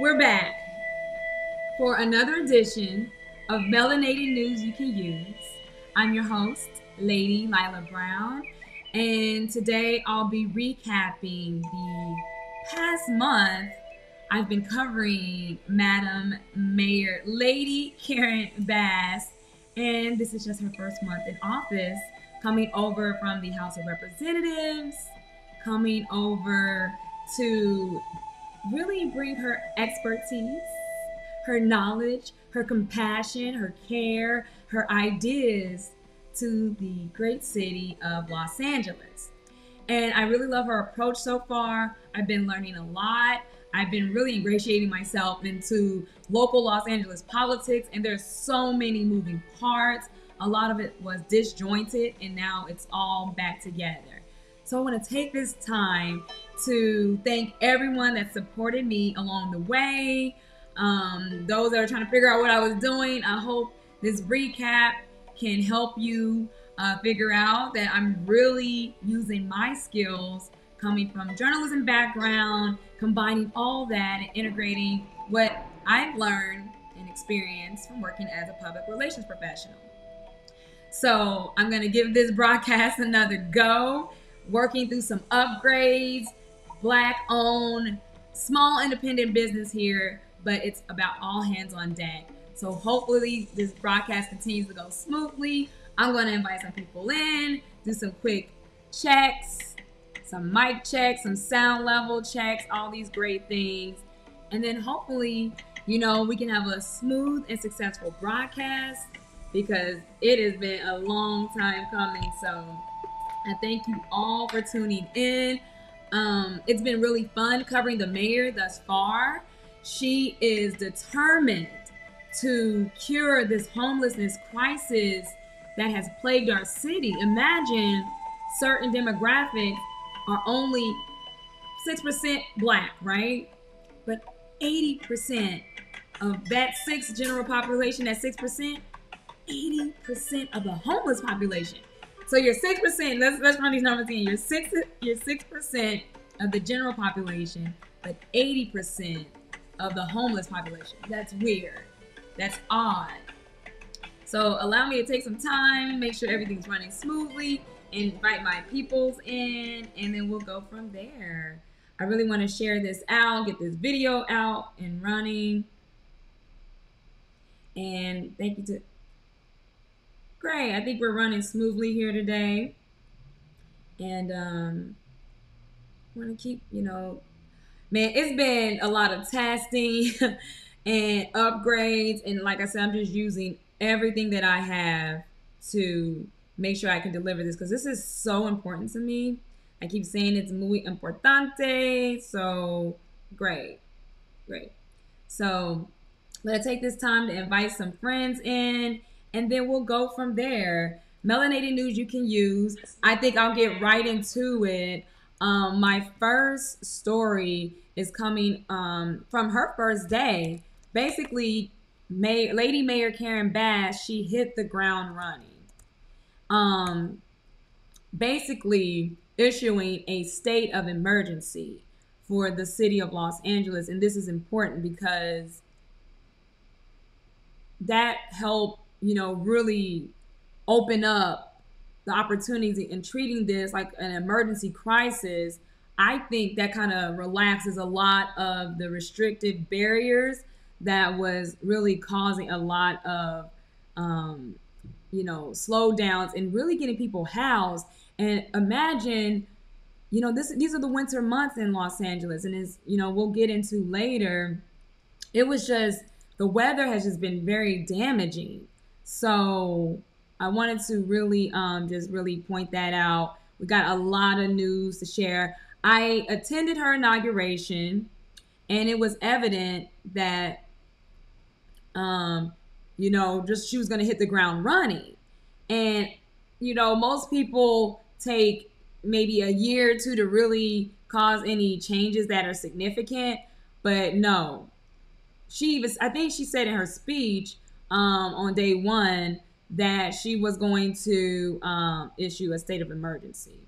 We're back for another edition of Melanated News You Can Use. I'm your host, Lady Lila Brown, and today I'll be recapping the past month. I've been covering Madam Mayor Lady Karen Bass, and this is just her first month in office, coming over from the House of Representatives, coming over to really bring her expertise, her knowledge, her compassion, her care, her ideas to the great city of Los Angeles. And I really love her approach so far. I've been learning a lot. I've been really ingratiating myself into local Los Angeles politics, and there's so many moving parts. A lot of it was disjointed, and now it's all back together. So I want to take this time to thank everyone that supported me along the way. Those that are trying to figure out what I was doing, I hope this recap can help you figure out that I'm really using my skills coming from journalism background, combining all that and integrating what I've learned and experienced from working as a public relations professional. So I'm going to give this broadcast another go, working through some upgrades, Black-owned, small independent business here, but it's about all hands on deck. So hopefully this broadcast continues to go smoothly. I'm going to invite some people in, do some quick checks, some mic checks, some sound level checks, all these great things. And then hopefully, we can have a smooth and successful broadcast because it has been a long time coming. So I thank you all for tuning in. It's been really fun covering the mayor thus far. She is determined to cure this homelessness crisis that has plagued our city. Imagine certain demographics are only 6% Black, right? But 80% of that general population, that 6%, 80% of the homeless population. So you're 6%, let's run these numbers in. You're 6% of the general population, but 80% of the homeless population. That's weird. That's odd. So allow me to take some time, make sure everything's running smoothly, invite my peoples in, and then we'll go from there. I really want to share this out, get this video out and running. And thank you to... Great, I think we're running smoothly here today. And want to keep, man, it's been a lot of testing and upgrades. And like I said, I'm just using everything that I have to make sure I can deliver this because this is so important to me. I keep saying it's muy importante. So great. So let's take this time to invite some friends in, and then we'll go from there. Melanated News You Can Use. I think I'll get right into it. My first story is coming from her first day. Basically, Lady Mayor Karen Bass, she hit the ground running. Basically issuing a state of emergency for the city of Los Angeles. And this is important because that helped, really open up the opportunities in treating this like an emergency crisis. I think that kind of relaxes a lot of the restrictive barriers that was really causing a lot of, slowdowns and really getting people housed. And imagine, these are the winter months in Los Angeles, and as we'll get into later, it was just the weather has just been very damaging. So I wanted to really just really point that out. We got a lot of news to share. I attended her inauguration, and it was evident that just she was going to hit the ground running. And most people take maybe a year or two to really cause any changes that are significant, but no. I think she said in her speech on day one that she was going to issue a state of emergency.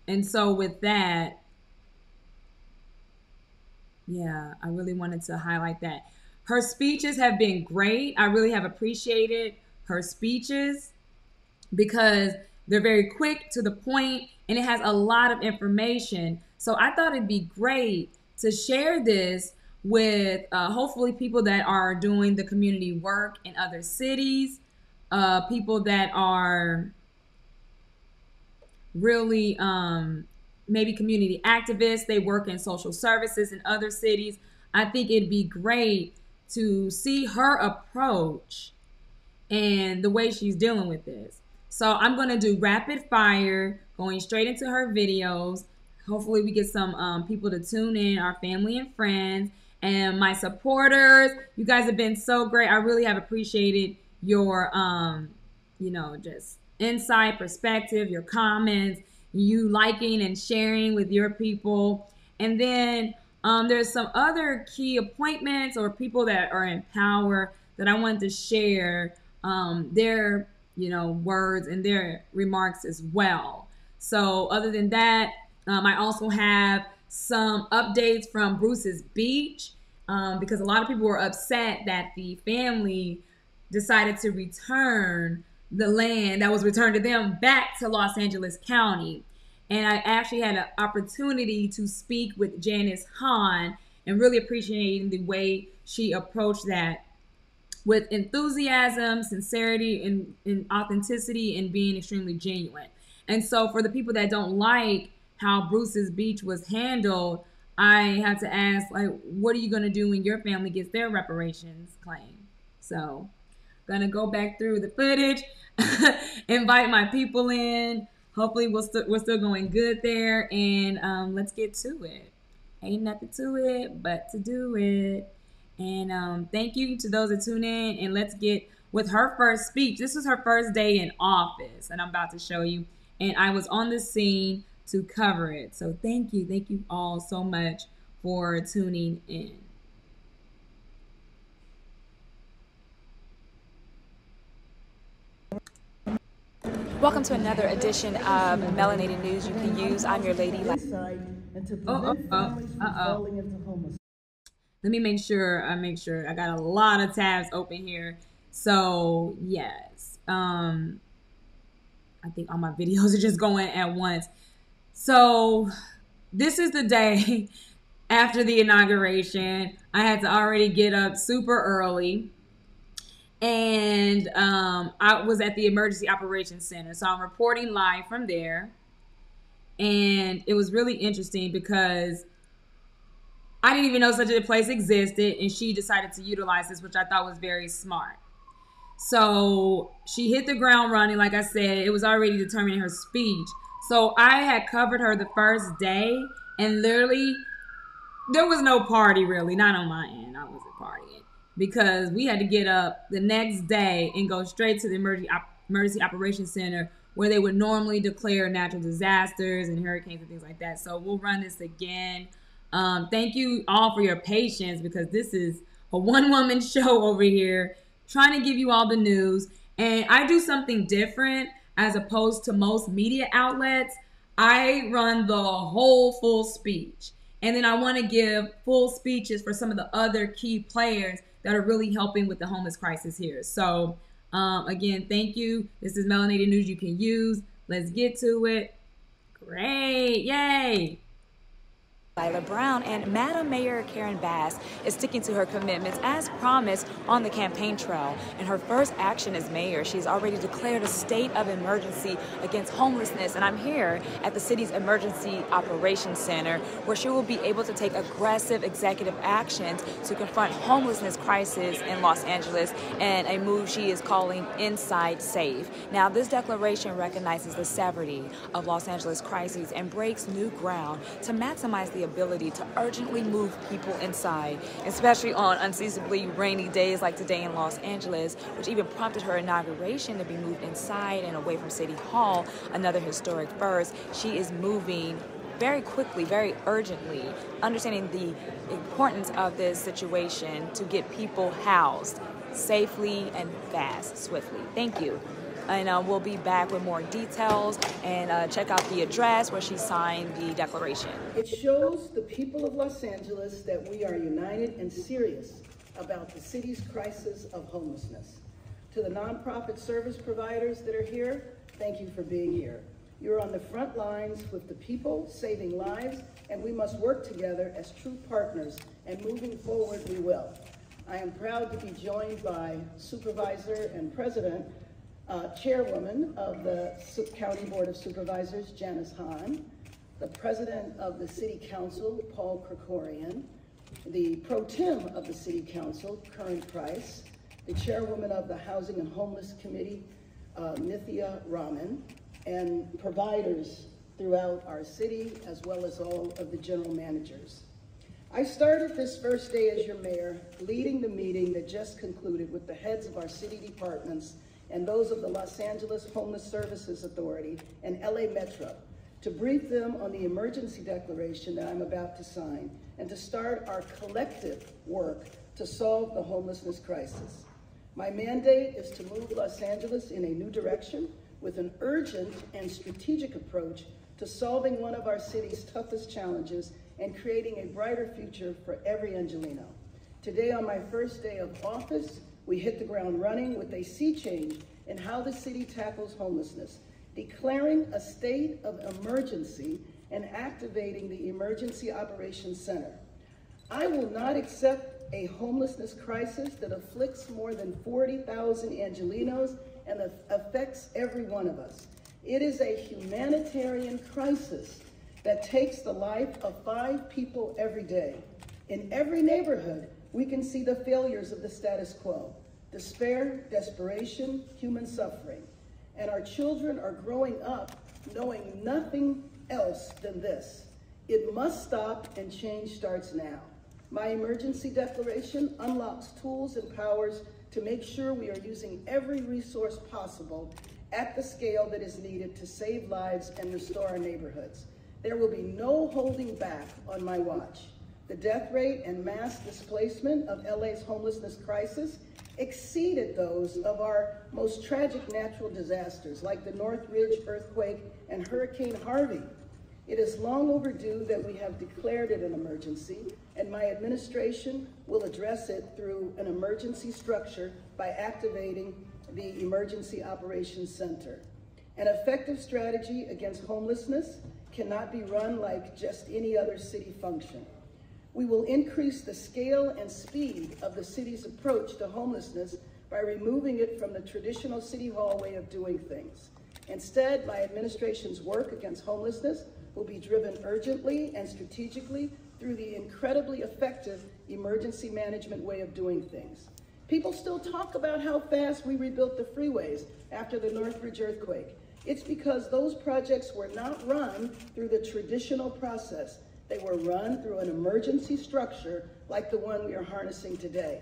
And so with that, Yeah, I really wanted to highlight that. Her speeches have been great. I really have appreciated her speeches because they're very quick to the point and it has a lot of information. So I thought it'd be great to share this with hopefully people that are doing the community work in other cities, people that are really maybe community activists. They work in social services in other cities. I think it'd be great to see her approach and the way she's dealing with this. So I'm going to do rapid fire, going straight into her videos. Hopefully we get some people to tune in, our family and friends, and my supporters. You guys have been so great. I really have appreciated your, just insight, perspective, your comments, you liking and sharing with your people. And then there's some other key appointments or people that are in power that I wanted to share their words and their remarks as well. So other than that, I also have some updates from Bruce's Beach because a lot of people were upset that the family decided to return the land that was returned to them back to Los Angeles County. And I actually had an opportunity to speak with Janice Hahn and really appreciating the way she approached that with enthusiasm, sincerity, and authenticity, and being extremely genuine. And so for the people that don't like how Bruce's Beach was handled, I had to ask, like, what are you going to do when your family gets their reparations claim? So gonna go back through the footage, invite my people in. Hopefully we're still going good there, and let's get to it. Ain't nothing to it but to do it. And thank you to those that tune in, and let's get with her first speech. This was her first day in office, and I'm about to show you, and I was on the scene to cover it. So thank you all so much for tuning in. Welcome to another edition of Melanated News You Can Use. I'm your lady. Let me make sure I got a lot of tabs open here. So yes, I think all my videos are just going at once. So this is the day after the inauguration. I had to already get up super early. And I was at the Emergency Operations Center. So I'm reporting live from there. And it was really interesting because I didn't even know such a place existed. And she decided to utilize this, which I thought was very smart. So she hit the ground running. Like I said, it was already determined in her speech. So I had covered her the first day. And literally, there was no party really. Not on my end. I wasn't partying. Because we had to get up the next day and go straight to the Emergency Operations Center where they would normally declare natural disasters and hurricanes and things like that. So we'll run this again. Thank you all for your patience because this is a one-woman show over here trying to give you all the news. And I do something different as opposed to most media outlets. I run the whole full speech. And then I want to give full speeches for some of the other key players that are really helping with the homeless crisis here. So again, thank you. This is Melanated News You Can Use. Let's get to it. Great, yay. Lila Brown, and Madam Mayor Karen Bass is sticking to her commitments as promised on the campaign trail. In her first action as mayor, she's already declared a state of emergency against homelessness, and I'm here at the city's Emergency Operations Center where she will be able to take aggressive executive actions to confront homelessness crisis in Los Angeles, and a move she is calling Inside Safe. Now, this declaration recognizes the severity of Los Angeles crises and breaks new ground to maximize the ability to urgently move people inside, especially on unseasonably rainy days like today in Los Angeles, which even prompted her inauguration to be moved inside and away from City Hall, another historic first. She is moving very quickly, very urgently, understanding the importance of this situation to get people housed safely and fast, swiftly. Thank you. and we'll be back with more details, and check out the address where she signed the declaration. It shows the people of Los Angeles that we are united and serious about the city's crisis of homelessness. To the nonprofit service providers that are here, thank you for being here. You're on the front lines with the people, saving lives, and we must work together as true partners, and moving forward we will. I am proud to be joined by Supervisor and President, Chairwoman of the County Board of Supervisors, Janice Hahn, the President of the City Council, Paul Krikorian, the Pro Tem of the City Council, Curran Price, the Chairwoman of the Housing and Homeless Committee, Nithya Raman, and providers throughout our city, as well as all of the general managers. I started this first day as your mayor, leading the meeting that just concluded with the heads of our city departments and those of the Los Angeles Homeless Services Authority and LA Metro, to brief them on the emergency declaration that I'm about to sign, and to start our collective work to solve the homelessness crisis. My mandate is to move Los Angeles in a new direction with an urgent and strategic approach to solving one of our city's toughest challenges and creating a brighter future for every Angelino. Today, on my first day of office, we hit the ground running with a sea change in how the city tackles homelessness, declaring a state of emergency and activating the Emergency Operations Center. I will not accept a homelessness crisis that afflicts more than 40,000 Angelinos and affects every one of us. It is a humanitarian crisis that takes the life of 5 people every day. In every neighborhood, we can see the failures of the status quo: despair, desperation, human suffering. And our children are growing up knowing nothing else than this. It must stop, and change starts now. My emergency declaration unlocks tools and powers to make sure we are using every resource possible at the scale that is needed to save lives and restore our neighborhoods. There will be no holding back on my watch. The death rate and mass displacement of LA's homelessness crisis exceeded those of our most tragic natural disasters, like the Northridge earthquake and Hurricane Harvey. It is long overdue that we have declared it an emergency, and my administration will address it through an emergency structure by activating the Emergency Operations Center. An effective strategy against homelessness cannot be run like just any other city function. We will increase the scale and speed of the city's approach to homelessness by removing it from the traditional city hall way of doing things. Instead, my administration's work against homelessness will be driven urgently and strategically through the incredibly effective emergency management way of doing things. People still talk about how fast we rebuilt the freeways after the Northridge earthquake. It's because those projects were not run through the traditional process. They were run through an emergency structure like the one we are harnessing today.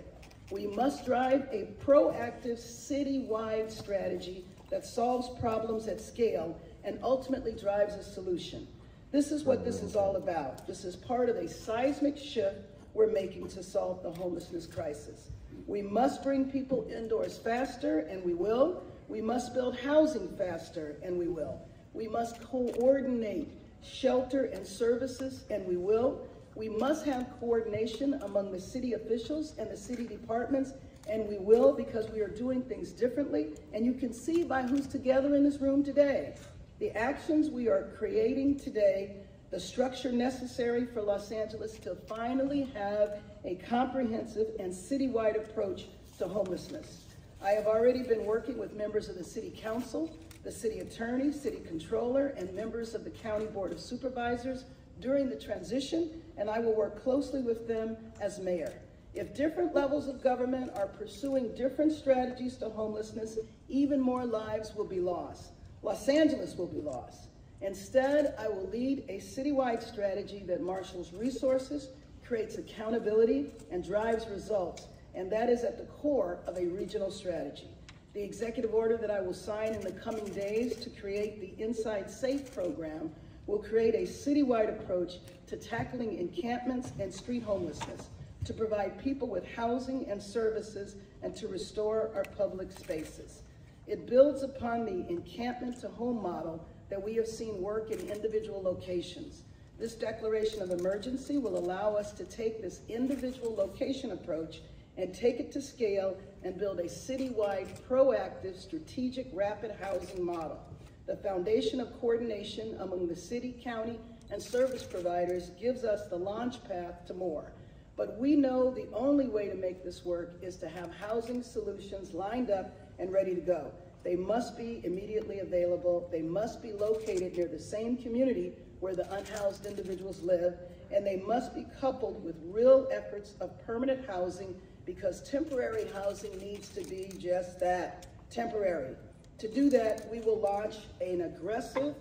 We must drive a proactive citywide strategy that solves problems at scale and ultimately drives a solution. This is what this is all about. This is part of a seismic shift we're making to solve the homelessness crisis. We must bring people indoors faster, and we will. We must build housing faster, and we will. We must coordinate shelter and services, and we will. We must have coordination among the city officials and the city departments, and we will, because we are doing things differently, and you can see by who's together in this room today. The actions we are creating today, the structure necessary for Los Angeles to finally have a comprehensive and citywide approach to homelessness. I have already been working with members of the City Council, the City Attorney, City Controller, and members of the County Board of Supervisors during the transition, and I will work closely with them as mayor. If different levels of government are pursuing different strategies to homelessness, even more lives will be lost. Los Angeles will be lost. Instead, I will lead a citywide strategy that marshals resources, creates accountability, and drives results, and that is at the core of a regional strategy. The executive order that I will sign in the coming days to create the Inside Safe program will create a citywide approach to tackling encampments and street homelessness, to provide people with housing and services, and to restore our public spaces. It builds upon the encampment to home model that we have seen work in individual locations. This declaration of emergency will allow us to take this individual location approach and take it to scale and build a citywide, proactive, strategic, rapid housing model. The foundation of coordination among the city, county, and service providers gives us the launch path to more. But we know the only way to make this work is to have housing solutions lined up and ready to go. They must be immediately available. They must be located near the same community where the unhoused individuals live, and they must be coupled with real efforts of permanent housing, because temporary housing needs to be just that, temporary. To do that, we will launch an aggressive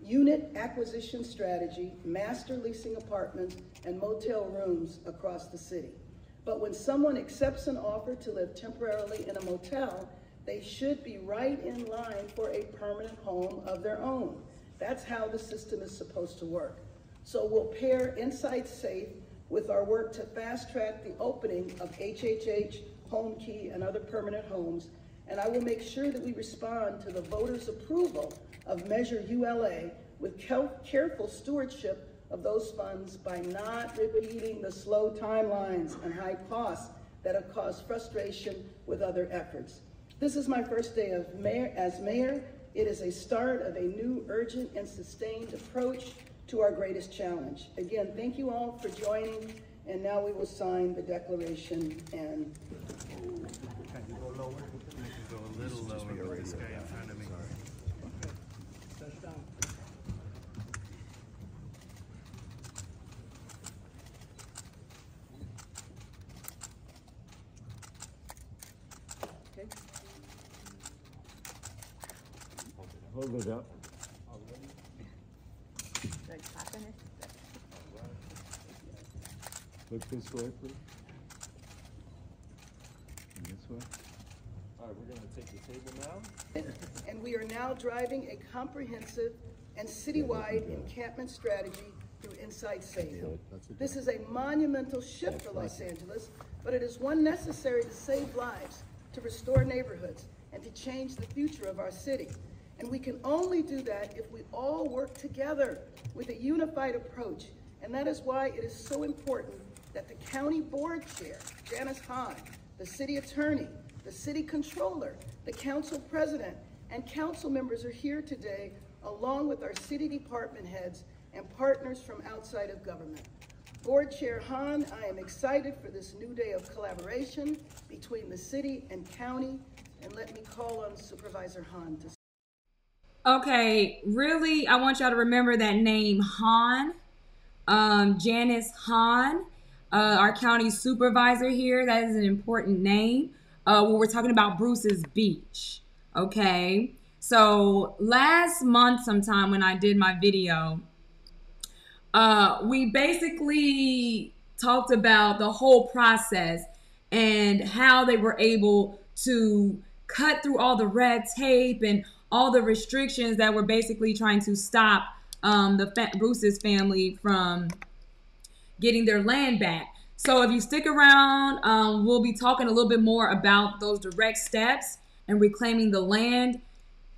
unit acquisition strategy, master leasing apartments and motel rooms across the city. But when someone accepts an offer to live temporarily in a motel, they should be right in line for a permanent home of their own. That's how the system is supposed to work. So we'll pair Inside Safe with our work to fast track the opening of HHH, Home Key, and other permanent homes, and I will make sure that we respond to the voters' approval of Measure ULA with careful stewardship of those funds by not repeating the slow timelines and high costs that have caused frustration with other efforts. This is my first day as mayor. It is a start of a new, urgent, and sustained approach to our greatest challenge. Again, thank you all for joining, and now we will sign the declaration. And can you go lower? I can go a little lower with this guy in front of me. okay. Hold it up. Look this way, please. And this way. All right, we're going to take the table now. And we are now driving a comprehensive and citywide encampment strategy through Inside Safe. This is a monumental shift for Los Angeles, but it is one necessary to save lives, to restore neighborhoods, and to change the future of our city. And we can only do that if we all work together with a unified approach. And that is why it is so important that the county board chair, Janice Hahn, the city attorney, the city controller, the council president, and council members are here today, along with our city department heads and partners from outside of government. Board Chair Hahn, I am excited for this new day of collaboration between the city and county, and let me call on Supervisor Hahn to. Okay, really, I want y'all to remember that name, Hahn. Janice Hahn, our county supervisor here. That is an important name when we're talking about Bruce's Beach. Okay, so last month sometime when I did my video, we basically talked about the whole process and how they were able to cut through all the red tape and all the restrictions that were basically trying to stop Bruce's family from getting their land back. So if you stick around, we'll be talking a little bit more about those direct steps and reclaiming the land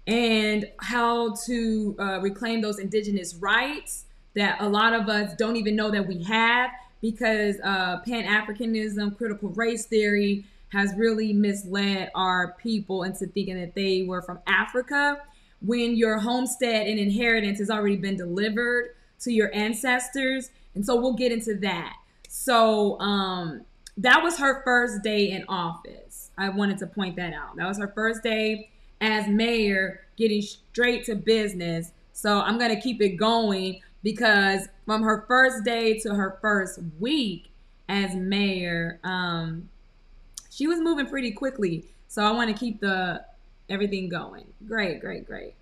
and how to reclaim those indigenous rights that a lot of us don't even know that we have, because Pan-Africanism, critical race theory has really misled our people into thinking that they were from Africa, when your homestead and inheritance has already been delivered to your ancestors. And so we'll get into that. So that was her first day in office. I wanted to point that out. That was her first day as mayor, getting straight to business. So I'm going to keep it going, because from her first day to her first week as mayor, she was moving pretty quickly. So I want to keep everything going. Great, great, great.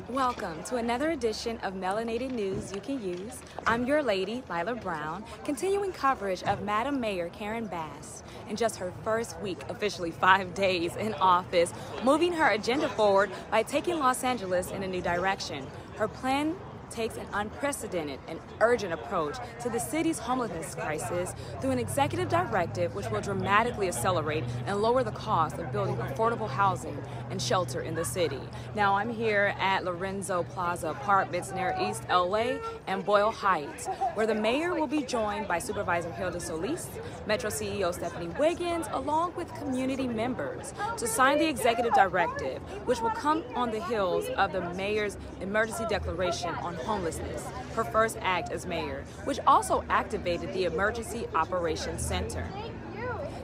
Welcome to another edition of Melanated News You Can Use. I'm your lady, Lila Brown, continuing coverage of Madam Mayor Karen Bass. In just her first week, officially 5 days in office, moving her agenda forward by taking Los Angeles in a new direction. Her plan takes an unprecedented and urgent approach to the city's homelessness crisis through an executive directive which will dramatically accelerate and lower the cost of building affordable housing and shelter in the city. Now I'm here at Lorenzo Plaza Apartments near East LA and Boyle Heights, where the mayor will be joined by Supervisor Hilda Solis, Metro CEO Stephanie Wiggins, along with community members to sign the executive directive, which will come on the heels of the mayor's emergency declaration on homelessness, her first act as mayor, which also activated the Emergency Operations Center.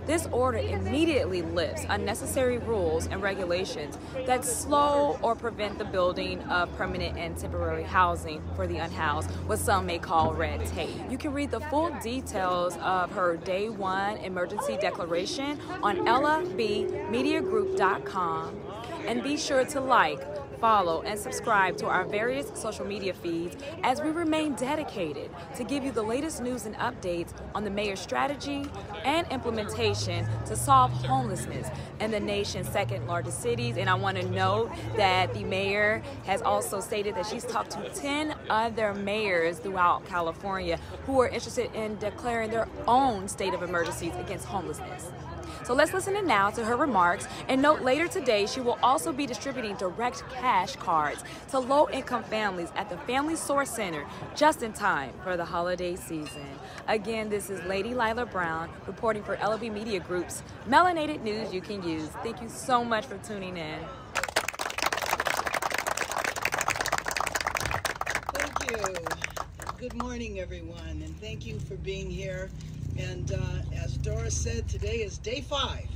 This order immediately lifts unnecessary rules and regulations that slow or prevent the building of permanent and temporary housing for the unhoused, what some may call red tape. You can read the full details of her Day 1 emergency declaration on ellabmediagroup.com, and be sure to like, follow, and subscribe to our various social media feeds as we remain dedicated to give you the latest news and updates on the mayor's strategy and implementation to solve homelessness in the nation's second largest cities. And I want to note that the mayor has also stated that she's talked to 10 other mayors throughout California who are interested in declaring their own state of emergencies against homelessness. So let's listen in now to her remarks, and note later today she will also be distributing direct cash cards to low-income families at the Family Source Center just in time for the holiday season. Again, this is Lady Lila Brown reporting for LOB Media Group's Melanated News You Can Use. Thank you so much for tuning in. Thank you. Good morning, everyone, and thank you for being here. And as Dora said, today is day 5.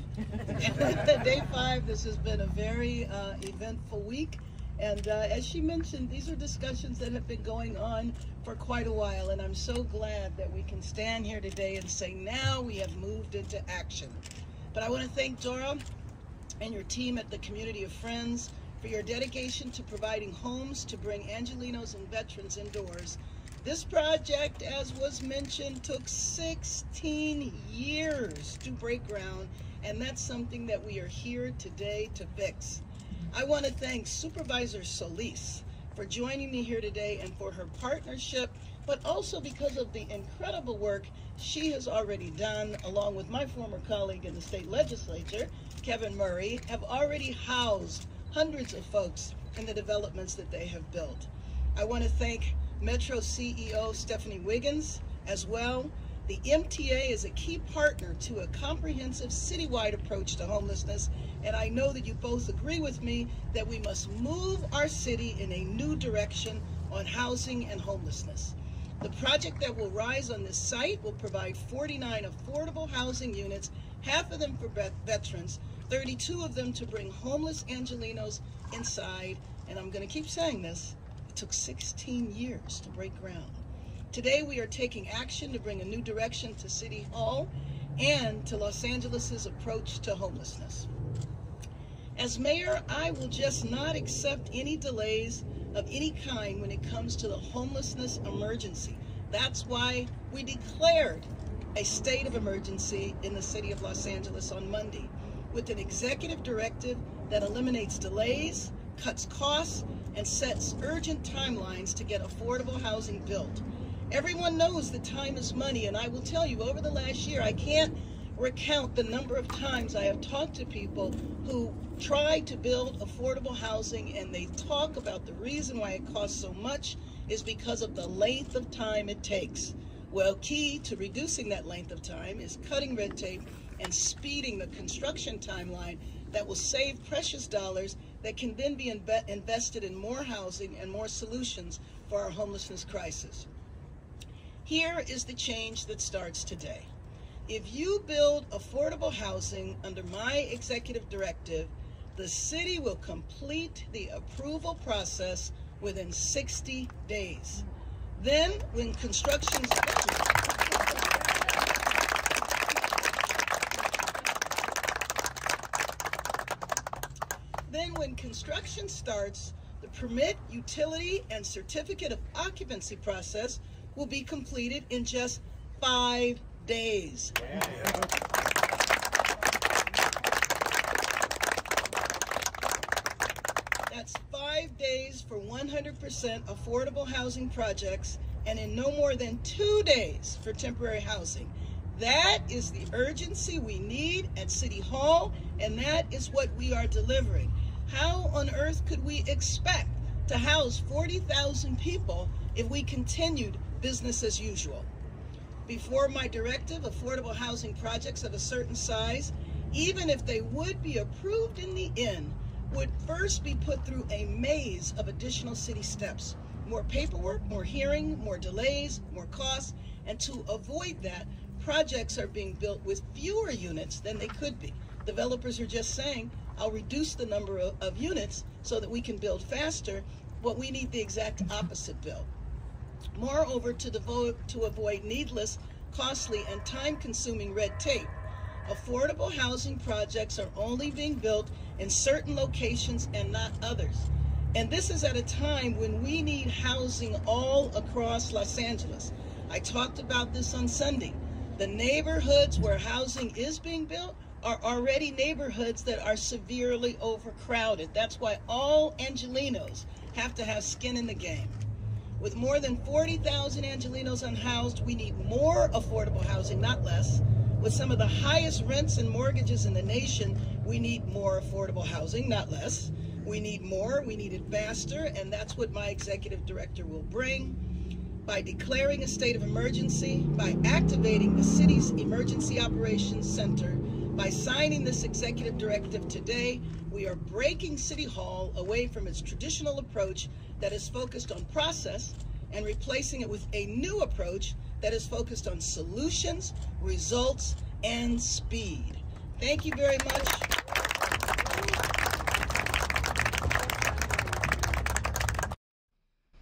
Day 5, this has been a very eventful week. And as she mentioned, these are discussions that have been going on for quite a while. And I'm so glad that we can stand here today and say now we have moved into action. But I want to thank Dora and your team at the Community of Friends for your dedication to providing homes to bring Angelenos and veterans indoors. This project, as was mentioned, took 16 years to break ground, and that's something that we are here today to fix. I want to thank Supervisor Solis for joining me here today and for her partnership, but also because of the incredible work she has already done, along with my former colleague in the state legislature, Kevin Murray, have already housed hundreds of folks in the developments that they have built. I want to thank Metro CEO Stephanie Wiggins as well. The MTA is a key partner to a comprehensive citywide approach to homelessness, and I know that you both agree with me that we must move our city in a new direction on housing and homelessness. The project that will rise on this site will provide 49 affordable housing units, half of them for veterans, 32 of them to bring homeless Angelenos inside, and I'm going to keep saying this, it took 16 years to break ground. Today we are taking action to bring a new direction to City Hall and to Los Angeles's approach to homelessness. As mayor, I will just not accept any delays of any kind when it comes to the homelessness emergency. That's why we declared a state of emergency in the city of Los Angeles on Monday with an executive directive that eliminates delays, cuts costs, and sets urgent timelines to get affordable housing built. Everyone knows that time is money, and I will tell you, over the last year, I can't recount the number of times I have talked to people who try to build affordable housing, and they talk about the reason why it costs so much is because of the length of time it takes. Well, key to reducing that length of time is cutting red tape and speeding the construction timeline that will save precious dollars that can then be invested in more housing and more solutions for our homelessness crisis. Here is the change that starts today. If you build affordable housing under my executive directive, the city will complete the approval process within 60 days. Then, when construction starts, the permit, utility, and certificate of occupancy process will be completed in just 5 days. That's 5 days for one 100% affordable housing projects and in no more than 2 days for temporary housing. That is the urgency we need at City Hall, and that is what we are delivering. How on earth could we expect to house 40,000 people if we continued business as usual? Before my directive, affordable housing projects of a certain size, even if they would be approved in the end, would first be put through a maze of additional city steps. More paperwork, more hearing, more delays, more costs, and to avoid that, projects are being built with fewer units than they could be. Developers are just saying, I'll reduce the number of units so that we can build faster, but we need the exact opposite build. Moreover, to avoid needless, costly, and time-consuming red tape, affordable housing projects are only being built in certain locations and not others. And this is at a time when we need housing all across Los Angeles. I talked about this on Sunday. The neighborhoods where housing is being built are already neighborhoods that are severely overcrowded. That's why all Angelenos have to have skin in the game. With more than 40,000 Angelenos unhoused, we need more affordable housing, not less. With some of the highest rents and mortgages in the nation, we need more affordable housing, not less. We need more, we need it faster, and that's what my executive director will bring. By declaring a state of emergency, by activating the city's Emergency Operations Center, by signing this executive directive today, we are breaking City Hall away from its traditional approach that is focused on process and replacing it with a new approach that is focused on solutions, results, and speed. Thank you very much.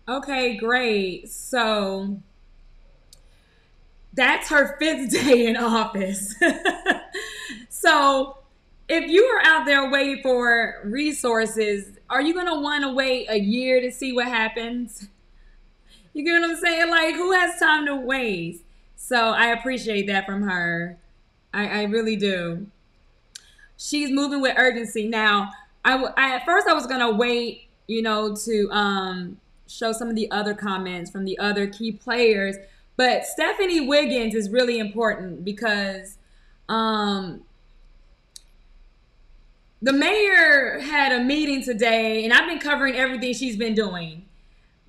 Okay, great. So that's her 5th day in office. So if you are out there waiting for resources, are you going to want to wait a year to see what happens? You get what I'm saying? Like, who has time to waste? So I appreciate that from her. I really do. She's moving with urgency. Now, at first I was going to wait, to show some of the other comments from the other key players. But Stephanie Wiggins is really important because the mayor had a meeting today, and I've been covering everything she's been doing.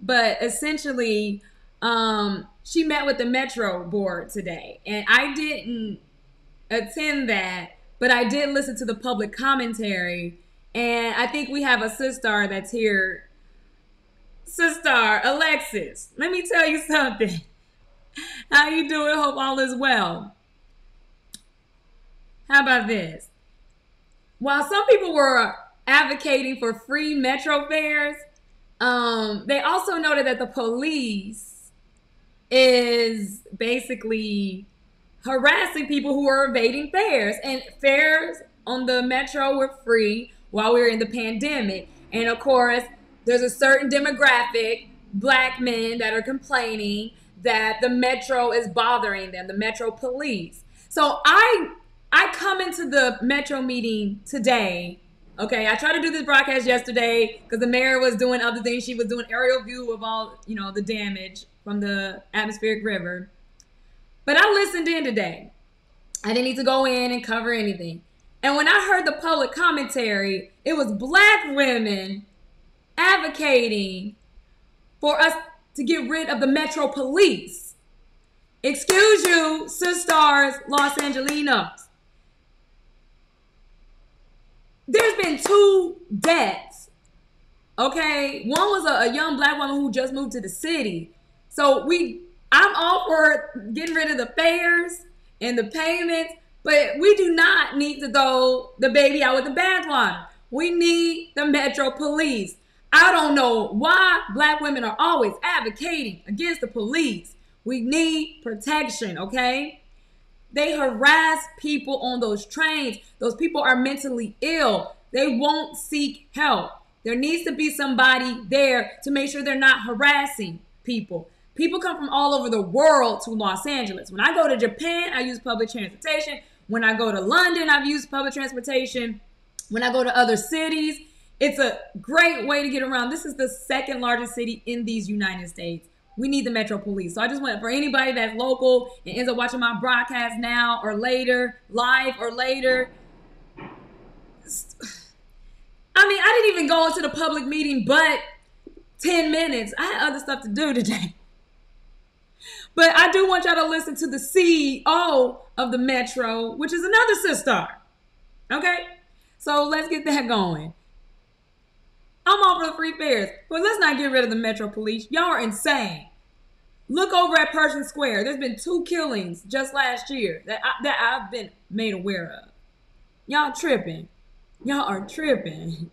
But essentially, she met with the Metro board today. And I didn't attend that, but I did listen to the public commentary. And I think we have a sister that's here. Sister Alexis, let me tell you something. How you doing? Hope all is well. How about this? While some people were advocating for free Metro fares, they also noted that the police is basically harassing people who are evading fares. And fares on the Metro were free while we were in the pandemic. And of course, there's a certain demographic, black men, that are complaining that the Metro is bothering them, the Metro police. So I come into the Metro meeting today. Okay, I tried to do this broadcast yesterday because the mayor was doing other things. She was doing aerial view of all, the damage from the atmospheric river. But I listened in today. I didn't need to go in and cover anything. And when I heard the public commentary, it was black women advocating for us to get rid of the Metro police. Excuse you, sisters, Los Angelenos. There's been 2 deaths, okay? One was a young black woman who just moved to the city. So I'm all for getting rid of the fares and the payments, but we do not need to throw the baby out with the bathwater. We need the Metro police. I don't know why black women are always advocating against the police. We need protection, okay? They harass people on those trains. Those people are mentally ill. They won't seek help. There needs to be somebody there to make sure they're not harassing people. People come from all over the world to Los Angeles. When I go to Japan, I use public transportation. When I go to London, I've used public transportation. When I go to other cities, It's a great way to get around. This is the second largest city in these United States. We need the Metro Police. So I just want for anybody that's local and ends up watching my broadcast now or later, live or later. I mean, I didn't even go into the public meeting but 10 minutes. I had other stuff to do today. But I do want y'all to listen to the CEO of the Metro, which is another sister. Okay? So let's get that going. I'm all for the free fares, but let's not get rid of the Metro Police. Y'all are insane. Look over at Pershing Square. There's been 2 killings just last year that I've been made aware of. Y'all tripping. Y'all are tripping.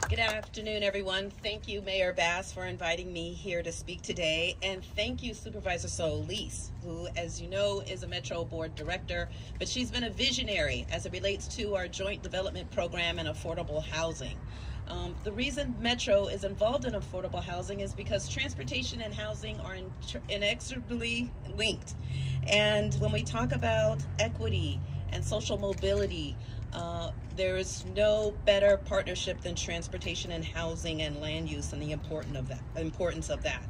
Good afternoon, everyone. Thank you, Mayor Bass, for inviting me here to speak today. And thank you, Supervisor Solis, who, as you know, is a Metro Board Director, but she's been a visionary as it relates to our joint development program and affordable housing. The reason Metro is involved in affordable housing is because transportation and housing are inexorably linked. And when we talk about equity and social mobility, there is no better partnership than transportation and housing and land use and the importance of that.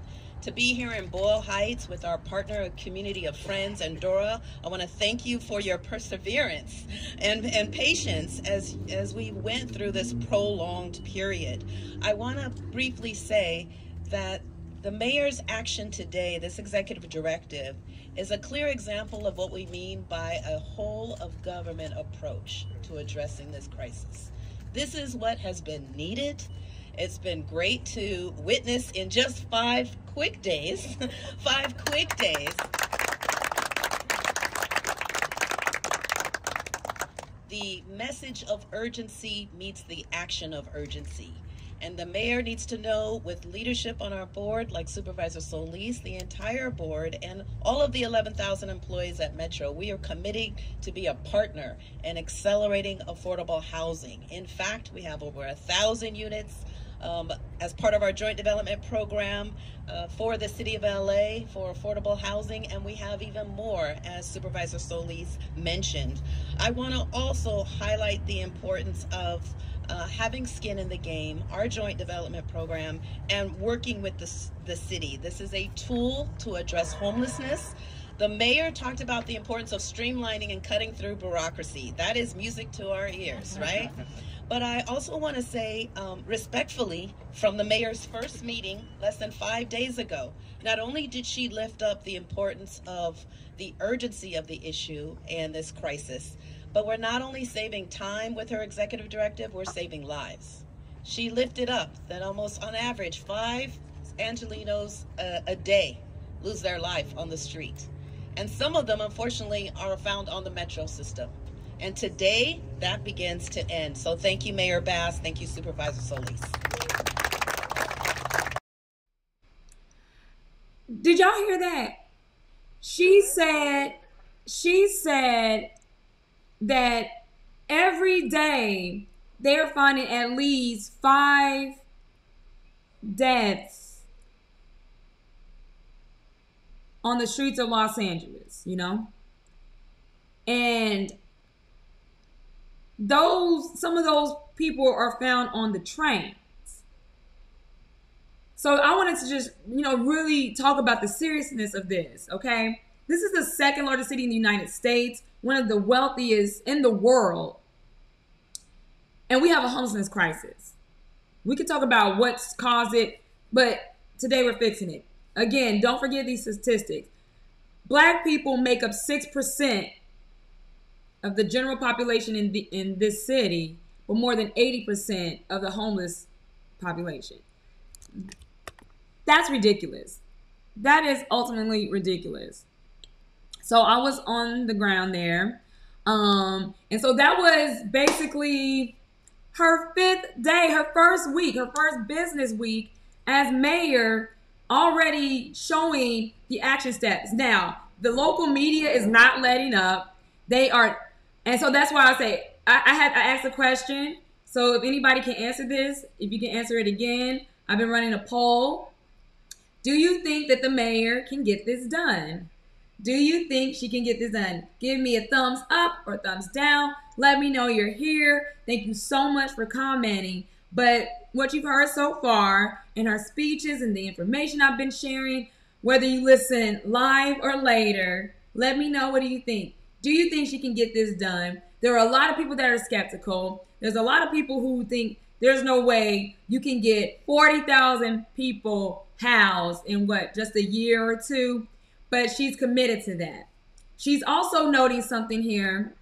To be here in Boyle Heights with our partner, a community of friends, and Dora, I want to thank you for your perseverance and patience as we went through this prolonged period. I want to briefly say that the mayor's action today, this executive directive, is a clear example of what we mean by a whole of government approach to addressing this crisis. This is what has been needed. It's been great to witness in just 5 quick days, 5 quick days, the message of urgency meets the action of urgency. And the mayor needs to know, with leadership on our board, like Supervisor Solis, the entire board, and all of the 11,000 employees at Metro, we are committing to be a partner in accelerating affordable housing. In fact, we have over 1,000 units as part of our joint development program for the city of LA for affordable housing, and we have even more, as Supervisor Solis mentioned. I want to also highlight the importance of having skin in the game, our joint development program, and working with the city. This is a tool to address homelessness. The mayor talked about the importance of streamlining and cutting through bureaucracy. That is music to our ears, right? But I also want to say respectfully, from the mayor's first meeting less than 5 days ago, not only did she lift up the importance of the urgency of the issue and this crisis, but we're not only saving time with her executive directive, we're saving lives. She lifted up that almost on average 5 Angelenos a day lose their life on the street. And some of them, unfortunately, are found on the Metro system. And today, that begins to end. So thank you, Mayor Bass. Thank you, Supervisor Solis. Did y'all hear that? She said that every day they're finding at least 5 deaths on the streets of Los Angeles, you know? And some of those people are found on the trains. So I wanted to just, really talk about the seriousness of this, okay? This is the second largest city in the United States, one of the wealthiest in the world. And we have a homelessness crisis. We could talk about what's caused it, but today we're fixing it. Again, don't forget these statistics. Black people make up 6% of the general population in this city, but more than 80% of the homeless population. That's ridiculous. That is ultimately ridiculous. So I was on the ground there. And so that was basically her 5th day, her first week, her first business week as mayor, already showing the action steps. Now, the local media is not letting up. And so that's why I say, I asked a question. So if anybody can answer this, if you can answer it again, I've been running a poll. Do you think that the mayor can get this done? Do you think she can get this done? Give me a thumbs up or thumbs down. Let me know you're here. Thank you so much for commenting. But what you've heard so far in her speeches and the information I've been sharing, whether you listen live or later, let me know, what do you think? Do you think she can get this done? There are a lot of people that are skeptical. There's a lot of people who think there's no way you can get 40,000 people housed in just a year or two. But she's committed to that. She's also noting something here,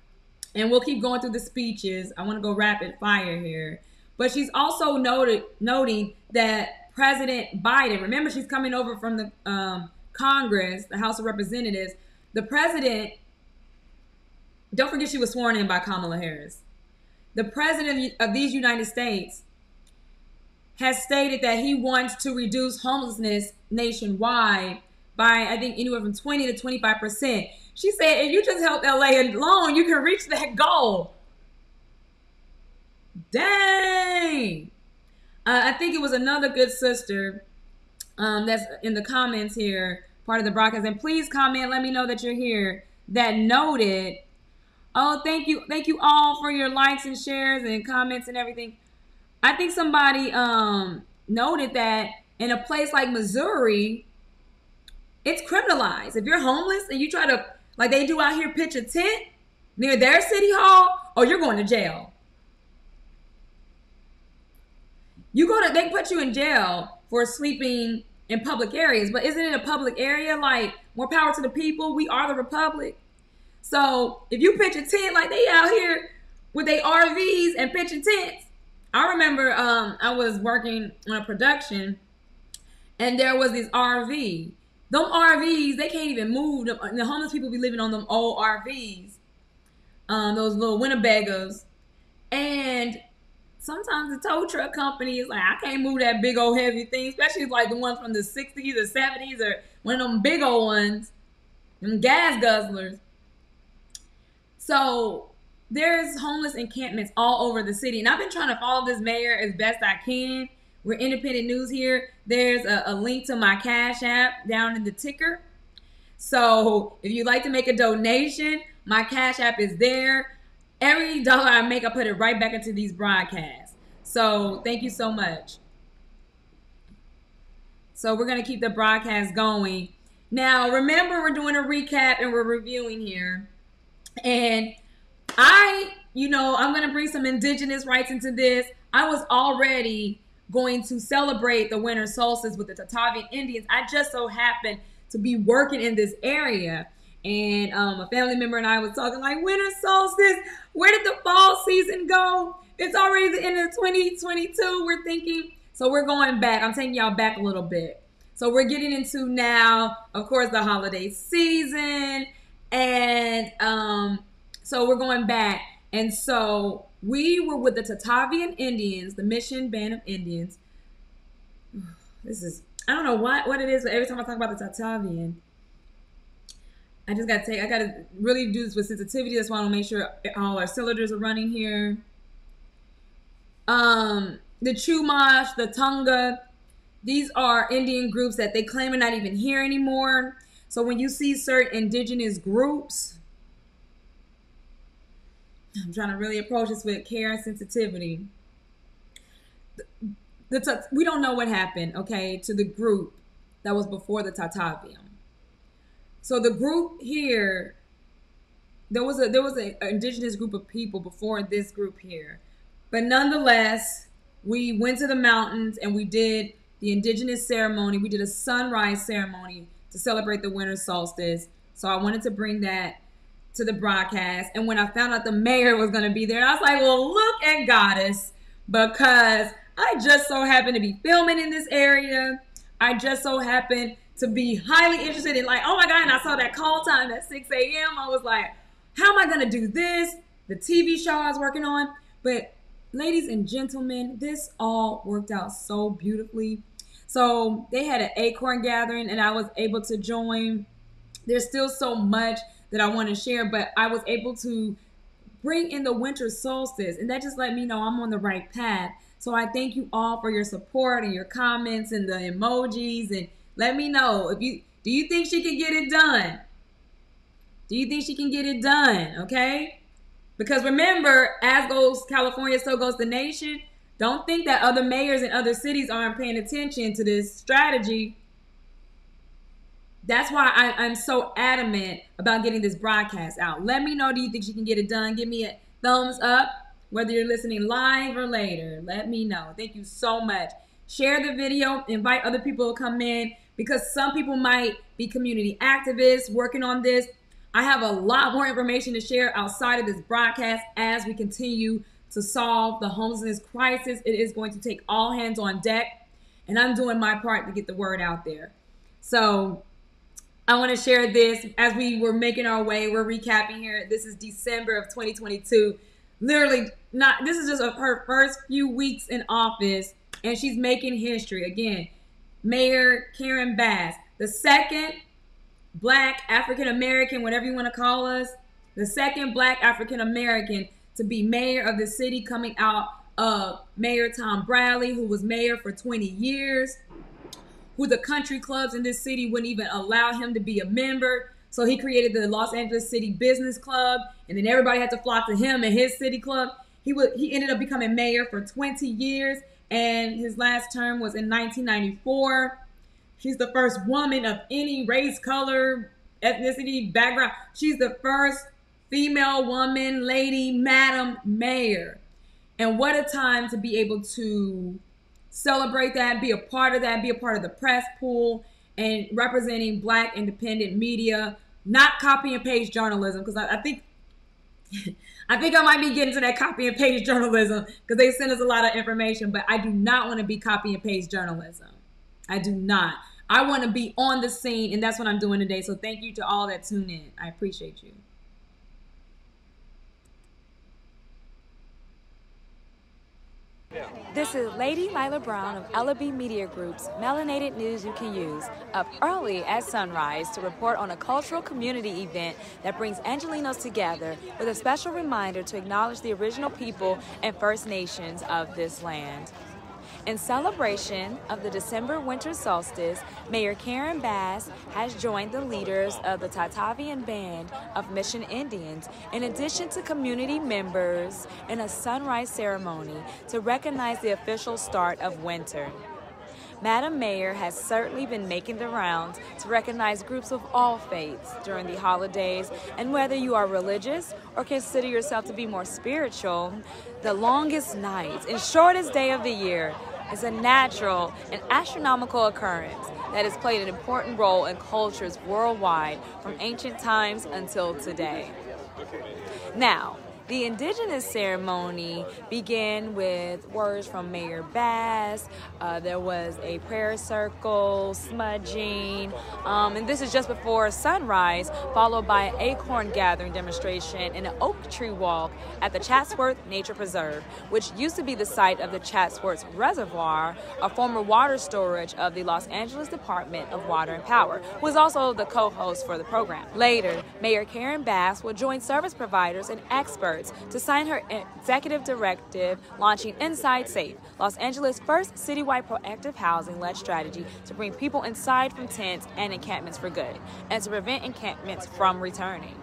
and we'll keep going through the speeches. I want to go rapid fire here. But she's also noting that President Biden, remember she's coming over from the Congress, the House of Representatives. The president, don't forget she was sworn in by Kamala Harris. The president of these United States has stated that he wants to reduce homelessness nationwide by, I think, anywhere from 20 to 25%. She said, if you just help LA alone, you can reach that goal. Dang. I think it was another good sister that's in the comments here, part of the broadcast. And please comment, let me know that you're here, that noted. Oh, thank you all for your likes and shares and comments and everything. I think somebody noted that in a place like Missouri, it's criminalized. If you're homeless and you try to, like they do out here, pitch a tent near their city hall, oh, you're going to jail. They put you in jail for sleeping in public areas, but isn't it a public area? Like, more power to the people. We are the republic. So if you pitch a tent like they out here with their RVs and pitching tents. I remember I was working on a production and there was this RV. Them RVs, they can't even move. The homeless people be living on them old RVs, those little Winnebagos. And sometimes the tow truck company is like, I can't move that big old heavy thing, especially like the ones from the 60s or 70s or one of them big old ones, them gas guzzlers. So there's homeless encampments all over the city. And I've been trying to follow this mayor as best I can. We're independent news here. There's a link to my Cash App down in the ticker. So if you'd like to make a donation, my Cash App is there. Every dollar I make, I put it right back into these broadcasts. So thank you so much. So we're going to keep the broadcast going. Now, remember, we're doing a recap and we're reviewing here. And I'm going to bring some indigenous rights into this. I was already going to celebrate the winter solstice with the Tatavian Indians. I just so happened to be working in this area. And a family member and I was talking like, winter solstice, where did the fall season go? It's already the end of 2022, we're thinking. So we're going back. I'm taking y'all back a little bit. So we're getting into now, of course, the holiday season. And so we're going back. And so we were with the Tatavian Indians, the Mission Band of Indians. I don't know what it is, but every time I talk about the Tatavian, I got to really do this with sensitivity. That's why I want to make sure all our cylinders are running here. The Chumash, the Tonga, these are Indian groups that they claim are not even here anymore. So when you see certain indigenous groups, I'm trying to really approach this with care and sensitivity. We don't know what happened, okay, to the group that was before the Tatavian. So the group here, there was an indigenous group of people before this group here. But nonetheless, we went to the mountains and we did the indigenous ceremony. We did a sunrise ceremony to celebrate the winter solstice. So I wanted to bring that to the broadcast. And when I found out the mayor was going to be there, I was like, well, look at Goddess, because I just so happened to be filming in this area. I just so happened to be highly interested in, like, oh my God, and I saw that call time at 6 a.m. I was like, how am I going to do this? The TV show I was working on. But ladies and gentlemen, this all worked out so beautifully. So they had an acorn gathering and I was able to join. There's still so much that I want to share, but I was able to bring in the winter solstice, and that just let me know I'm on the right path. So I thank you all for your support and your comments and the emojis, and let me know do you think she can get it done? Do you think she can get it done? Okay? Because remember, as goes California, so goes the nation. Don't think that other mayors in other cities aren't paying attention to this strategy. That's why I'm so adamant about getting this broadcast out. Let me know, do you think she can get it done? Give me a thumbs up, whether you're listening live or later. Let me know. Thank you so much. Share the video. Invite other people to come in, because some people might be community activists working on this. I have a lot more information to share outside of this broadcast as we continue to solve the homelessness crisis. It is going to take all hands on deck, and I'm doing my part to get the word out there. So I want to share this as we were making our way. We're recapping here. This is December of 2022. Literally, this is just her first few weeks in office, and she's making history. Again, Mayor Karen Bass, the second Black African-American, whatever you want to call us, the second Black African-American to be mayor of the city, coming out of Mayor Tom Bradley, who was mayor for 20 years, who the country clubs in this city wouldn't even allow him to be a member. So he created the Los Angeles City Business Club, and then everybody had to flock to him and his city club. He ended up becoming mayor for 20 years, and his last term was in 1994. She's the first woman of any race, color, ethnicity, background. She's the first female woman, lady, madam mayor. And what a time to be able to celebrate that, be a part of that, be a part of the press pool, and representing Black independent media, not copy and paste journalism, because I think I might be getting to that copy and paste journalism, because they send us a lot of information, but I do not want to be copy and paste journalism. I do not. I want to be on the scene, and that's what I'm doing today. So thank you to all that tune in. I appreciate you. This is Lady Lila Brown of LB Media Group's Melanated News You Can Use, up early at sunrise to report on a cultural community event that brings Angelinos together with a special reminder to acknowledge the original people and First Nations of this land. In celebration of the December winter solstice, Mayor Karen Bass has joined the leaders of the Tatavian Band of Mission Indians, in addition to community members, in a sunrise ceremony to recognize the official start of winter. Madam Mayor has certainly been making the rounds to recognize groups of all faiths during the holidays, and whether you are religious or consider yourself to be more spiritual, the longest night and shortest day of the year is a natural and astronomical occurrence that has played an important role in cultures worldwide from ancient times until today. Now, the indigenous ceremony began with words from Mayor Bass. There was a prayer circle, smudging, and this is just before sunrise, followed by an acorn gathering demonstration and an oak tree walk at the Chatsworth Nature Preserve, which used to be the site of the Chatsworth Reservoir, a former water storage of the Los Angeles Department of Water and Power, who was also the co-host for the program. Later, Mayor Karen Bass will join service providers and experts to sign her executive directive launching Inside Safe, Los Angeles' first citywide proactive housing-led strategy to bring people inside from tents and encampments for good, and to prevent encampments from returning.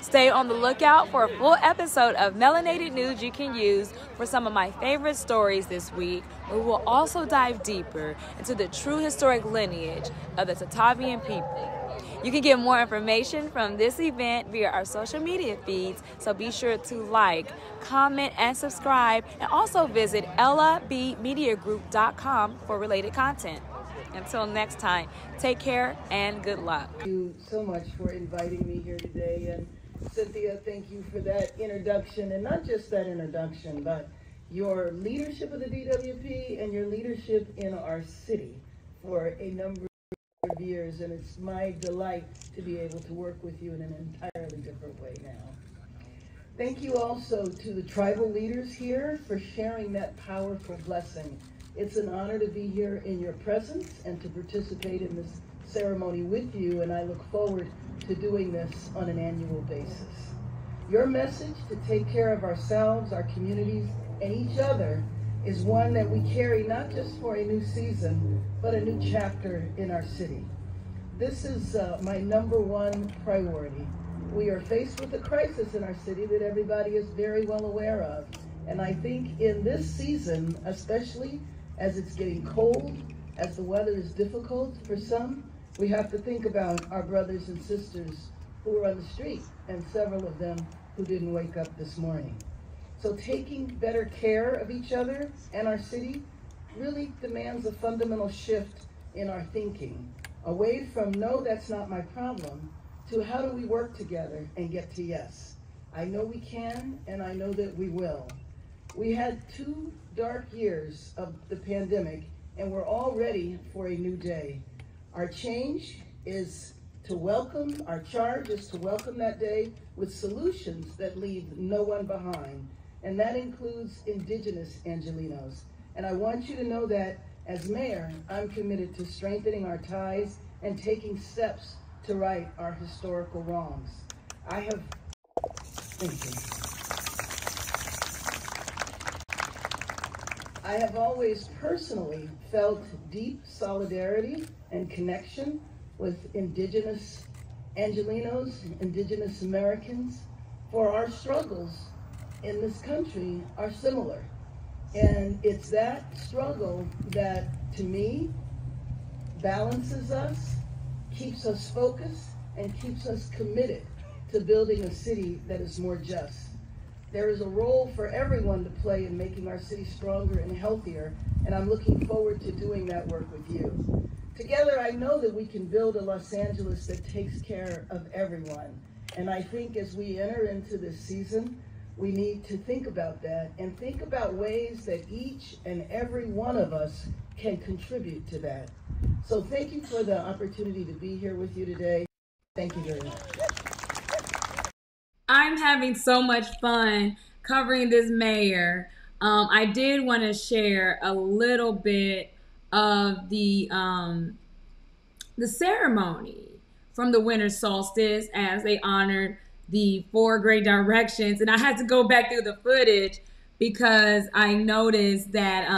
Stay on the lookout for a full episode of Melanated News You Can Use for some of my favorite stories this week, where we'll also dive deeper into the true historic lineage of the Tatavian people. You can get more information from this event via our social media feeds, so be sure to like, comment, and subscribe, and also visit ellabmediagroup.com for related content. Until next time, take care and good luck. Thank you so much for inviting me here today. And Cynthia, thank you for that introduction. And not just that introduction, but your leadership of the DWP and your leadership in our city for a number of years. And it's my delight to be able to work with you in an entirely different way now. Thank you also to the tribal leaders here for sharing that powerful blessing. It's an honor to be here in your presence and to participate in this ceremony with you, and I look forward to doing this on an annual basis. Your message to take care of ourselves, our communities, and each other is one that we carry not just for a new season, but a new chapter in our city. This is my #1 priority, We are faced with a crisis in our city that everybody is very well aware of. And I think in this season, especially as it's getting cold, as the weather is difficult for some, we have to think about our brothers and sisters who are on the street, and several of them who didn't wake up this morning. So taking better care of each other and our city really demands a fundamental shift in our thinking, away from no, that's not my problem, to how do we work together and get to yes. I know we can, and I know that we will. We had 2 dark years of the pandemic, and we're all ready for a new day. Our change is to welcome, our charge is to welcome that day with solutions that leave no one behind. And that includes Indigenous Angelenos. And I want you to know that as mayor, I'm committed to strengthening our ties and taking steps to right our historical wrongs. I have always personally felt deep solidarity and connection with Indigenous Angelenos, Indigenous Americans, for our struggles in this country are similar. And it's that struggle that, to me, balances us, keeps us focused, and keeps us committed to building a city that is more just. There is a role for everyone to play in making our city stronger and healthier, and I'm looking forward to doing that work with you. Together, I know that we can build a Los Angeles that takes care of everyone. And I think as we enter into this season, we need to think about that and think about ways that each and every one of us can contribute to that. So thank you for the opportunity to be here with you today. Thank you very much. I'm having so much fun covering this mayor. I did want to share a little bit of the ceremony from the winter solstice as they honored the 4 great directions. And I had to go back through the footage because I noticed that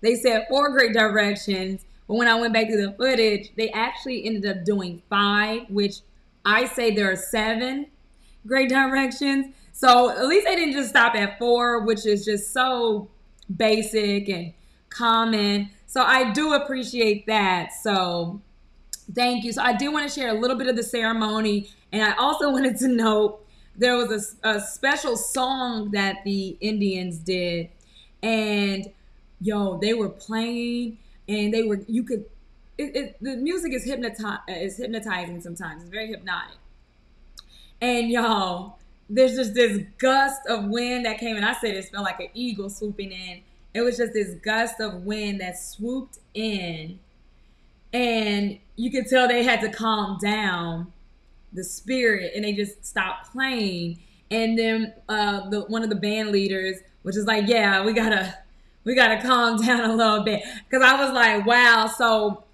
they said 4 great directions, but when I went back through the footage, they actually ended up doing 5, which I say there are 7 great directions. So at least they didn't just stop at 4, which is just so basic and common. So I do appreciate that. So thank you. So I do want to share a little bit of the ceremony. And I also wanted to note there was a special song that the Indians did. And they were playing and the music is hypnotizing sometimes. It's very hypnotic. And there's just this gust of wind that came, and I said it felt like an eagle swooping in. It was just this gust of wind that swooped in, and you could tell they had to calm down the spirit, and they just stopped playing. And then one of the band leaders was just like, "Yeah, we gotta calm down a little bit," because I was like, "Wow." So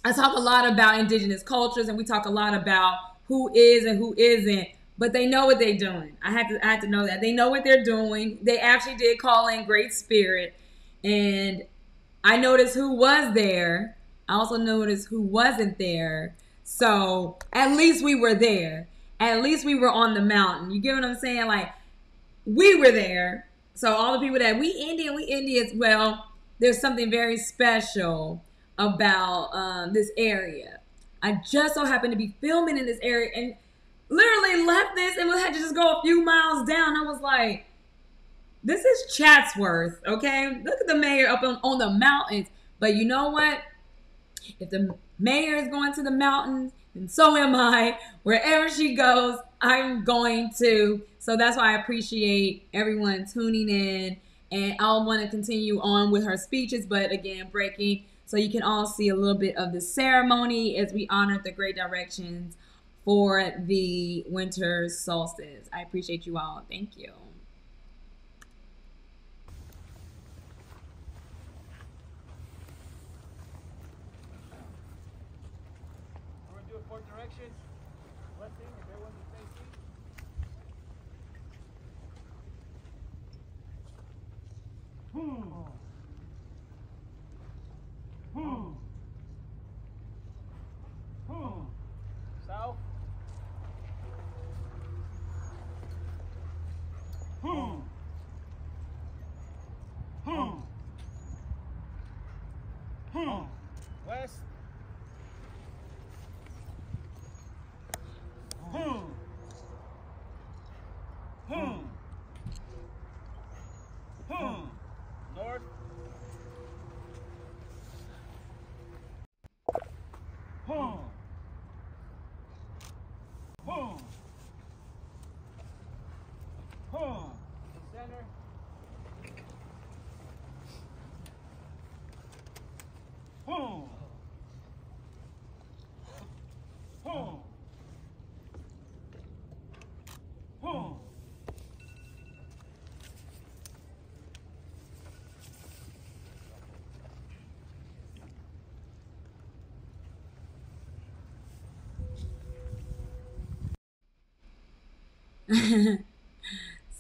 I talk a lot about indigenous cultures, and we talk a lot about who is and who isn't, but they know what they're doing. I had to know that. They know what they're doing. They actually did call in Great Spirit, and I noticed who was there. I also noticed who wasn't there. So at least we were there. At least we were on the mountain. You get what I'm saying? Like, we were there. So all the people that we Indians, well, there's something very special about this area. I just so happened to be filming in this area and literally left this and we had to just go a few miles down. I was like, this is Chatsworth, okay? Look at the mayor up on the mountains. But you know what? If the mayor is going to the mountains, then so am I. Wherever she goes, I'm going to. So that's why I appreciate everyone tuning in. And I'll want to continue on with her speeches, but again, breaking so you can all see a little bit of the ceremony as we honor the great directions for the winter solstice. I appreciate you all. Thank you. We're going to do a 4 directions. Blessing, if everyone's in the same seat. South. West. North. Center.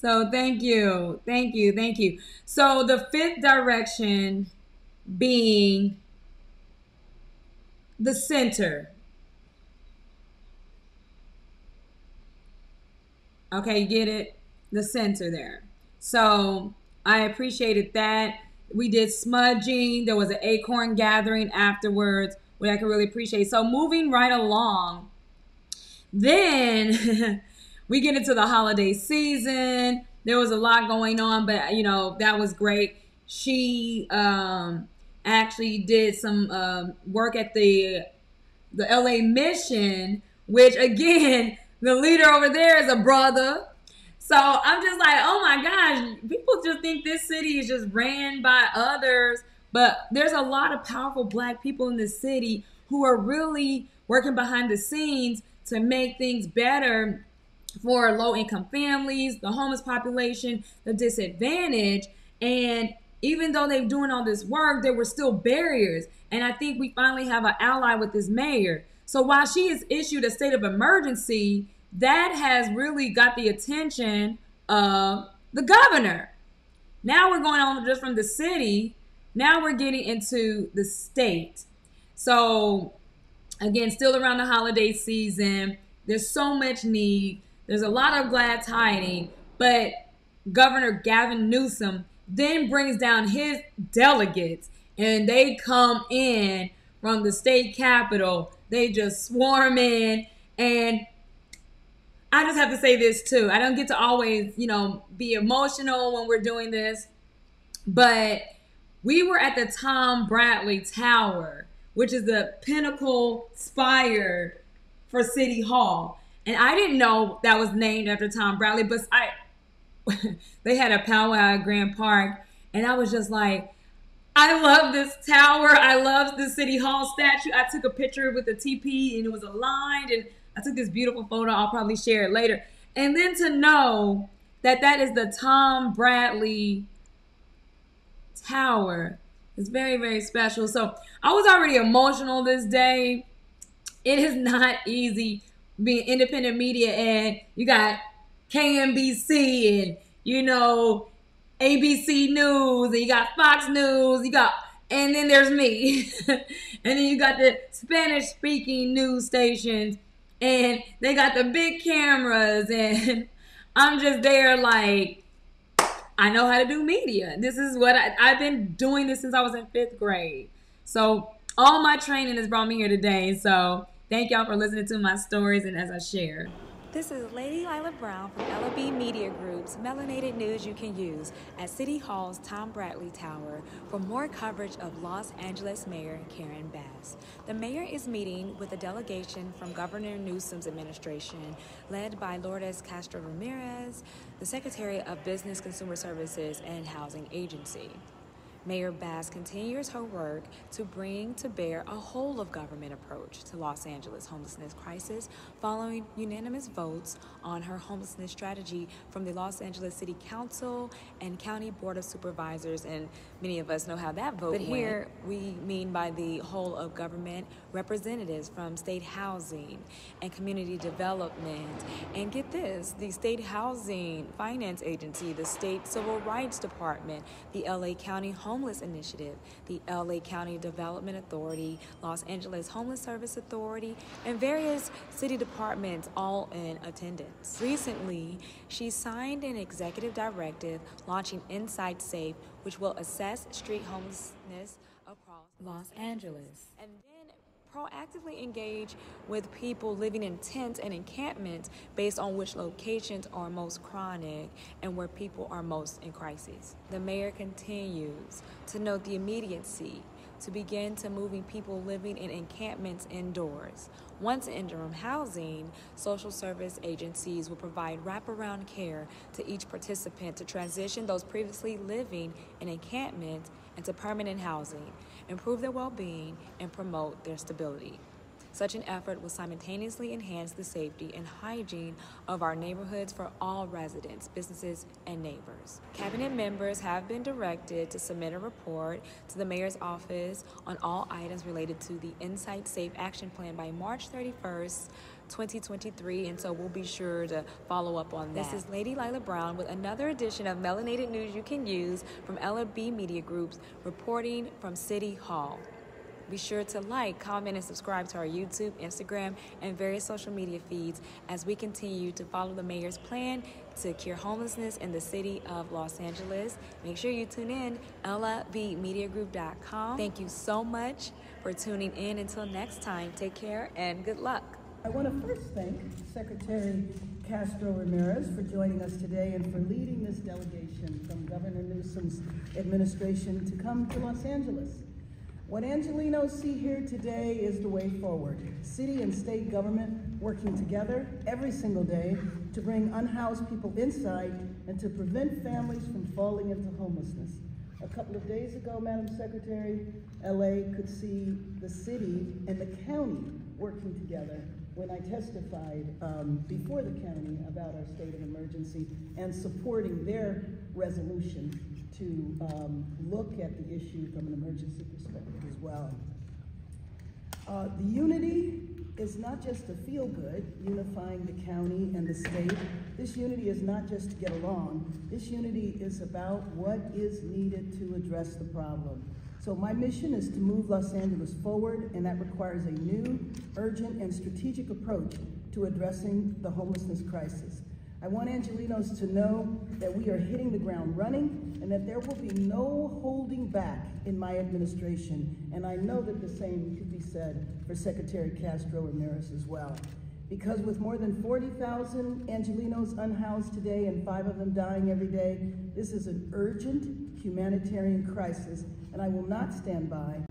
So thank you. Thank you. Thank you. So the fifth direction being the center. Okay, you get it? The center there. So I appreciated that. We did smudging. There was an acorn gathering afterwards, which I could really appreciate. So moving right along, then we get into the holiday season. There was a lot going on, but you know, that was great. She actually did some work at the LA mission, which again, the leader over there is a brother. So I'm just like, oh my gosh, people just think this city is just ran by others. But there's a lot of powerful black people in this city who are really working behind the scenes to make things better for low-income families, the homeless population, the disadvantaged. And even though they're doing all this work, there were still barriers. And I think we finally have an ally with this mayor. So while she has issued a state of emergency, that has really got the attention of the governor. Now we're going on just from the city. Now we're getting into the state. So again, still around the holiday season, there's so much need. There's a lot of glad tidings, but Governor Gavin Newsom then brings down his delegates and they come in from the state capitol. They just swarm in. And I just have to say this too. I don't get to always, be emotional when we're doing this, but we were at the Tom Bradley Tower, which is the pinnacle spire for City Hall. And I didn't know that was named after Tom Bradley, but they had a powwow at Grand Park, and I was just like, I love this tower. I love the City Hall statue. I took a picture with the TP, and it was aligned, and I took this beautiful photo. I'll probably share it later. And then to know that that is the Tom Bradley Tower is very, very special. So I was already emotional this day. It is not easy being independent media, and you got KMBC and, ABC News, and you got Fox News, and then there's me. And then you got the Spanish-speaking news stations, and they got the big cameras, and I'm just there like, I know how to do media. This is what I've been doing this since I was in 5th grade. So all my training has brought me here today. So thank y'all for listening to my stories and as I share. This is Lady Lila Brown from LB Media Group's Melanated News You Can Use at City Hall's Tom Bradley Tower for more coverage of Los Angeles Mayor Karen Bass. The mayor is meeting with a delegation from Governor Newsom's administration, led by Lourdes Castro Ramirez, the Secretary of Business, Consumer Services, and Housing Agency. Mayor Bass continues her work to bring to bear a whole-of-government approach to Los Angeles homelessness crisis following unanimous votes on her homelessness strategy from the Los Angeles City Council and County Board of Supervisors, and many of us know how that vote went. But here we mean by the whole-of-government representatives from state housing and community development, and get this, the State Housing Finance Agency, the State Civil Rights Department, the LA County Homeless Initiative, the LA County Development Authority, Los Angeles Homeless Service Authority, and various city departments all in attendance. Recently, she signed an executive directive launching Inside Safe, which will assess street homelessness across Los Angeles. And then proactively engage with people living in tents and encampments based on which locations are most chronic and where people are most in crisis. The mayor continues to note the immediacy to begin to moving people living in encampments indoors. Once interim housing, social service agencies will provide wraparound care to each participant to transition those previously living in encampments into permanent housing, improve their well-being, and promote their stability. Such an effort will simultaneously enhance the safety and hygiene of our neighborhoods for all residents, businesses, and neighbors. Cabinet members have been directed to submit a report to the mayor's office on all items related to the Insight Safe Action Plan by March 31st, 2023, and so we'll be sure to follow up on that. This is Lady Lila Brown with another edition of Melanated News You Can Use from LB Media Group's reporting from City Hall. Be sure to like, comment, and subscribe to our YouTube, Instagram, and various social media feeds as we continue to follow the mayor's plan to cure homelessness in the city of Los Angeles. Make sure you tune in, LBmediagroup.com. Thank you so much for tuning in. Until next time, take care and good luck. I want to first thank Secretary Castro Ramirez for joining us today and for leading this delegation from Governor Newsom's administration to come to Los Angeles. What Angelenos see here today is the way forward. City and state government working together every single day to bring unhoused people inside and to prevent families from falling into homelessness. A couple of days ago, Madam Secretary, LA could see the city and the county working together when I testified before the county about our state of emergency and supporting their resolution to look at the issue from an emergency perspective as well. The unity is not just to feel good, unifying the county and the state. This unity is not just to get along. This unity is about what is needed to address the problem. So my mission is to move Los Angeles forward, and that requires a new, urgent, and strategic approach to addressing the homelessness crisis. I want Angelenos to know that we are hitting the ground running and that there will be no holding back in my administration. And I know that the same could be said for Secretary Castro Ramirez as well. Because with more than 40,000 Angelenos unhoused today and 5 of them dying every day, this is an urgent humanitarian crisis, and I will not stand by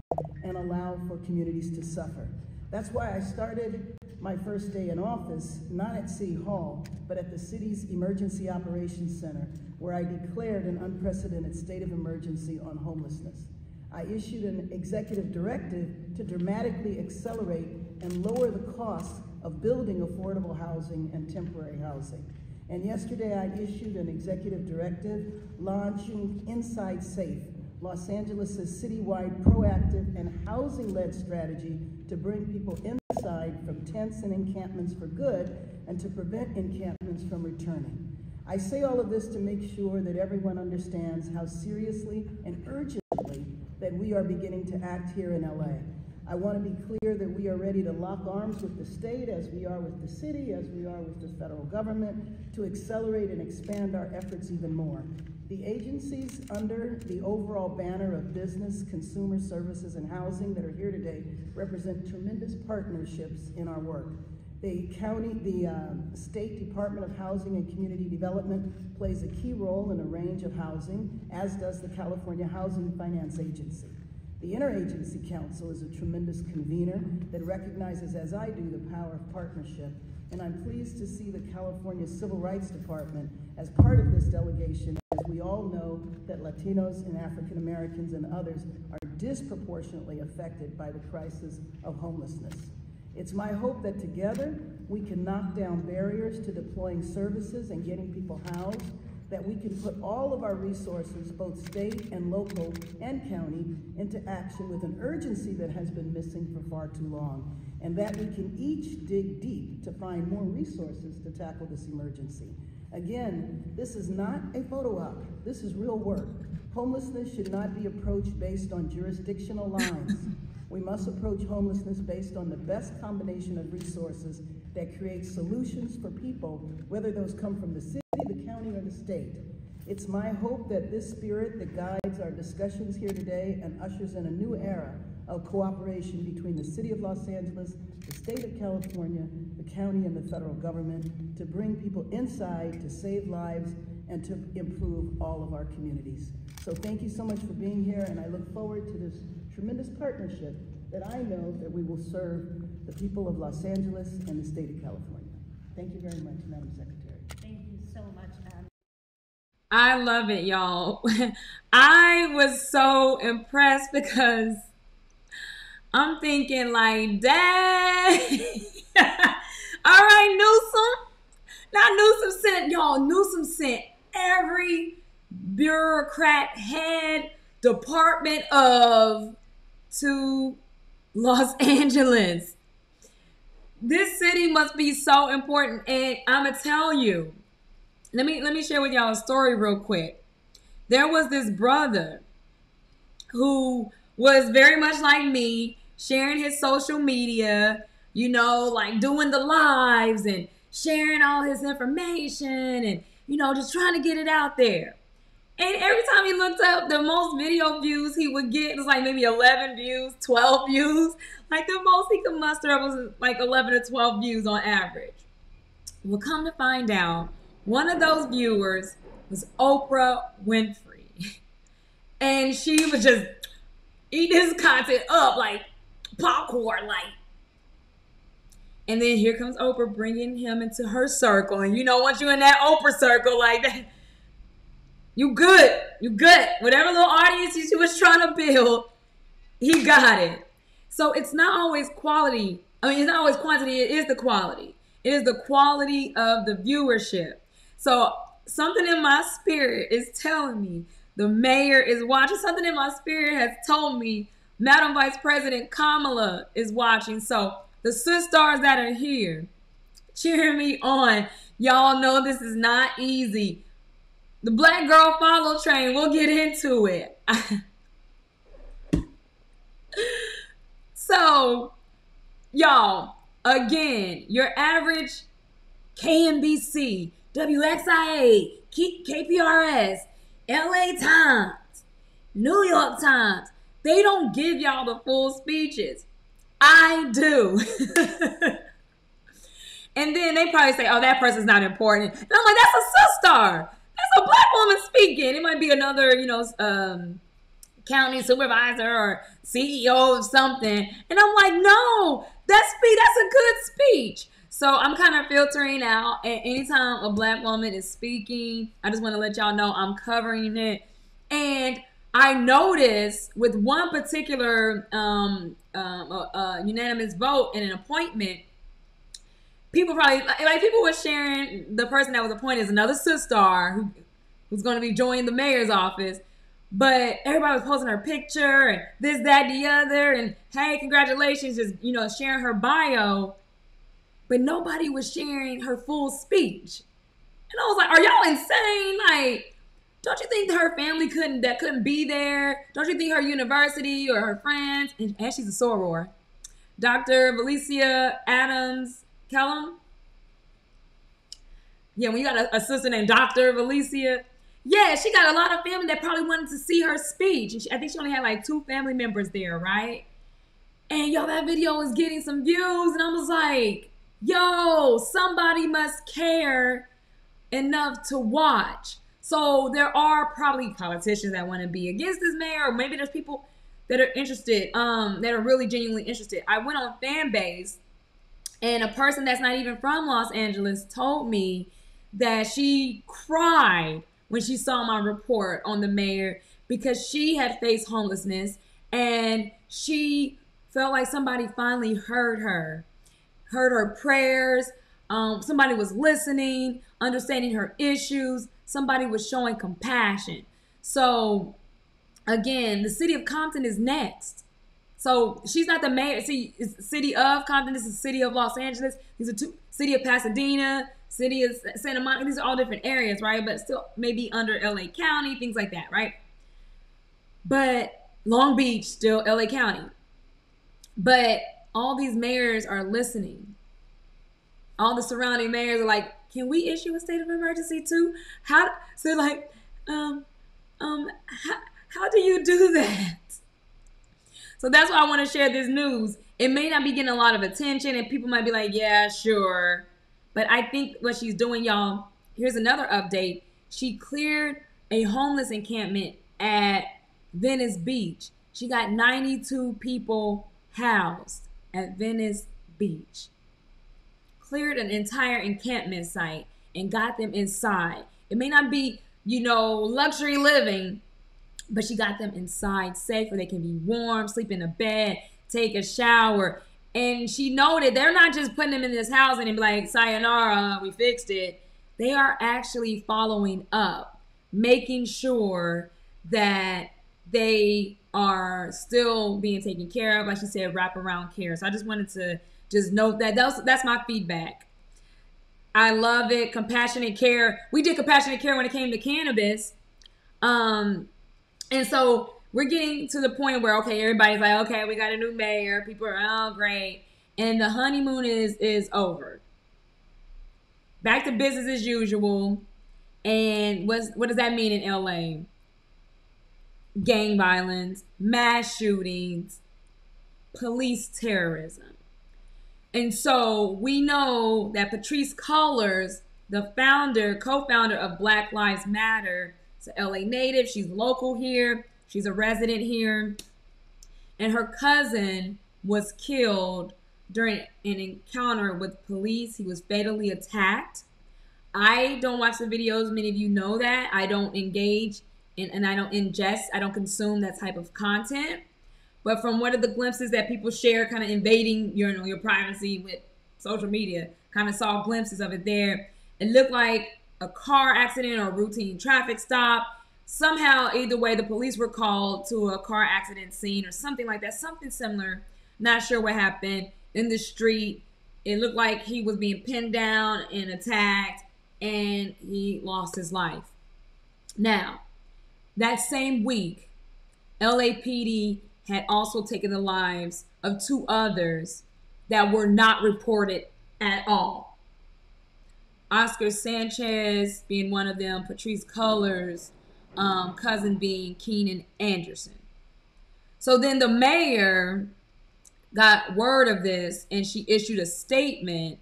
and allow for communities to suffer. That's why I started my first day in office, not at City Hall, but at the city's Emergency Operations Center, where I declared an unprecedented state of emergency on homelessness. I issued an executive directive to dramatically accelerate and lower the cost of building affordable housing and temporary housing. And yesterday I issued an executive directive launching Inside Safe, Los Angeles' citywide proactive and housing-led strategy to bring people inside from tents and encampments for good and to prevent encampments from returning. I say all of this to make sure that everyone understands how seriously and urgently that we are beginning to act here in LA. I want to be clear that we are ready to lock arms with the state as we are with the city, as we are with the federal government, to accelerate and expand our efforts even more. The agencies under the overall banner of business, consumer services, and housing that are here today represent tremendous partnerships in our work. The State Department of Housing and Community Development plays a key role in a range of housing, as does the California Housing Finance Agency. The Interagency Council is a tremendous convener that recognizes, as I do, the power of partnership. And I'm pleased to see the California Civil Rights Department as part of this delegation, as we all know that Latinos and African Americans and others are disproportionately affected by the crisis of homelessness. It's my hope that together we can knock down barriers to deploying services and getting people housed, that we can put all of our resources, both state and local and county, into action with an urgency that has been missing for far too long, and that we can each dig deep to find more resources to tackle this emergency. Again, this is not a photo op. This is real work. Homelessness should not be approached based on jurisdictional lines. We must approach homelessness based on the best combination of resources that create solutions for people, whether those come from the city, the county, or the state. It's my hope that this spirit that guides our discussions here today and ushers in a new era of cooperation between the City of Los Angeles, the State of California, the county, and the federal government to bring people inside to save lives and to improve all of our communities. So thank you so much for being here, and I look forward to this tremendous partnership that I know that we will serve the people of Los Angeles and the state of California. Thank you very much, Madam Secretary. Thank you so much, I love it, y'all. I was so impressed because I'm thinking like, dang. All right, Newsom. Not Newsom sent, y'all, Newsom sent every bureaucrat head department to Los Angeles. This city must be so important, and I'ma tell you. Let me share with y'all a story real quick. There was this brother who was very much like me, sharing his social media, you know, like doing the lives and sharing all his information and, you know, just trying to get it out there. And every time he looked up, the most video views he would get was like maybe 11 views, 12 views. Like the most he could muster up was like 11 or 12 views on average. Well, come to find out, one of those viewers was Oprah Winfrey. And she would just eat his content up like popcorn, like. And then here comes Oprah bringing him into her circle. And you know, once you're in that Oprah circle like that, you good. You good. Whatever little audience she was trying to build, he got it. So it's not always quality. I mean, it's not always quantity. It is the quality. It is the quality of the viewership. So something in my spirit is telling me the mayor is watching. Something in my spirit has told me Madam Vice President Kamala is watching. So the sisters that are here, cheering me on. Y'all know this is not easy. The Black Girl Follow train, we'll get into it. So, y'all, again, your average KNBC, WXIA, KPRS, LA Times, New York Times, they don't give y'all the full speeches. I do. And then they probably say, oh, that person's not important. And I'm like, that's a sister. That's a Black woman speaking. It might be another, you know, county supervisor or CEO of something. And I'm like, no, that's a good speech. So I'm kind of filtering out. And anytime a Black woman is speaking, I just want to let y'all know I'm covering it. And I noticed with one particular unanimous vote and an appointment, people probably, like people were sharing the person that was appointed as another sister who's going to be joining the mayor's office. But everybody was posting her picture and this, that, the other. And hey, congratulations, just, you know, sharing her bio. But nobody was sharing her full speech. And I was like, are y'all insane? Like, don't you think that her family couldn't be there? Don't you think her university or her friends, and she's a soror, Dr. Valencia Adams Kellum? Yeah, when you got a sister named Dr. Valencia, yeah, she got a lot of family that probably wanted to see her speech. And I think she only had like 2 family members there, right? And yo, that video was getting some views, and I was like, yo, somebody must care enough to watch. So there are probably politicians that want to be against this mayor, or maybe there's people that are interested, that are really genuinely interested. I went on Fanbase, and a person that's not even from Los Angeles told me that she cried when she saw my report on the mayor because she had faced homelessness, and she felt like somebody finally heard her prayers. Somebody was listening, understanding her issues. Somebody was showing compassion. So again, the city of Compton is next. So she's not the mayor. See, it's the city of Compton. This is the city of Los Angeles. These are two, city of Pasadena, city of Santa Monica. These are all different areas, right? But still maybe under LA County, things like that, right? But Long Beach, still LA County. But all these mayors are listening. All the surrounding mayors are like, can we issue a state of emergency too? So like, um, how do you do that? So that's why I want to share this news. It may not be getting a lot of attention, and people might be like, yeah, sure. But I think what she's doing, y'all, here's another update. She cleared a homeless encampment at Venice Beach. She got 92 people housed at Venice Beach. Cleared an entire encampment site and got them inside. It may not be, luxury living, but she got them inside safe where they can be warm, sleep in a bed, take a shower. And she noted they're not just putting them in this house and be like, sayonara, we fixed it. They are actually following up, making sure that they are still being taken care of. Like she said, wraparound care. So I just wanted to just note that. That's my feedback. I love it. Compassionate care. We did compassionate care when it came to cannabis. And so we're getting to the point where, okay, everybody's like, okay, we got a new mayor. People are, oh, great. And the honeymoon is over. Back to business as usual. And what does that mean in LA? Gang violence, mass shootings, police terrorism. And so we know that Patrisse Cullors, the co-founder of Black Lives Matter, is an LA native. She's local here. She's a resident here. And her cousin was killed during an encounter with police. He was fatally attacked. I don't watch the videos. Many of you know that. I don't engage and I don't ingest. I don't consume that type of content. But from one of the glimpses that people share, kind of invading your privacy with social media, kind of saw glimpses of it there. It looked like a car accident or a routine traffic stop. Somehow, either way, the police were called to a car accident scene or something like that, something similar. Not sure what happened in the street. It looked like he was being pinned down and attacked, and he lost his life. Now, that same week, LAPD had also taken the lives of 2 others that were not reported at all. Oscar Sanchez being one of them, Patrisse Cullors' cousin being Keenan Anderson. So then the mayor got word of this and she issued a statement.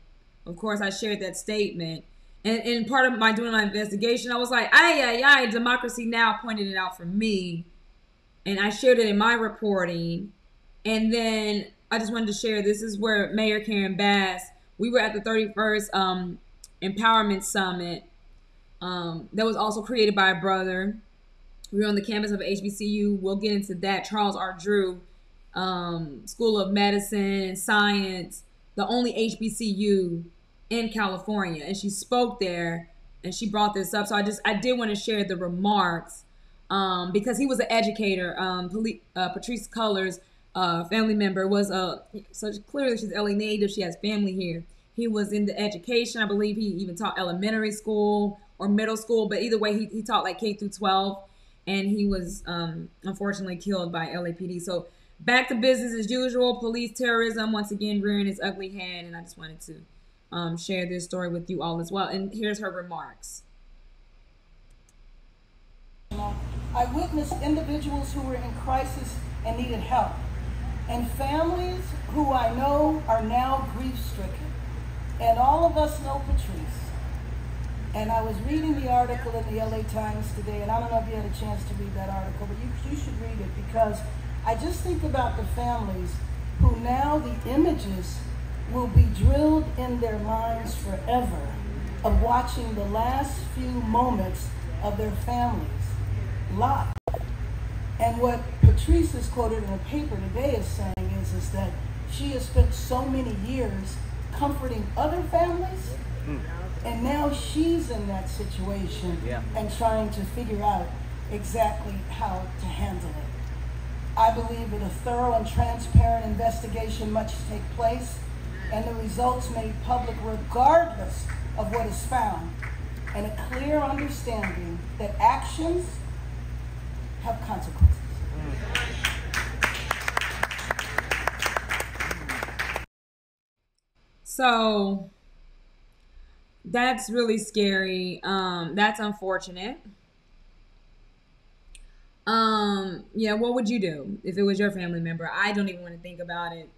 Of course, I shared that statement. And part of doing my investigation, I was like, Democracy Now! Pointed it out for me. And I shared it in my reporting. And then I just wanted to share, this is where Mayor Karen Bass, we were at the 31st Empowerment Summit that was also created by a brother. We were on the campus of HBCU. We'll get into that. Charles R. Drew, School of Medicine and Science, the only HBCU in California. And she spoke there and she brought this up. So I did want to share the remarks because he was an educator. Patrisse Cullors' family member was so clearly she's LA native. She has family here. He was in the education. I believe he even taught elementary school or middle school, but either way, he taught like K through 12, and he was unfortunately killed by LAPD. So back to business as usual. Police terrorism once again rearing its ugly head, and I just wanted to share this story with you all as well. And here's her remarks. I witnessed individuals who were in crisis and needed help, and families who I know are now grief-stricken. And all of us know Patrisse. And I was reading the article in the LA Times today, and I don't know if you had a chance to read that article, but you should read it, because I just think about the families who now the images will be drilled in their minds forever of watching the last few moments of their families live. And what Patrisse is quoted in a paper today is saying is that she has spent so many years comforting other families, and now she's in that situation and trying to figure out exactly how to handle it. I believe that a thorough and transparent investigation must take place, and the results made public regardless of what is found, and a clear understanding that actions have consequences. So that's really scary. That's unfortunate. Yeah, what would you do if it was your family member? I don't even want to think about it.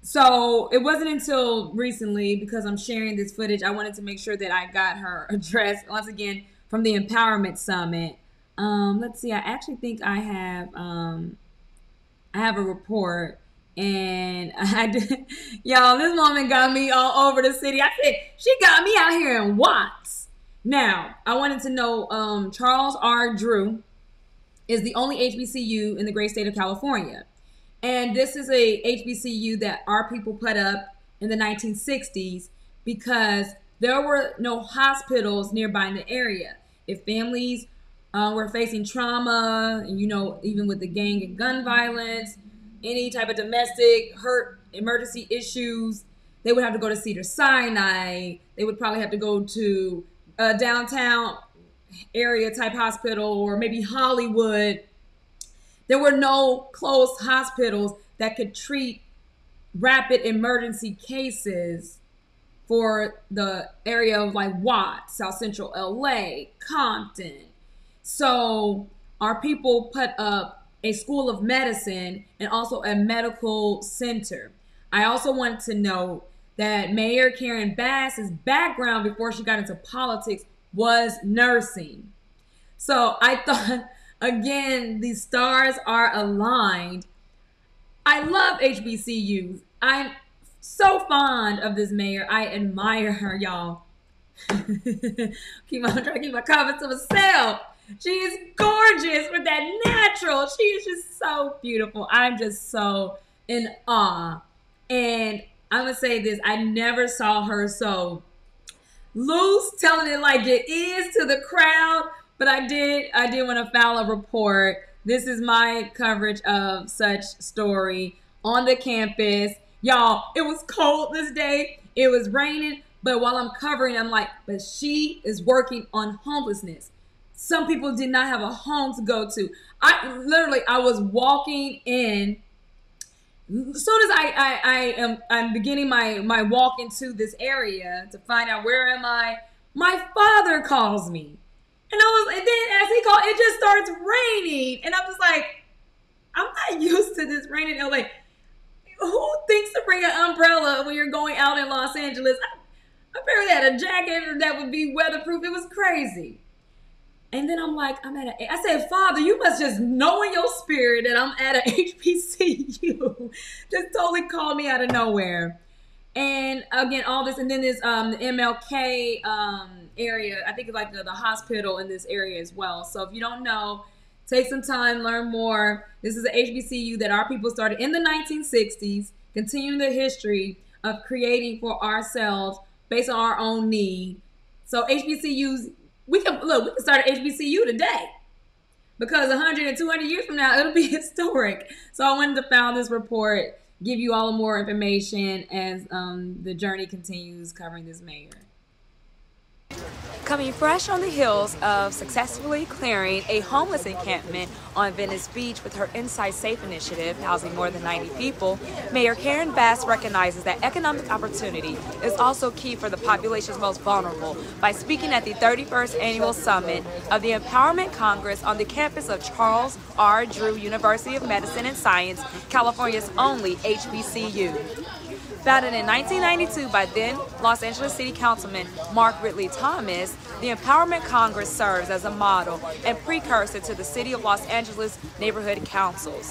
So it wasn't until recently, because I'm sharing this footage, I wanted to make sure that I got her address once again from the Empowerment Summit. Let's see. I actually think I have a report, and I did. Y'all, this woman got me all over the city. I said she got me out here in Watts. Now I wanted to know. Charles R. Drew is the only HBCU in the great state of California. And this is a HBCU that our people put up in the 1960s because there were no hospitals nearby in the area. If families were facing trauma, and even with the gang and gun violence, any type of domestic hurt, emergency issues, they would have to go to Cedars-Sinai. They would probably have to go to a downtown area type hospital, or maybe Hollywood. There were no closed hospitals that could treat rapid emergency cases for the area of like Watts, South Central LA, Compton. So our people put up a school of medicine and also a medical center. I also want to note that Mayor Karen Bass's background before she got into politics was nursing. So I thought, again, the stars are aligned. I love HBCUs. I'm so fond of this mayor. I admire her, y'all. I'm trying to keep my comments to myself. She is gorgeous with that natural. She is just so beautiful. I'm just so in awe. And I'm going to say this. I never saw her so loose, telling it like it is to the crowd. But I did want to file a report. This is my coverage of such story on the campus. Y'all, it was cold this day. It was raining. But while I'm covering, I'm like, but she is working on homelessness. Some people did not have a home to go to. I was walking in. As soon as I'm beginning my walk into this area to find out where am I, my father calls me. And then as he called, it just starts raining. And I'm just like, I'm not used to this rain in LA. Who thinks to bring an umbrella when you're going out in Los Angeles? I barely had a jacket that would be weatherproof. It was crazy. And then I'm like, I said, Father, you must just know in your spirit that I'm at an HBCU. Just totally called me out of nowhere. And again, all this, and then there's the MLK area. I think it's like the hospital in this area as well. So if you don't know, take some time, learn more. This is an HBCU that our people started in the 1960s, continuing the history of creating for ourselves based on our own need. So HBCUs, we can start an HBCU today, because 100 and 200 years from now, it'll be historic. So I wanted to file this report, give you all more information as the journey continues covering this mayor. Coming fresh on the heels of successfully clearing a homeless encampment on Venice Beach with her Inside Safe initiative, housing more than 90 people, Mayor Karen Bass recognizes that economic opportunity is also key for the population's most vulnerable by speaking at the 31st Annual Summit of the Empowerment Congress on the campus of Charles R. Drew University of Medicine and Science, California's only HBCU. Founded in 1992 by then Los Angeles City Councilman Mark Ridley Thomas, the Empowerment Congress serves as a model and precursor to the City of Los Angeles neighborhood councils.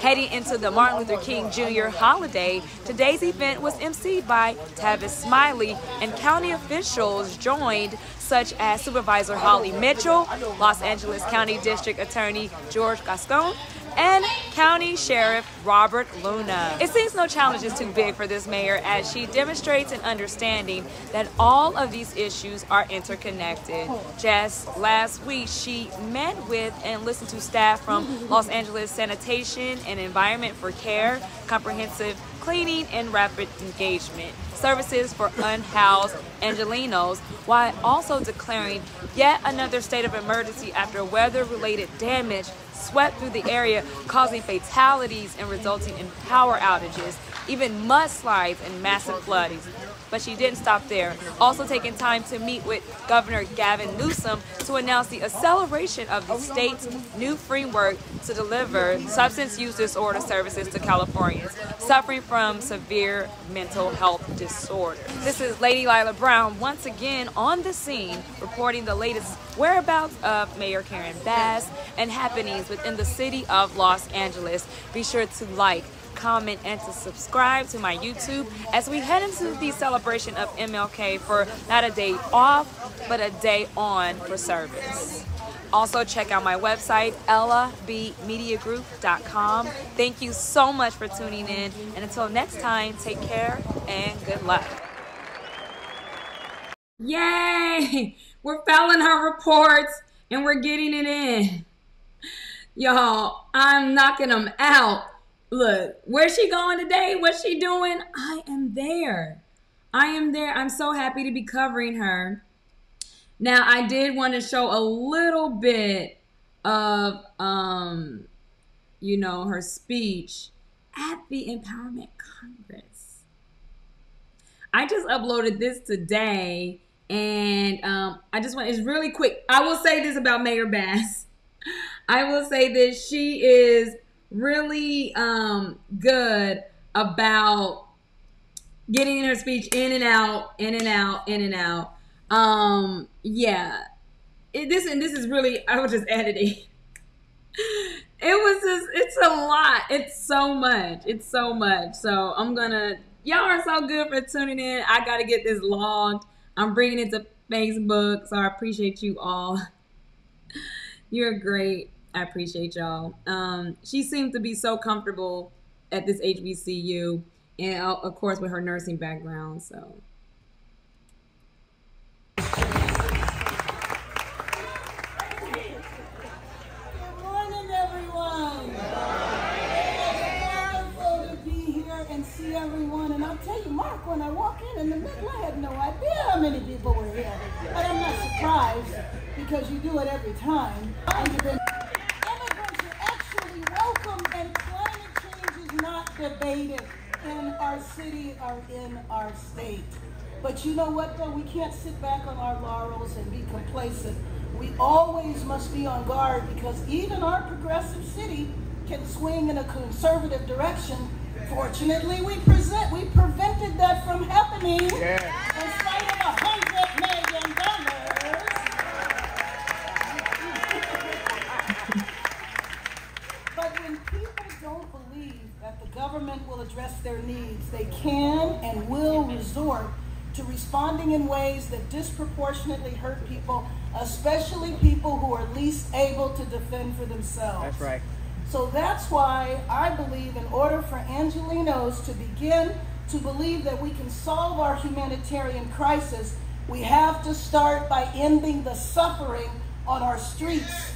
Heading into the Martin Luther King Jr. holiday, today's event was emceed by Tavis Smiley, and county officials joined, such as Supervisor Holly Mitchell, Los Angeles County District Attorney George Gascon, and County Sheriff Robert Luna. It seems no challenge is too big for this mayor, as she demonstrates an understanding that all of these issues are interconnected. Just last week, she met with and listened to staff from Los Angeles Sanitation and Environment for Care, Comprehensive Cleaning and Rapid Engagement services for unhoused Angelenos, while also declaring yet another state of emergency after weather-related damage swept through the area, causing fatalities and resulting in power outages, even mudslides and massive floodings. But she didn't stop there. Also taking time to meet with Governor Gavin Newsom to announce the acceleration of the state's new framework to deliver substance use disorder services to Californians suffering from severe mental health disorders. This is Lady Lila Brown once again on the scene, reporting the latest whereabouts of Mayor Karen Bass and happenings within the city of Los Angeles. Be sure to like, comment, and to subscribe to my YouTube as we head into the celebration of MLK for not a day off, but a day on for service. Also, check out my website, ellabmediagroup.com. Thank you so much for tuning in, and until next time, take care and good luck. Yay! We're filing her reports and we're getting it in. Y'all, I'm knocking them out. Look, where's she going today? What's she doing? I am there. I am there. I'm so happy to be covering her. Now, I did want to show a little bit of, you know, her speech at the Empowerment Congress. I just uploaded this today, and I just want, it's really quick. I will say this about Mayor Bass. I will say this, she is really good about getting her speech in and out, in and out, in and out. Yeah, this is really, I was just editing. It's a lot. It's so much. It's so much. So y'all are so good for tuning in. I got to get this logged. I'm bringing it to Facebook. So I appreciate you all. You're great. I appreciate y'all. She seemed to be so comfortable at this HBCU, and of course with her nursing background, so. Good morning, everyone. It's wonderful to be here and see everyone. And I'll tell you, Mark, when I walk in the middle, I had no idea how many people were here. But I'm not surprised because you do it every time. Immigrants are actually welcome, and climate change is not debated in our city or in our state. But you know what, though? We can't sit back on our laurels and be complacent. We always must be on guard, because even our progressive city can swing in a conservative direction. Fortunately, we prevented that from happening in spite of $100 million. But when people don't believe that the government will address their needs, they can and will resort to responding in ways that disproportionately hurt people, especially people who are least able to defend for themselves. That's right. So that's why I believe in order for Angelenos to begin to believe that we can solve our humanitarian crisis, we have to start by ending the suffering on our streets.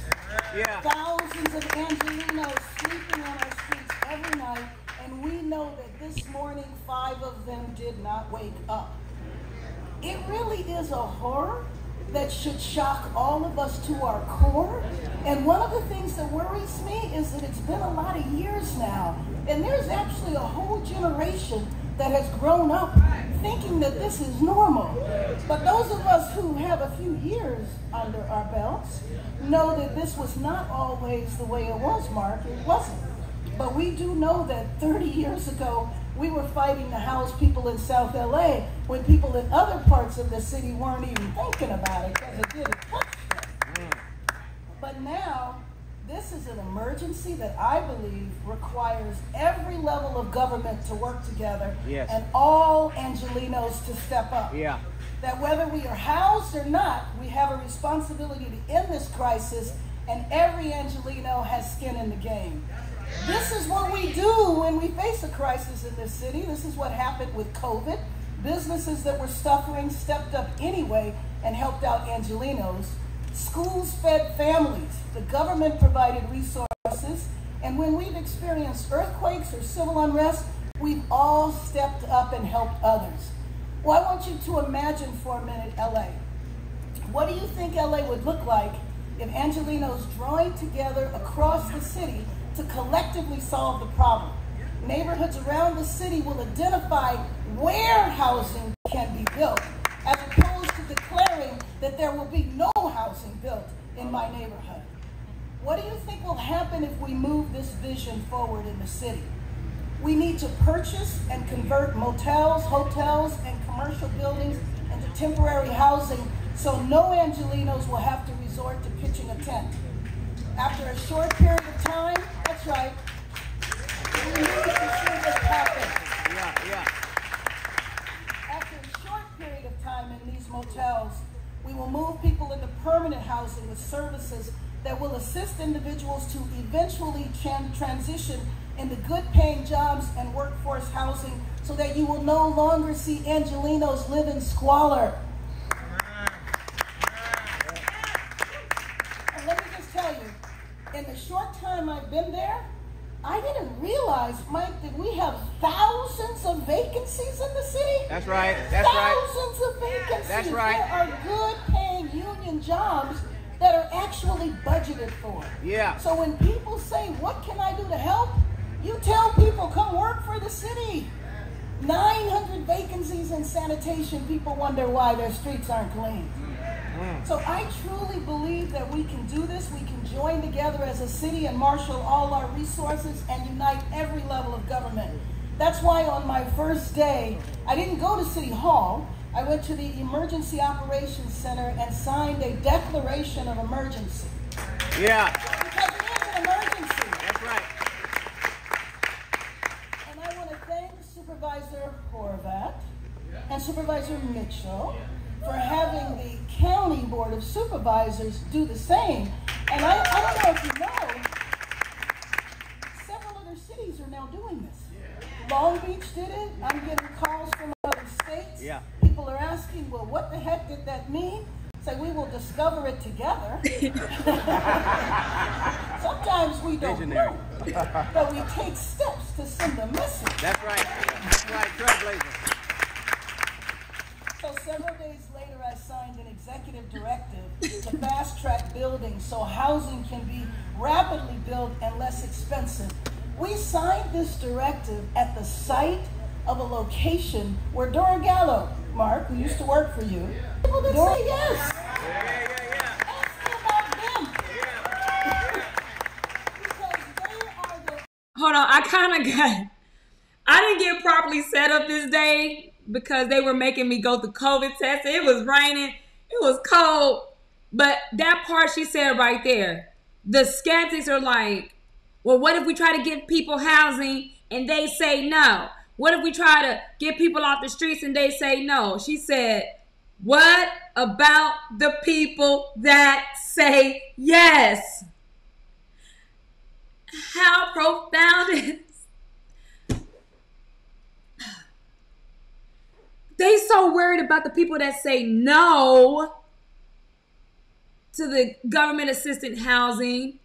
Yeah. Thousands of Angelenos sleeping on our streets every night, and we know that this morning 5 of them did not wake up. It really is a horror that should shock all of us to our core. And one of the things that worries me is that it's been a lot of years now, and there's actually a whole generation that has grown up thinking that this is normal. But those of us who have a few years under our belts know that this was not always the way it was, Mark. It wasn't. But we do know that 30 years ago, we were fighting to house people in South LA when people in other parts of the city weren't even thinking about it because it didn't touch them. But now, this is an emergency that I believe requires every level of government to work together, and all Angelenos to step up. Yeah. That whether we are housed or not, we have a responsibility to end this crisis, and every Angeleno has skin in the game. This is what we do when we face a crisis in this city. This is what happened with COVID. Businesses that were suffering stepped up anyway and helped out Angelenos. Schools fed families. The government provided resources. And when we've experienced earthquakes or civil unrest, we've all stepped up and helped others. Well, I want you to imagine for a minute LA. What do you think LA would look like if Angelenos joined together across the city to collectively solve the problem? neighborhoods around the city will identify where housing can be built, as opposed to declaring that there will be no housing built in my neighborhood. What do you think will happen if we move this vision forward in the city? We need to purchase and convert motels, hotels, and commercial buildings into temporary housing so no Angelenos will have to resort to pitching a tent. After a short period of time, that's right, we need to see this happen. After a short period of time in these motels, we will move people into permanent housing with services that will assist individuals to eventually transition into good-paying jobs and workforce housing so that you will no longer see Angelenos live in squalor. And let me just tell you, in the short time I've been there, I didn't realize, Mike, that we have thousands of vacancies in the city. That's right. That's thousands of vacancies. That's right. There are good-paying union jobs that are actually budgeted for. Yeah. So when people say, what can I do to help? You tell people, come work for the city. 900 vacancies in sanitation. People wonder why their streets aren't clean. So I truly believe that we can do this. We can join together as a city and marshal all our resources and unite every level of government. That's why on my first day, I didn't go to City Hall. I went to the Emergency Operations Center and signed a declaration of emergency. Yeah. Because it is an emergency. That's right. And I want to thank Supervisor Horvath and Supervisor Mitchell for having the County Board of Supervisors do the same. And I don't know if you know, several other cities are now doing this. Long Beach did it. I'm getting calls from other states. Yeah. People are asking, well, what the heck did that mean? Say, we will discover it together. Sometimes we don't know, but we take steps to send a message. That's right. That's right. Trailblazer. So several days later, I signed an executive directive to fast-track building so housing can be rapidly built and less expensive. We signed this directive at the site of a location where Dora Gallo, Mark, who used to work for you, people that say yes. Ask me about them. Because they are the... Hold on, I didn't get properly set up this day because they were making me go through COVID tests. It was raining, it was cold, but that part she said right there, the skeptics are like, well, what if we try to give people housing and they say no? What if we try to get people off the streets and they say no? She said, what about the people that say yes? How profound is they so worried about the people that say no to the government assisted housing.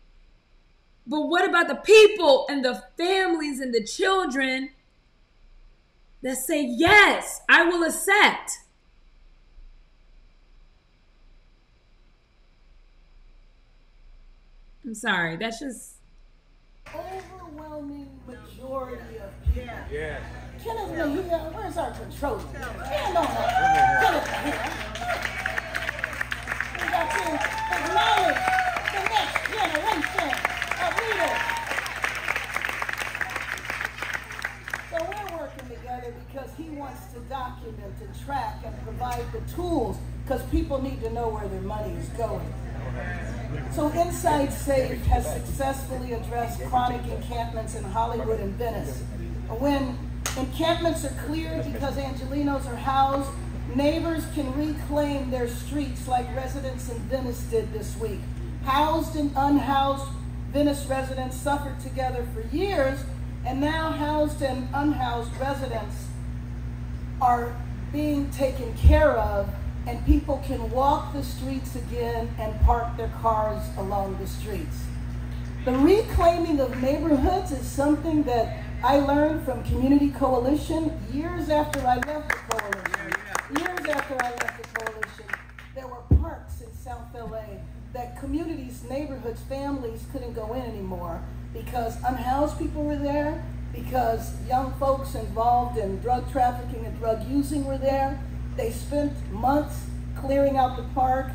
But what about the people and the families and the children that say, yes, I will accept? I'm sorry, that's just... overwhelming majority of people. Yeah. Kenneth Mejia, where's our controller? Stand on that. Kenneth Mejia. We got to acknowledge the next generation of leaders. So we're working together because he wants to document and track and provide the tools because people need to know where their money is going. So Inside Safe has successfully addressed chronic encampments in Hollywood and Venice. When encampments are cleared because Angelenos are housed, neighbors can reclaim their streets like residents in Venice did this week. Housed and unhoused Venice residents suffered together for years, and now housed and unhoused residents are being taken care of, and people can walk the streets again and park their cars along the streets. The reclaiming of neighborhoods is something that I learned from Community Coalition years after I left the coalition. Years after I left the coalition, there were parks in South LA that communities, neighborhoods, families couldn't go in anymore because unhoused people were there, because young folks involved in drug trafficking and drug using were there. They spent months clearing out the park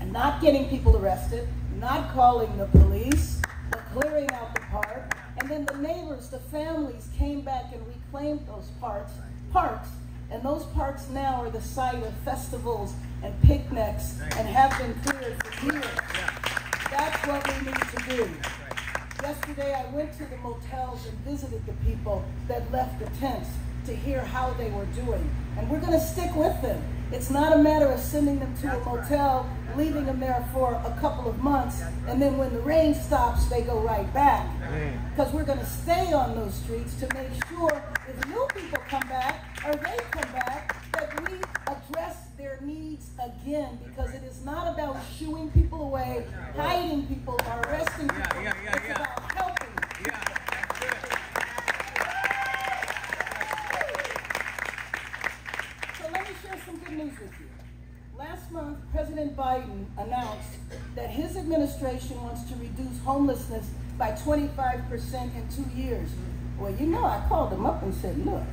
and not getting people arrested, not calling the police, but clearing out the park. And then the neighbors, the families came back and reclaimed those parks. And those parks now are the site of festivals and picnics and have been cleared for years. That's what we need to do. Yesterday I went to the motels and visited the people that left the tents to hear how they were doing. And we're going to stick with them. It's not a matter of sending them to a motel, leaving them there for a couple of months, and then when the rain stops, they go right back. Because we're going to stay on those streets to make sure if new people come back, or they come back, that we address their needs again, because it is not about shooing people away, hiding people, or arresting people. It's about helping. So let me share some good news with you. Last month, President Biden announced that his administration wants to reduce homelessness by 25% in 2 years. Well, you know, I called him up and said, look,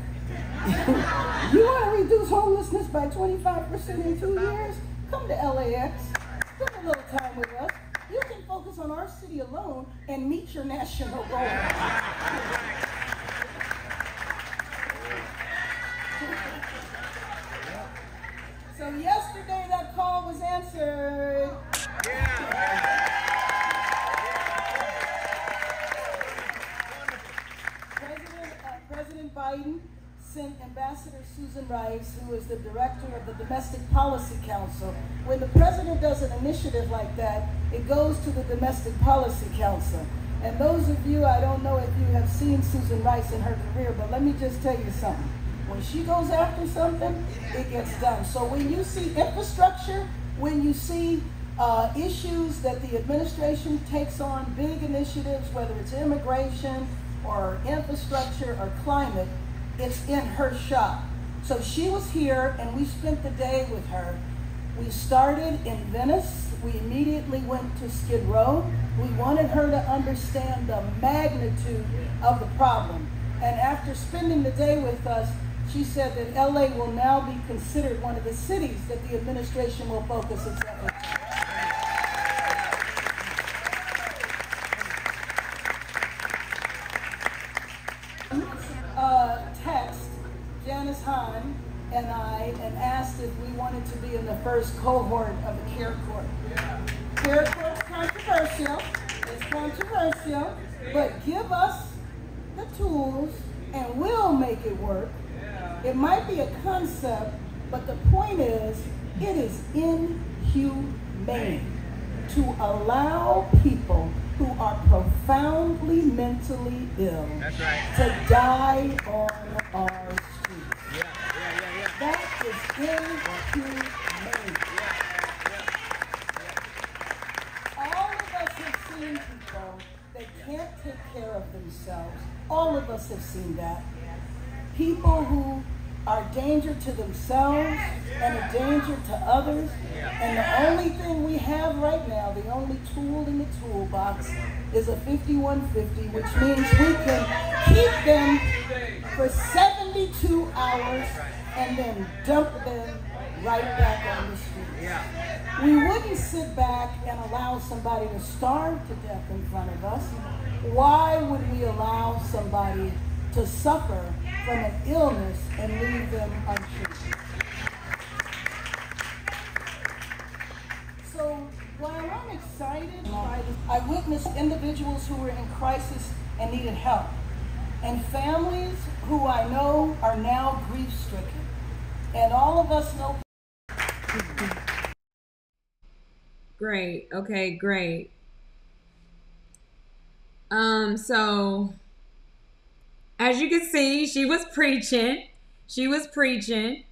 you want to reduce homelessness by 25% in 2 years? Come to LAX, spend a little time with us. You can focus on our city alone and meet your national goal. So yesterday that call was answered. President Biden sent Ambassador Susan Rice, who is the director of the Domestic Policy Council. When the president does an initiative like that, it goes to the Domestic Policy Council. And those of you, I don't know if you have seen Susan Rice in her career, but let me just tell you something. When she goes after something, it gets done. So when you see infrastructure, when you see issues that the administration takes on, big initiatives, whether it's immigration or infrastructure or climate, it's in her shop. So she was here and we spent the day with her. We started in Venice. We immediately went to Skid Row. We wanted her to understand the magnitude of the problem. And after spending the day with us, she said that LA will now be considered one of the cities that the administration will focus its efforts on. Text Janice Hahn and I and asked if we wanted to be in the first cohort of the Care Corps. Care Corps is controversial. It's controversial, but give us the tools and we'll make it work. It might be a concept, but the point is, it is inhumane to allow people who are profoundly mentally ill to die on our streets. That is inhumane. All of us have seen people that can't take care of themselves. All of us have seen that. People who are a danger to themselves and a danger to others. And the only thing we have right now, the only tool in the toolbox, is a 5150, which means we can keep them for 72 hours and then dump them right back on the streets. We wouldn't sit back and allow somebody to starve to death in front of us. Why would we allow somebody to suffer from an illness and leave them untreated? So while I'm excited, I witnessed individuals who were in crisis and needed help, and families who I know are now grief-stricken. And all of us know. Great. Okay, great. So as you can see, she was preaching. She was preaching.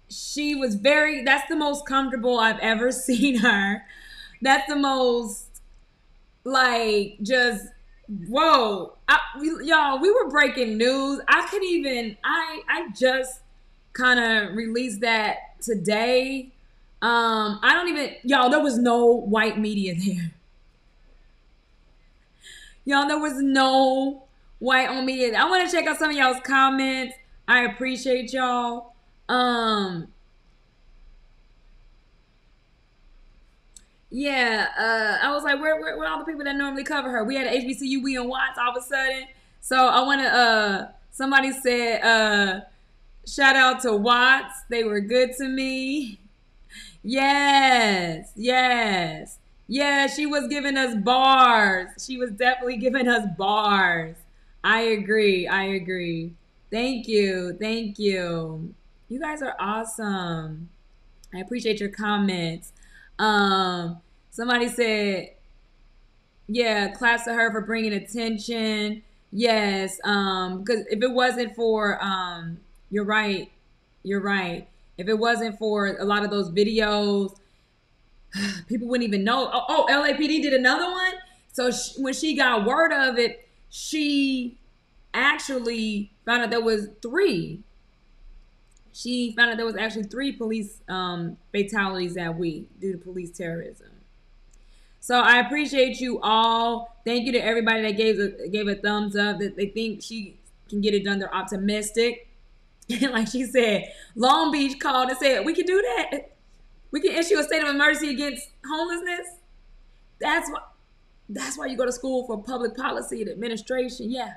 She was that's the most comfortable I've ever seen her. That's the most, like, just, whoa. Y'all, we were breaking news. I just kind of released that today. Y'all, there was no white media there. Y'all, there was no white on media. I want to check out some of y'all's comments. I appreciate y'all. Yeah, I was like, where all the people that normally cover her? We had HBCU, we and Watts all of a sudden. So I want to, somebody said, shout out to Watts. They were good to me. Yes. Yeah, she was giving us bars. She was definitely giving us bars. I agree. Thank you. You guys are awesome. I appreciate your comments. Somebody said, yeah, claps to her for bringing attention. Yes, because if it wasn't for, you're right. If it wasn't for a lot of those videos, people wouldn't even know. Oh, LAPD did another one. So when she got word of it, she actually found out there was 3. She found out there was actually 3 police fatalities that week due to police terrorism. So I appreciate you all. Thank you to everybody that gave a thumbs up, that they think she can get it done. They're optimistic. And like she said, Long Beach called and said, we can do that. We can issue a state of emergency against homelessness. That's why you go to school for public policy and administration. Yeah.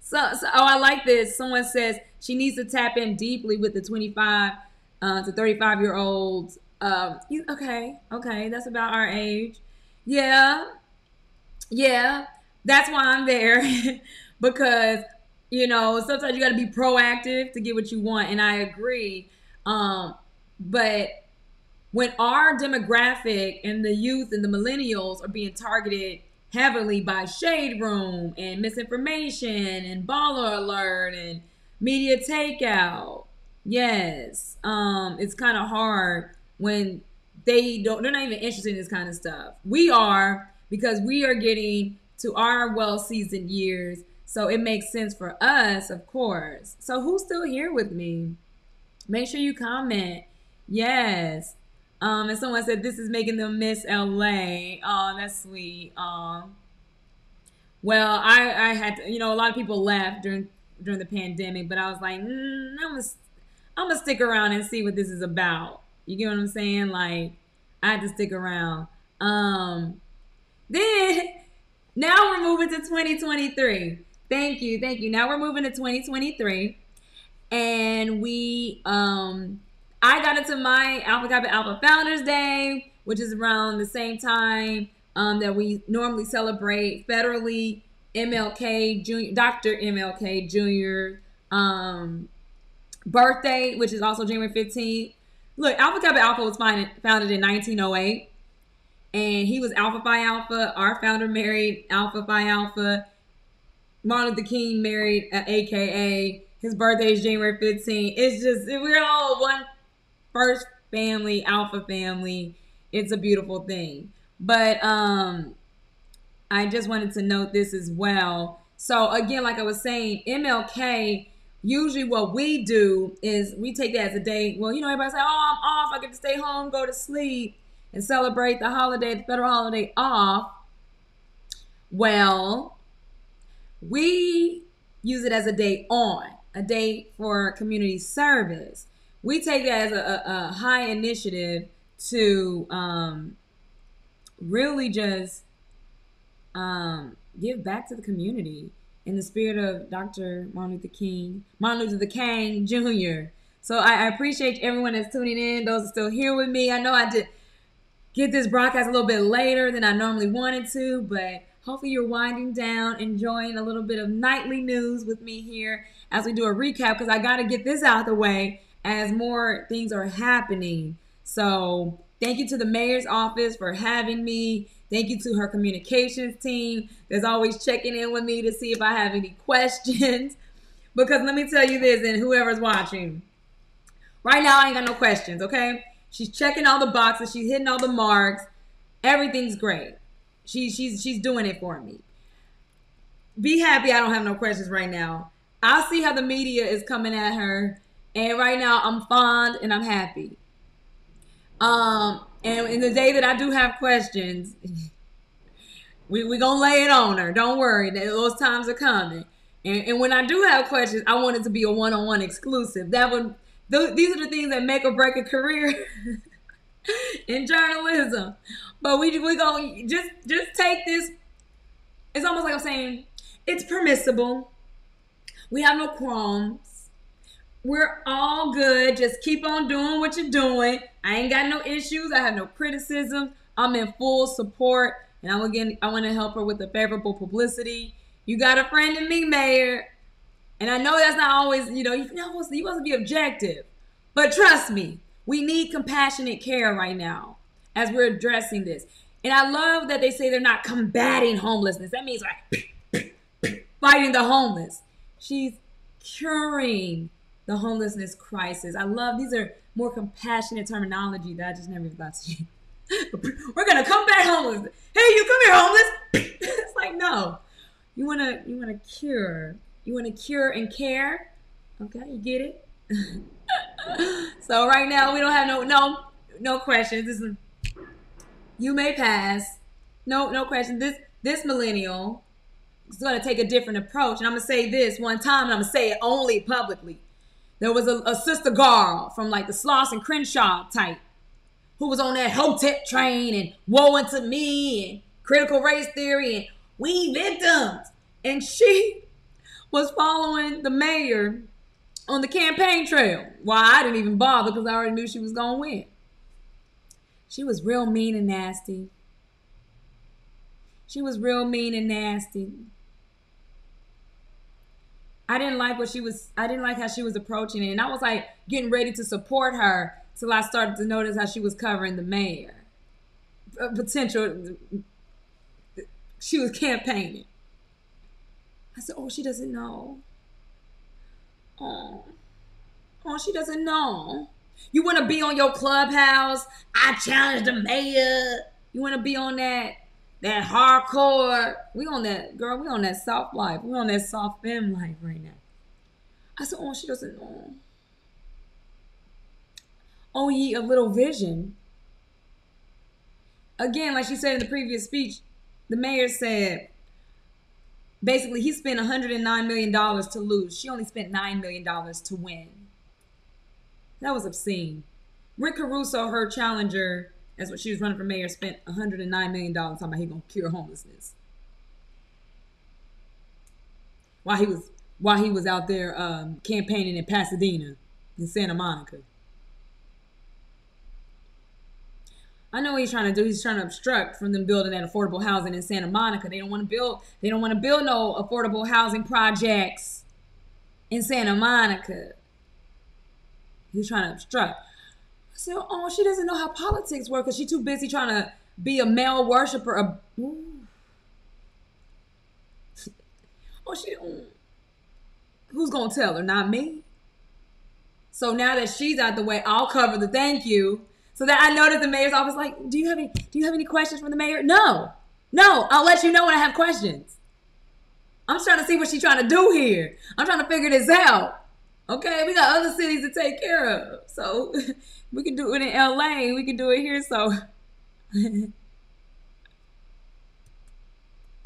So I like this. Someone says she needs to tap in deeply with the 25 to 35-year-olds. Okay, that's about our age. Yeah, that's why I'm there. Because, sometimes you got to be proactive to get what you want, and I agree. But when our demographic and the youth and the millennials are being targeted heavily by Shade Room and misinformation and baller alert and media takeout, yes, it's kind of hard when they're not even interested in this kind of stuff. We are, because we are getting to our well-seasoned years, so it makes sense for us, of course. So who's still here with me? Make sure you comment. Yes. And someone said this is making them miss LA. Oh, that's sweet. Well, I had to, a lot of people left during the pandemic, but I was like, I'm gonna stick around and see what this is about. You get what I'm saying? Like, I had to stick around. Then now we're moving to 2023. Thank you. Now we're moving to 2023, and I got into my Alpha Kappa Alpha Founders Day, which is around the same time that we normally celebrate federally MLK Jr., Dr. MLK Jr. Birthday, which is also January 15th. Look, Alpha Kappa Alpha was founded in 1908, and he was Alpha Phi Alpha. Our founder married Alpha Phi Alpha. Martin Luther King married AKA. His birthday is January 15th. It's just, we're all one first family, Alpha family. It's a beautiful thing. But I just wanted to note this as well. So again, like I was saying, MLK, usually what we do is we take that as a day. Well, everybody say, oh, I'm off. I get to stay home, go to sleep, and celebrate the holiday, the federal holiday off. Well, we use it as a day on, a day for community service. We take that as a high initiative to really just give back to the community in the spirit of Dr. Martin Luther King Jr. So I appreciate everyone that's tuning in, those are still here with me. I know I did get this broadcast a little bit later than I normally wanted to, but hopefully you're winding down, enjoying a little bit of nightly news with me here as we do a recap, because I got to get this out of the way as more things are happening. So thank you to the mayor's office for having me. Thank you to her communications team that's always checking in with me to see if I have any questions. Because let me tell you this, and whoever's watching, right now I ain't got no questions, okay? She's checking all the boxes. She's hitting all the marks. Everything's great. She's doing it for me. Be happy I don't have no questions right now. I'll see how the media is coming at her. And right now I'm fond and I'm happy. And in the day that I do have questions, We gonna lay it on her. Don't worry. Those times are coming. And when I do have questions, I want it to be a one-on-one exclusive. These are the things that make or break a career in journalism. But we gonna just take this. It's almost like I'm saying it's permissible. We have no qualms. We're all good. Just keep on doing what you're doing. I ain't got no issues. I have no criticism. I'm in full support. And I want to help her with the favorable publicity. You got a friend in me, Mayor. And I know that's not always, you supposed to be objective. But trust me, we need compassionate care right now as we're addressing this. And I love that they say they're not combating homelessness. That means like fighting the homeless. She's curing the homelessness crisis. I love, these are more compassionate terminology that I just never thought to use. We're gonna combat homelessness. Hey, you come here, homeless. It's like, no. You wanna cure. You wanna cure and care. Okay, you get it? So right now we don't have no questions. This is, you may pass. No questions. This millennial is gonna take a different approach. And I'm gonna say this one time, and I'm gonna say it only publicly. There was a sister girl from like the Sloss and Crenshaw type who was on that Hotep train and woe unto me and critical race theory and we victims. And she was following the mayor on the campaign trail. Why, I didn't even bother because I already knew she was going to win. She was real mean and nasty. She was real mean and nasty. I didn't like how she was approaching it. And I was like getting ready to support her till I started to notice how she was covering the mayor. She was campaigning. I said, oh, she doesn't know. Oh, she doesn't know. You want to be on your Clubhouse? I challenge the mayor. You want to be on that hardcore? We on that, girl, we on that soft life. We on that soft femme life right now. I said, oh, she doesn't know. Oh, ye of little vision. Again, like she said in the previous speech, the mayor said, basically, he spent $109 million to lose. She only spent $9 million to win. That was obscene. Rick Caruso, her challenger, as what she was running for mayor, spent $109 million talking about he gonna cure homelessness. While he was out there campaigning in Pasadena, in Santa Monica. I know what he's trying to do. He's trying to obstruct from them building that affordable housing in Santa Monica. They don't want to build no affordable housing projects in Santa Monica. He's trying to obstruct. I said, oh, she doesn't know how politics work because she's too busy trying to be a male worshiper. Who's going to tell her? Not me. So now that she's out the way, I'll cover the thank you. So that I noticed the mayor's office like, do you have any questions from the mayor? No, I'll let you know when I have questions. I'm trying to see what she's trying to do here. I'm trying to figure this out. Okay, we got other cities to take care of. So we can do it in LA. We can do it here. So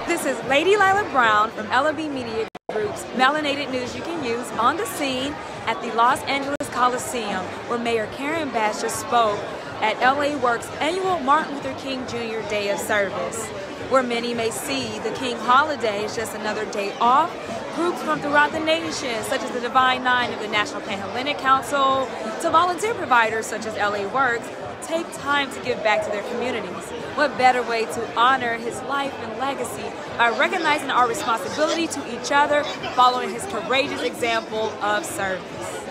this is Lady Lila Brown from LB Media Group's Melanated News You Can Use on the scene at the Los Angeles Coliseum, where Mayor Karen Bass just spoke at LA Works' annual Martin Luther King Jr. Day of Service. Where many may see the King holiday as just another day off, groups from throughout the nation, such as the Divine Nine of the National Panhellenic Council, to volunteer providers such as LA Works, take time to give back to their communities. What better way to honor his life and legacy by recognizing our responsibility to each other following his courageous example of service.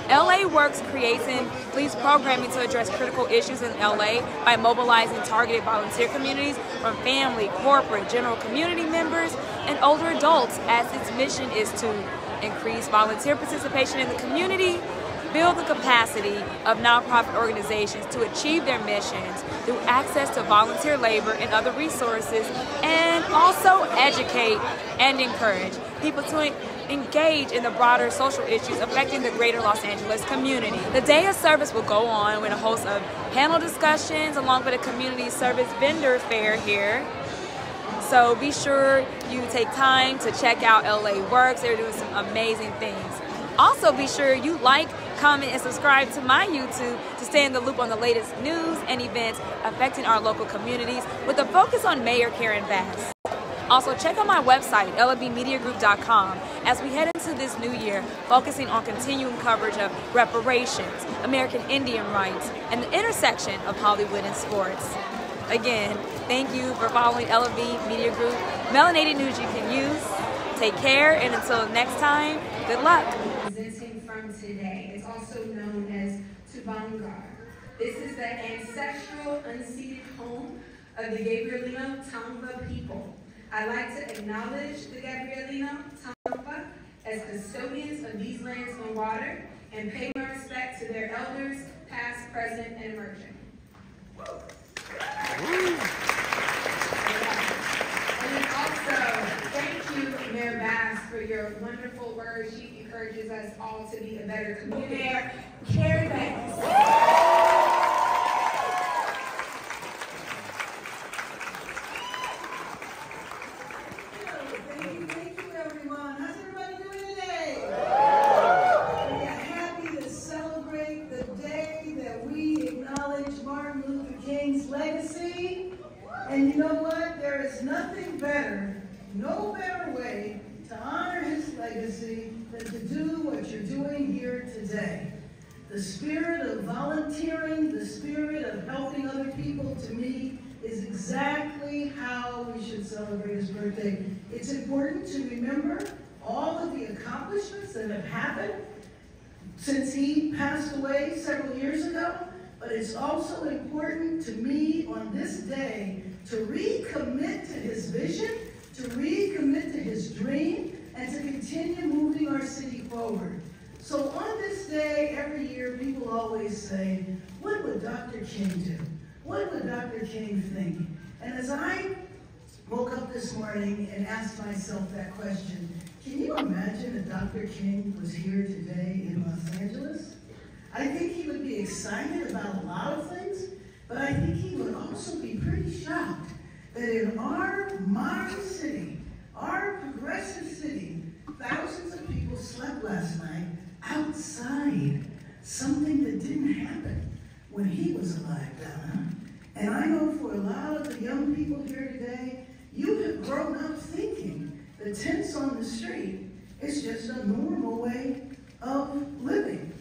LA Works creates and leads programming to address critical issues in LA by mobilizing targeted volunteer communities from family, corporate, general community members, and older adults, as its mission is to increase volunteer participation in the community, build the capacity of nonprofit organizations to achieve their missions through access to volunteer labor and other resources, and also educate and encourage people to engage in the broader social issues affecting the greater Los Angeles community. The Day of Service will go on with a host of panel discussions along with a community service vendor fair here. So be sure you take time to check out LA Works. They're doing some amazing things. Also, be sure you like, comment, and subscribe to my YouTube to stay in the loop on the latest news and events affecting our local communities with a focus on Mayor Karen Bass. Also, check out my website, LABmediagroup.com, as we head into this new year, focusing on continuing coverage of reparations, American Indian rights, and the intersection of Hollywood and sports. Again, thank you for following LB Media Group, melanated news you can use. Take care, and until next time, good luck. Presenting from today. It's also known as Tubangar. This is the ancestral unceded home of the Gabrielino Tongva people. I'd like to acknowledge the Gabrielino Tongva as custodians of these lands and water and pay my respect to their elders, past, present, and emerging. And then also, thank you, Mayor Bass, for your wonderful words. She encourages us all to be a better community. Mayor Karen Bass. Thank you, everyone. How's everybody doing today? We are happy to celebrate the day that we acknowledge Martin Luther King's legacy. And you know what? There is nothing better, no better way to honor his legacy than to do what you're doing here today. The spirit of volunteering, the spirit of helping other people, to me, is exactly how we should celebrate his birthday. It's important to remember all of the accomplishments that have happened since he passed away several years ago, but it's also important to me on this day to recommit to his vision, to recommit to his dream, and to continue moving our city forward. So on this day, every year, people always say, what would Dr. King do? What would Dr. King think? And as I woke up this morning and asked myself that question, can you imagine if Dr. King was here today in Los Angeles? I think he would be excited about a lot of things, but I think he would also be pretty shocked that in our modern city, our progressive city, thousands of people slept last night outside something that didn't happen when he was alive, Donna. And I know for a lot of the young people here today, you have grown up thinking that tents on the street is just a normal way of living.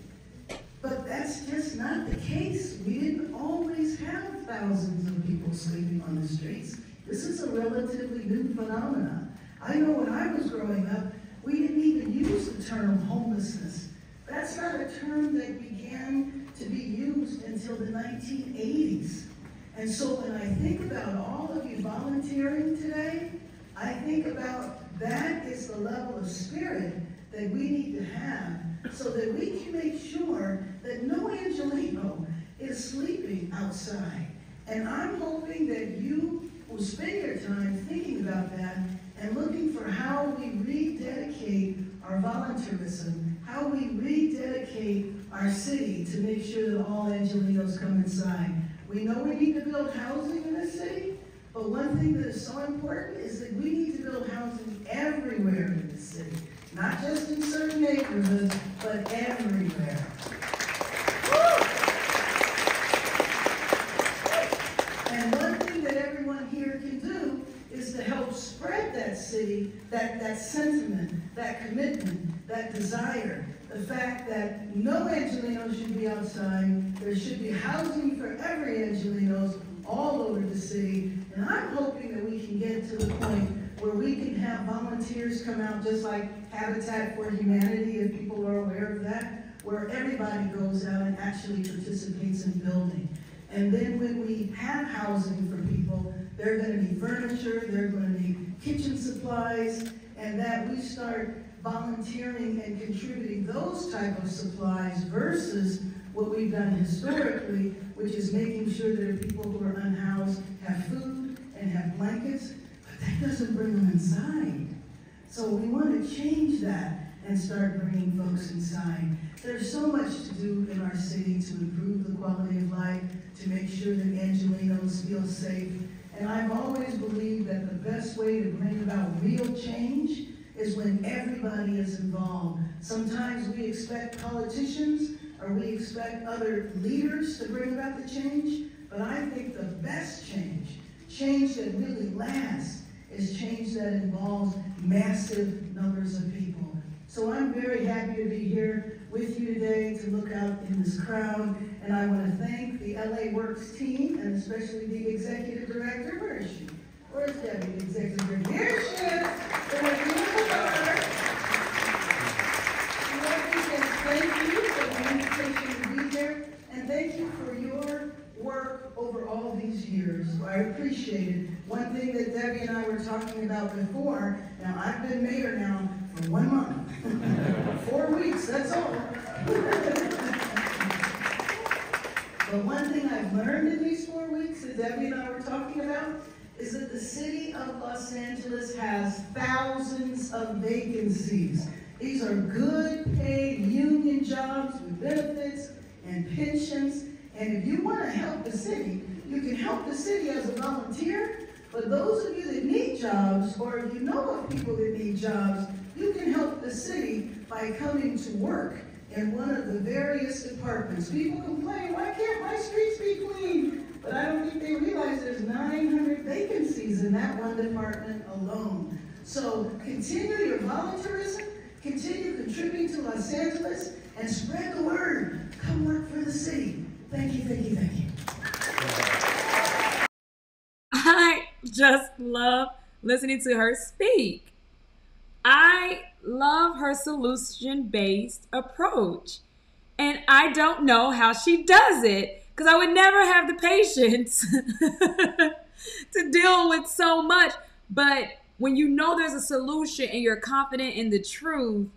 But that's just not the case. We didn't always have thousands of people sleeping on the streets. This is a relatively new phenomenon. I know when I was growing up, we didn't even use the term homelessness. That's not a term that began to be used until the 1980s. And so when I think about all of you volunteering today, I think about that is the level of spirit that we need to have so that we can make sure that no Angelino is sleeping outside. And I'm hoping that you will spend your time thinking about that and looking for how we rededicate our volunteerism, how we rededicate our city to make sure that all Angelinos come inside. We know we need to build housing in this city, but one thing that is so important is that we need to build housing everywhere in the city. Not just in certain neighborhoods, but everywhere. And one thing that everyone here can do is to help spread that city, that sentiment, that commitment, that desire. The fact that no Angelinos should be outside, there should be housing for every Angelinos all over the city. And I'm hoping that we can get to the point where we can have volunteers come out just like Habitat for Humanity, if people are aware of that, where everybody goes out and actually participates in building. And then when we have housing for people, there are going to be furniture, there are going to be kitchen supplies, and that we start volunteering and contributing those type of supplies versus what we've done historically, which is making sure that people who are unhoused have food and have blankets, but that doesn't bring them inside. So we want to change that and start bringing folks inside. There's so much to do in our city to improve the quality of life, to make sure that Angelinos feel safe, And I've always believed that the best way to bring about real change is when everybody is involved. Sometimes we expect politicians or we expect other leaders to bring about the change, but I think the best change that really lasts, is change that involves massive numbers of people. So I'm very happy to be here with you today to look out in this crowd, and I want to thank the LA Works team, and especially the executive director. Where is she? Where's Debbie, the executive director? Here she is, with her beautiful daughter. Thank you for the invitation to be here, and thank you for your work over all these years. I appreciate it. One thing that Debbie and I were talking about before, now I've been mayor now for 1 month. 4 weeks, that's all. But one thing I've learned in these 4 weeks that Debbie and I were talking about is that the city of Los Angeles has thousands of vacancies. These are good paid union jobs with benefits and pensions. And if you want to help the city, you can help the city as a volunteer. But those of you that need jobs, or if you know of people that need jobs, you can help the city by coming to work in one of the various departments. People complain, why can't my streets be clean? But I don't think they realize there's 900 vacancies in that one department alone. So continue your volunteerism, continue contributing to Los Angeles, and spread the word. Come work for the city. Thank you, thank you, thank you. I just love listening to her speak. I love her solution-based approach. And I don't know how she does it, because I would never have the patience to deal with so much. But when you know there's a solution and you're confident in the truth,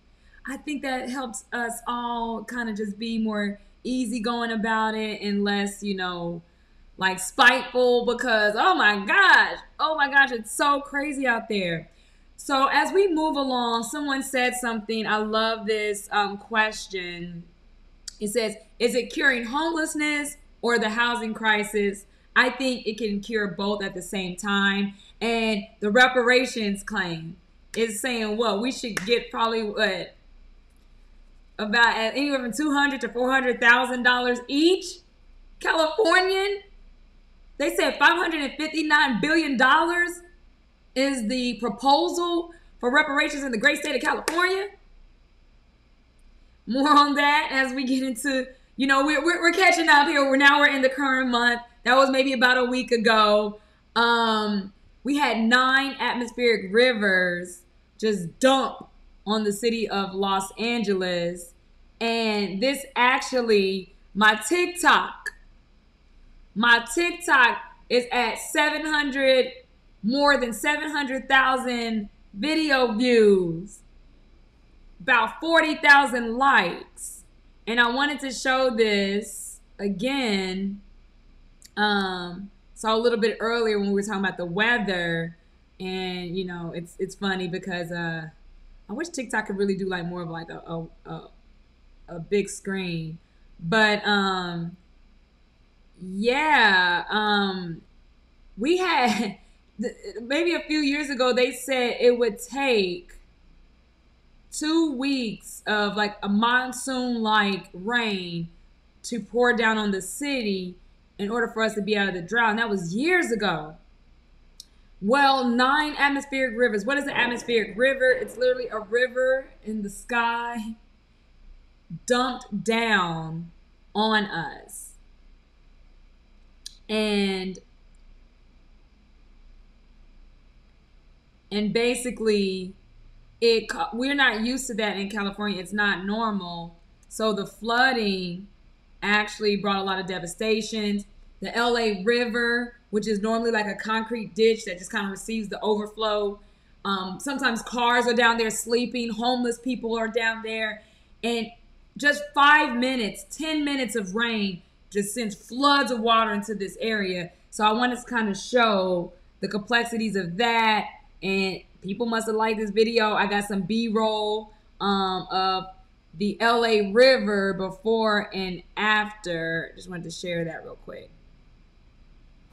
I think that helps us all kind of just be more easygoing about it and less, like spiteful, because oh my gosh, it's so crazy out there. So as we move along, someone said something. I love this question. It says, is it curing homelessness or the housing crisis? I think it can cure both at the same time. And the reparations claim is saying, what, we should get probably what, about anywhere from $200,000 to $400,000 each. Californian, they said $559 billion is the proposal for reparations in the great state of California. More on that as we get into, we're catching up here. We're in the current month. That was maybe about a week ago. We had 9 atmospheric rivers just dump on the city of Los Angeles. And this actually, my TikTok is at more than 700,000 video views, about 40,000 likes. And I wanted to show this again. So a little bit earlier when we were talking about the weather, and it's funny because I wish TikTok could really do like more of like a big screen, but we had maybe a few years ago they said it would take 2 weeks of like a monsoon like rain to pour down on the city in order for us to be out of the drought. And that was years ago. Well, 9 atmospheric rivers. What is an atmospheric river? It's literally a river in the sky dumped down on us. And basically, we're not used to that in California. It's not normal. So the flooding actually brought a lot of devastation. The LA River, which is normally like a concrete ditch that just kind of receives the overflow. Sometimes cars are down there sleeping. Homeless people are down there. And just 5 minutes, 10 minutes of rain just sends floods of water into this area. So I want to kind of show the complexities of that. And people must have liked this video. I got some B-roll of the LA River before and after. Just wanted to share that real quick.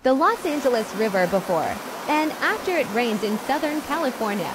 the Los Angeles River before and after it rained in Southern California.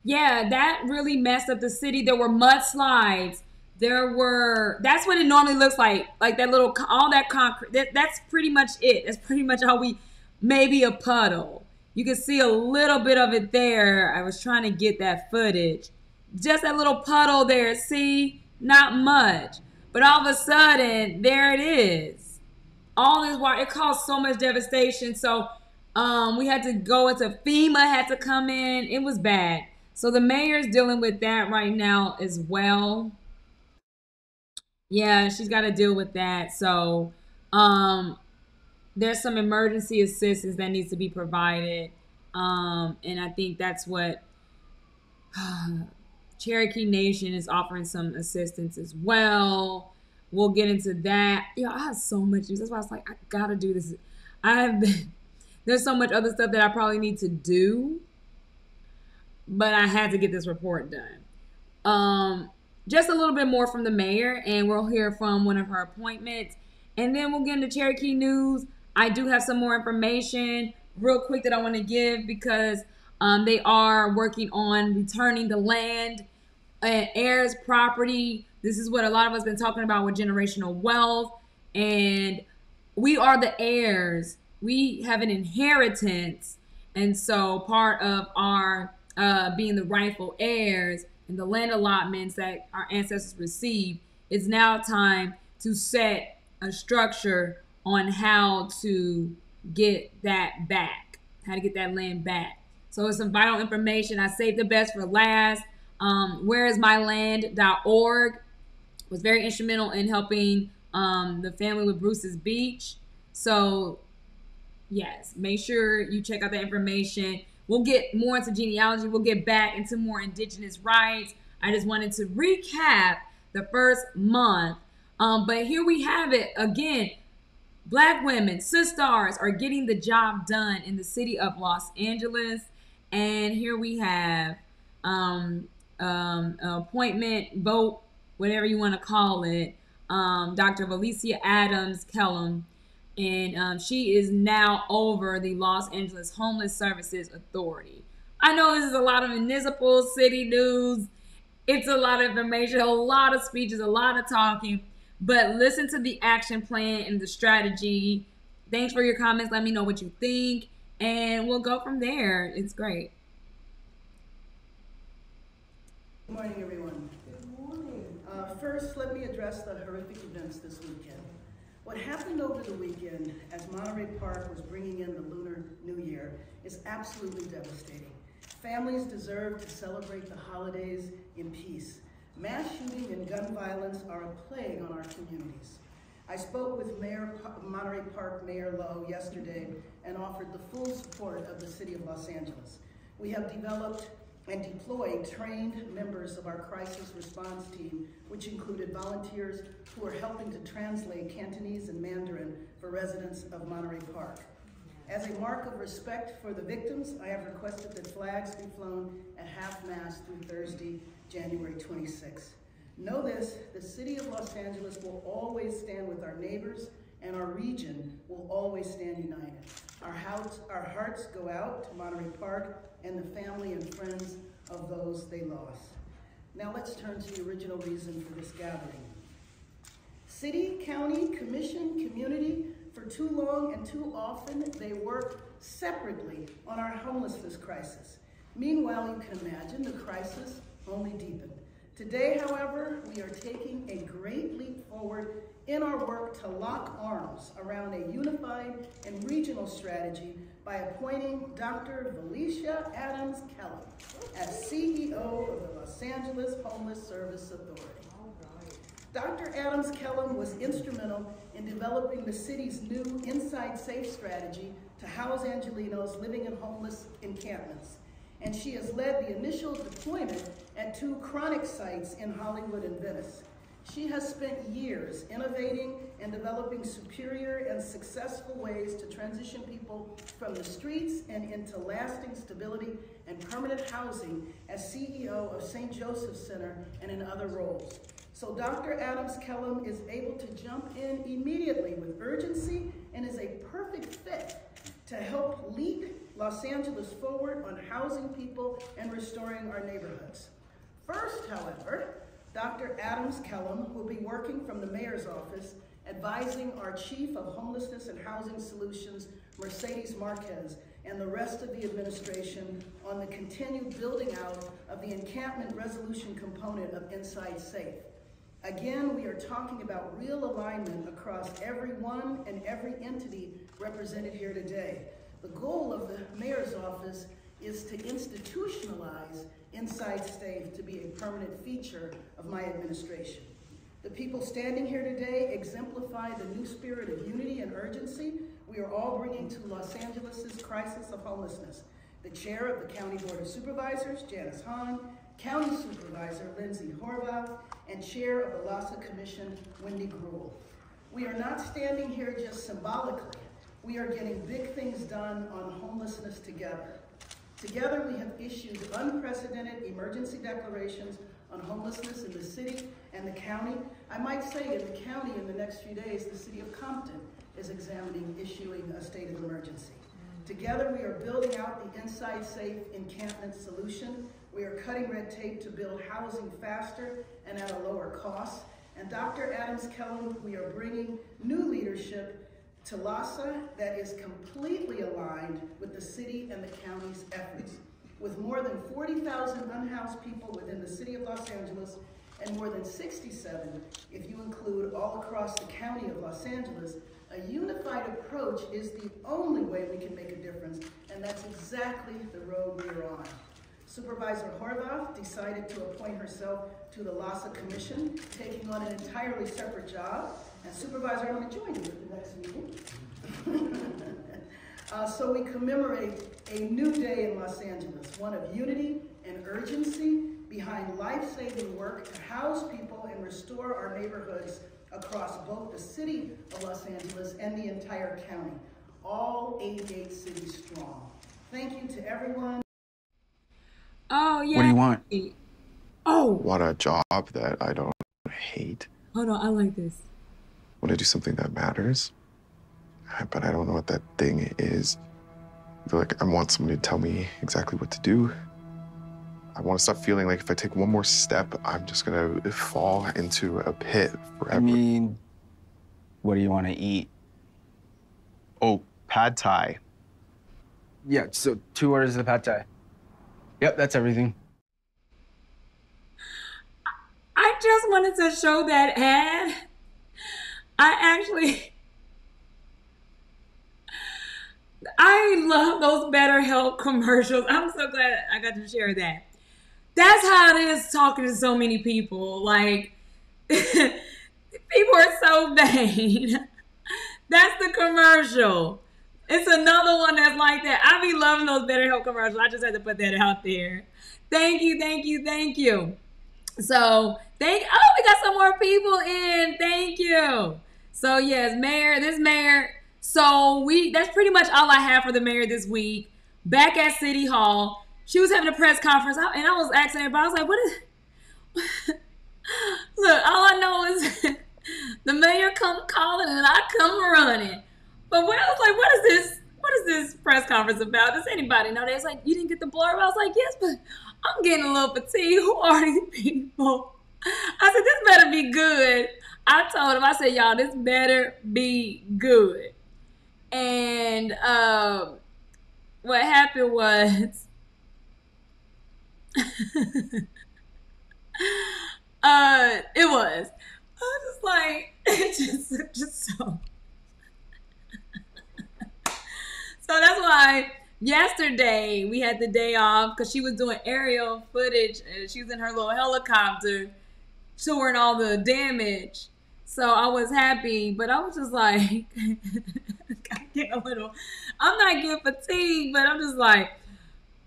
Yeah, that really messed up the city. There were mudslides. That's what it normally looks like that little, all that concrete. That's pretty much it. That's pretty much all maybe a puddle. You can see a little bit of it there. I was trying to get that footage. Just that little puddle there. See, not much. But all of a sudden, there it is. All this water, it caused so much devastation. So we had to go into FEMA, had to come in. It was bad. So the mayor's dealing with that right now as well. Yeah, she's got to deal with that. So there's some emergency assistance that needs to be provided. And I think that's what Cherokee Nation is offering some assistance as well. We'll get into that. Yeah, I have so much news. That's why I was like, I got to do this. There's so much other stuff that I probably need to do. But I had to get this report done. Just a little bit more from the mayor, and we'll hear from one of her appointments. And then we'll get into Cherokee news. I do have some more information real quick that I want to give because they are working on returning the land and heirs property. This is what a lot of us have been talking about with generational wealth. And we are the heirs. We have an inheritance. And so part of our being the rightful heirs and the land allotments that our ancestors received, it's now time to set a structure on how to get that back, how to get that land back. So it's some vital information. I saved the best for last. Whereismyland.org was very instrumental in helping the family with Bruce's Beach. So yes, make sure you check out that information. We'll get more into genealogy. We'll get back into more indigenous rights. I just wanted to recap the first month. But here we have it again. Black women, sisters, are getting the job done in the city of Los Angeles. And here we have appointment, vote, whatever you want to call it, Dr. Valencia Adams Kellum. And she is now over the Los Angeles Homeless Services Authority. I know this is a lot of municipal city news. It's a lot of information, a lot of speeches, a lot of talking. But listen to the action plan and the strategy. Thanks for your comments. Let me know what you think. And we'll go from there. It's great. Good morning, everyone. Good morning. First, let me address the horrific events this weekend. What happened over the weekend as Monterey Park was bringing in the Lunar New Year is absolutely devastating. Families deserve to celebrate the holidays in peace. Mass shooting and gun violence are a plague on our communities. I spoke with Monterey Park Mayor Lowe yesterday and offered the full support of the City of Los Angeles. We have developed and deployed trained members of our crisis response team, which included volunteers who are helping to translate Cantonese and Mandarin for residents of Monterey Park. As a mark of respect for the victims, I have requested that flags be flown at half-mast through Thursday, January 26th. Know this, the City of Los Angeles will always stand with our neighbors, and our region will always stand united. Our hearts go out to Monterey Park and the family and friends of those they lost. Now let's turn to the original reason for this gathering. City, county, commission, community, for too long and too often, they work separately on our homelessness crisis. Meanwhile, you can imagine the crisis only deepened. Today, however, we are taking a great leap forward in our work to lock arms around a unified and regional strategy by appointing Dr. Valicia Adams Kellum as CEO of the Los Angeles Homeless Service Authority. Dr. Adams Kellum was instrumental in developing the city's new Inside Safe strategy to house Angelenos living in homeless encampments. And she has led the initial deployment at 2 chronic sites in Hollywood and Venice. She has spent years innovating and developing superior and successful ways to transition people from the streets and into lasting stability and permanent housing as CEO of St. Joseph's Center and in other roles. So Dr. Adams Kellum is able to jump in immediately with urgency and is a perfect fit to help lead Los Angeles forward on housing people and restoring our neighborhoods. First, however, Dr. Adams Kellum will be working from the mayor's office, advising our Chief of Homelessness and Housing Solutions, Mercedes Marquez, and the rest of the administration on the continued building out of the encampment resolution component of Inside Safe. Again, we are talking about real alignment across everyone and every entity represented here today. The goal of the mayor's office is to institutionalize Inside Safe to be a permanent feature of my administration. The people standing here today exemplify the new spirit of unity and urgency we are all bringing to Los Angeles' crisis of homelessness. The chair of the County Board of Supervisors, Janice Hahn, County Supervisor Lindsay Horvath, and Chair of the LASA Commission, Wendy Gruhl. We are not standing here just symbolically. We are getting big things done on homelessness together. Together, we have issued unprecedented emergency declarations on homelessness in the city and the county. I might say in the county in the next few days, the city of Compton is examining issuing a state of emergency. Together, we are building out the Inside Safe encampment solution. We are cutting red tape to build housing faster and at a lower cost. And Dr. Adams Kellum, we are bringing new leadership to LASA that is completely aligned with the city and the county's efforts. With more than 40,000 unhoused people within the city of Los Angeles and more than 67 if you include all across the county of Los Angeles, a unified approach is the only way we can make a difference, and that's exactly the road we are on. Supervisor Horvath decided to appoint herself to the LASA Commission, taking on an entirely separate job. And Supervisor, I'm going to join you at the next meeting. So we commemorate a new day in Los Angeles, one of unity and urgency behind life-saving work to house people and restore our neighborhoods across both the city of Los Angeles and the entire county, all 88 cities strong. Thank you to everyone. Oh, yeah. What do you want? Oh. Want a job that I don't hate. Hold on, I like this. Want to do something that matters, but I don't know what that thing is. I feel like I want someone to tell me exactly what to do. I want to stop feeling like if I take one more step, I'm just going to fall into a pit forever. I mean, what do you want to eat? Oh, pad thai. Yeah, so 2 orders of the pad thai. Yep, that's everything. I just wanted to show that ad. I love those BetterHelp commercials. I'm so glad I got to share that. That's how it is talking to so many people. Like, people are so vain. That's the commercial. It's another one that's like that. I be loving those BetterHelp commercials. I just had to put that out there. Thank you, thank you, thank you. So, we got some more people in. Thank you. So, yes, this mayor. So, that's pretty much all I have for the mayor this week. Back at City Hall, she was having a press conference, and I was asking everybody, I was like, what is... Look, all I know is the mayor come calling and I come running. But when I was like, what is this press conference about? Does anybody know that? It's like, you didn't get the blurb? I was like, yes, but I'm getting a little fatigued. Who are these people? I said, this better be good. I told him, I said, y'all, this better be good. And what happened was, was. I was just like, it's just so. So that's why yesterday we had the day off because she was doing aerial footage and she was in her little helicopter showing all the damage. So I was happy, but I was just like, I get a little, I'm not getting fatigued, but I'm just like,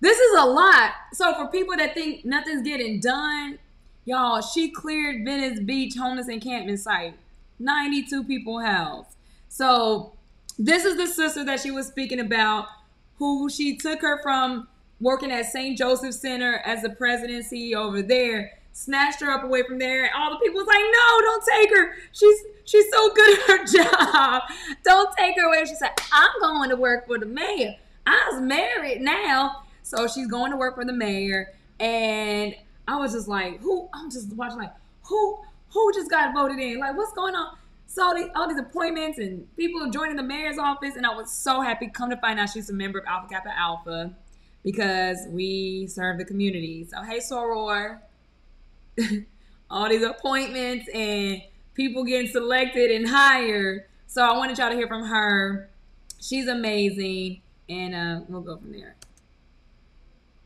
this is a lot. So for people that think nothing's getting done, y'all, she cleared Venice Beach homeless encampment site. 92 people housed. So this is the sister that she was speaking about, who she took her from working at St. Joseph Center as the president and CEO over there, snatched her up away from there, and all the people was like, no, don't take her. She's so good at her job. Don't take her away. She said, I'm going to work for the mayor. I was married now. So she's going to work for the mayor. And I was just like, I'm just watching like, who just got voted in? Like, what's going on? So all these appointments and people joining the mayor's office. And I was so happy. Come to find out she's a member of Alpha Kappa Alpha because we serve the community. So, hey, Soror. All these appointments and people getting selected and hired. So I wanted y'all to hear from her. She's amazing. And we'll go from there.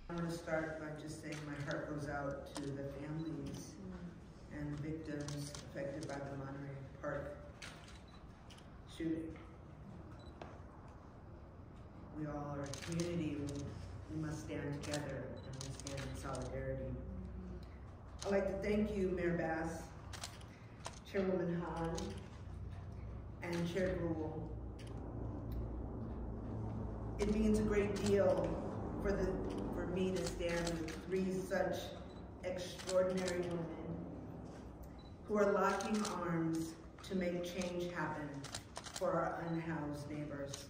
I want to start by just saying my heart goes out to the families and victims affected by the Monterey Park shooting. We all are a community. We must stand together and we stand in solidarity. I'd like to thank you, Mayor Bass, Chairwoman Hahn, and Chair Gruhl. It means a great deal for me to stand with three such extraordinary women who are locking arms to make change happen for our unhoused neighbors.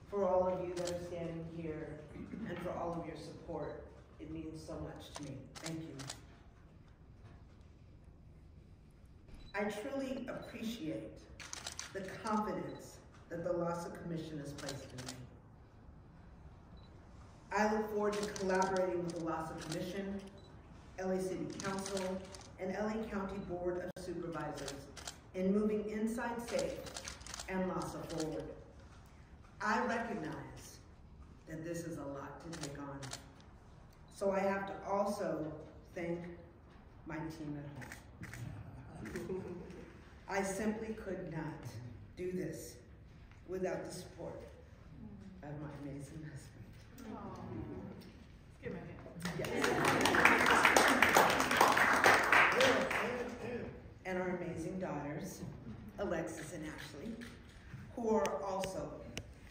For all of you that are standing here and for all of your support, it means so much to me. Thank you. I truly appreciate the confidence that the LASA Commission has placed in me. I look forward to collaborating with the LASA Commission, LA City Council, and LA County Board of Supervisors in moving Inside Safe and LASA forward. I recognize that this is a lot to take on. So I have to also thank my team at home. I simply could not do this without the support of my amazing husband. Give me a hand. And our amazing daughters, Alexis and Ashley, who are also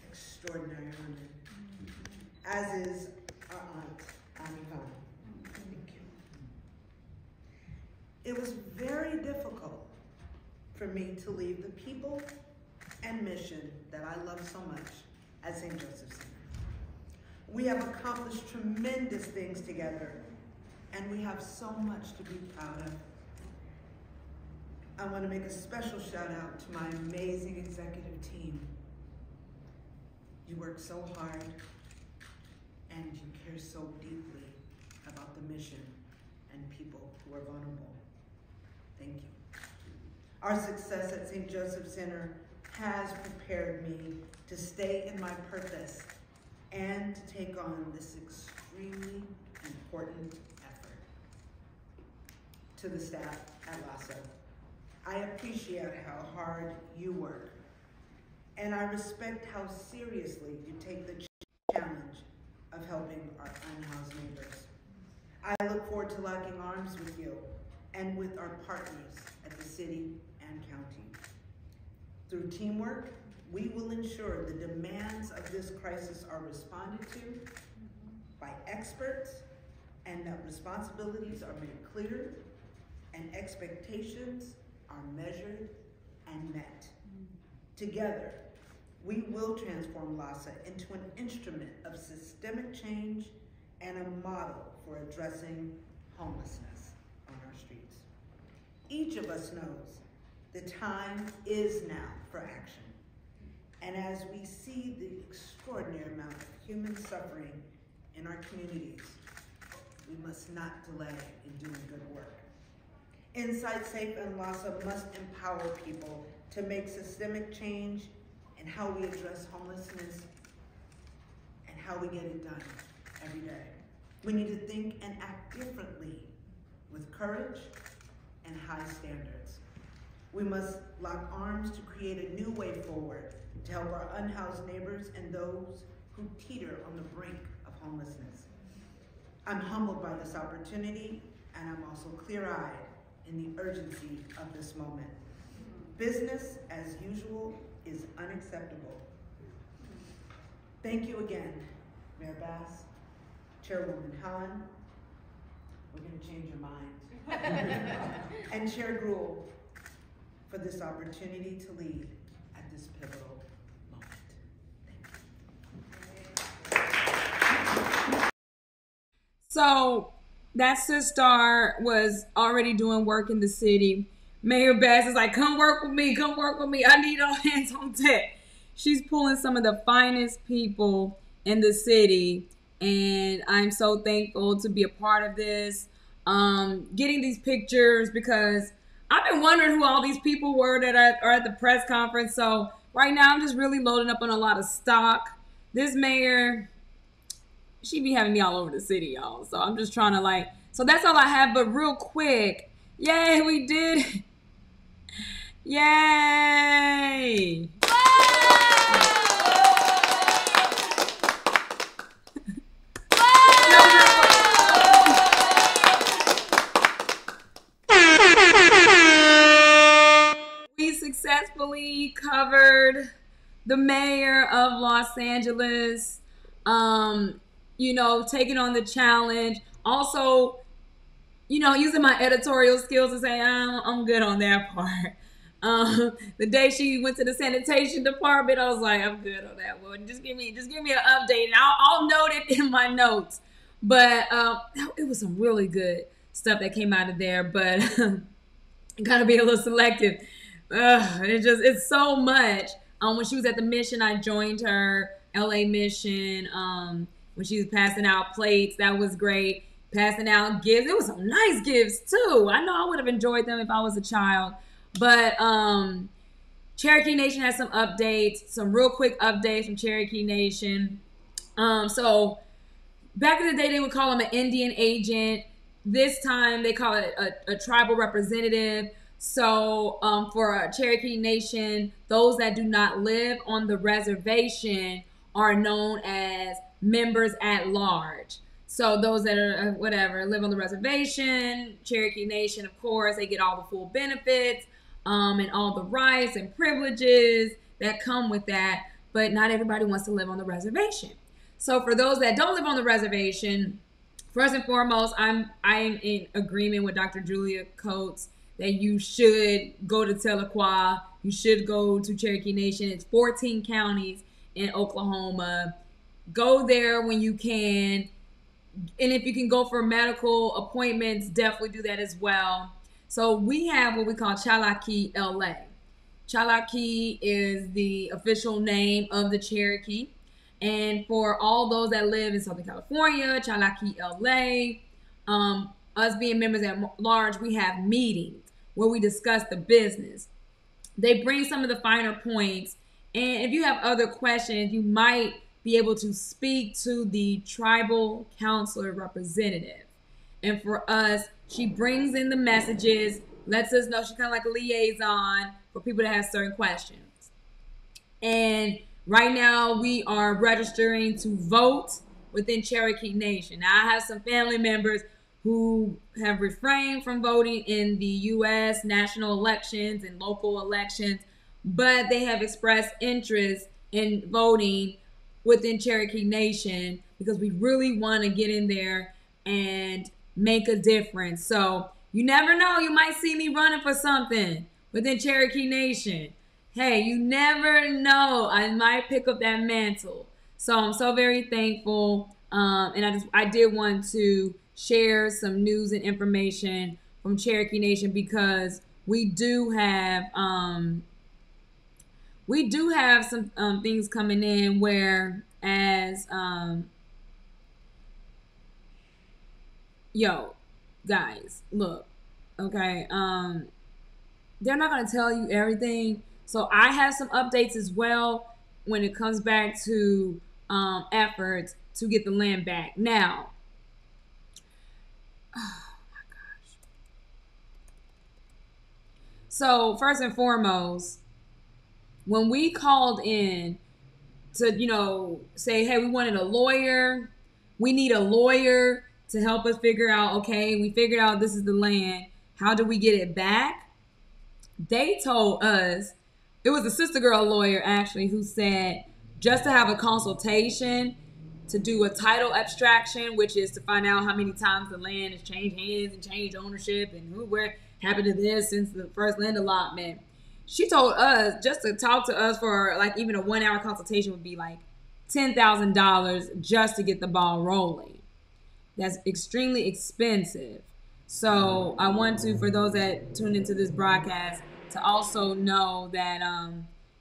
extraordinary women, as is our aunt, Anivana. Thank you. It was very difficult for me to leave the people and mission that I love so much at St. Joseph Center. We have accomplished tremendous things together, and we have so much to be proud of. I want to make a special shout out to my amazing executive team. You work so hard, and you care so deeply about the mission and people who are vulnerable. Thank you. Our success at St. Joseph Center has prepared me to stay in my purpose and to take on this extremely important effort. To the staff at LASA, I appreciate how hard you work, and I respect how seriously you take the challenge of helping our unhoused neighbors. I look forward to locking arms with you and with our partners at the city and county. Through teamwork, we will ensure the demands of this crisis are responded to by experts, and that responsibilities are made clear and expectations are measured and met. Together, we will transform LASA into an instrument of systemic change and a model for addressing homelessness on our streets. Each of us knows the time is now for action. And as we see the extraordinary amount of human suffering in our communities, we must not delay in doing good work. Insight Safe and LASA must empower people to make systemic change in how we address homelessness and how we get it done every day. We need to think and act differently with courage and high standards. We must lock arms to create a new way forward to help our unhoused neighbors and those who teeter on the brink of homelessness. I'm humbled by this opportunity, and I'm also clear-eyed in the urgency of this moment. Business as usual is unacceptable. Thank you again, Mayor Bass, Chairwoman Hahn, we're gonna change your mind, and Chair Gruhl for this opportunity to lead at this pivotal moment. Thank you. So that sister was already doing work in the city. Mayor Bass is like, come work with me, come work with me. I need all hands on deck. She's pulling some of the finest people in the city, and I'm so thankful to be a part of this. Getting these pictures, because I've been wondering who all these people were that are at the press conference. So right now I'm just really loading up on a lot of stock. This mayor, she be having me all over the city, y'all. So I'm just trying to so that's all I have. But real quick, yay, we did. Yay. We successfully covered the mayor of Los Angeles, taking on the challenge. Also, using my editorial skills to say, I'm good on that part. The day she went to the sanitation department, I was like, I'm good on that one. Just give me an update, and I'll note it in my notes. But it was some really good stuff that came out of there. But gotta be a little selective. It's so much. When she was at the mission, I joined her LA mission. When she was passing out plates, that was great. Passing out gifts. It was some nice gifts too. I know I would have enjoyed them if I was a child. But Cherokee Nation has some updates, some real quick updates from Cherokee Nation. So back in the day, they would call him an Indian agent. This time, they call it a tribal representative. So for Cherokee Nation, those that do not live on the reservation are known as members at large. So those that are, live on the reservation, Cherokee Nation, of course, they get all the full benefits and all the rights and privileges that come with that. But not everybody wants to live on the reservation. So for those that don't live on the reservation, first and foremost, I'm in agreement with Dr. Julia Coates that you should go to Tahlequah. You should go to Cherokee Nation. It's 14 counties in Oklahoma. Go there when you can. And if you can go for medical appointments, definitely do that as well. So we have what we call Chalaki LA. Chalaki is the official name of the Cherokee. And for all those that live in Southern California, Chalaki LA, us being members at large, we have meetings where we discuss the business. They bring some of the finer points. And if you have other questions, you might be able to speak to the tribal counselor representative. And for us, she brings in the messages, lets us know. She's kind of like a liaison for people that have certain questions. And right now, we are registering to vote within Cherokee Nation. Now, I have some family members who have refrained from voting in the U.S. national elections and local elections, but they have expressed interest in voting within Cherokee Nation because we really want to get in there and make a difference. So you never know, you might see me running for something within Cherokee Nation. Hey, you never know, I might pick up that mantle. So I'm so very thankful, and I did want to share some news and information from Cherokee Nation because we do have some things coming in where yo, guys, look, Okay. They're not gonna tell you everything. So I have some updates as well when it comes back to efforts to get the land back. Now, oh my gosh. So first and foremost, when we called in to, say, hey, we wanted a lawyer. We need a lawyer to help us figure out, okay, we figured out this is the land. How do we get it back? They told us, it was a sister girl lawyer actually who said just to have a consultation to do a title abstraction, which is to find out how many times the land has changed hands and changed ownership and where happened to this since the first land allotment. She told us just to talk to us for like even a 1 hour consultation would be like $10,000 just to get the ball rolling. That's extremely expensive. So I want to, for those that tune into this broadcast, to also know that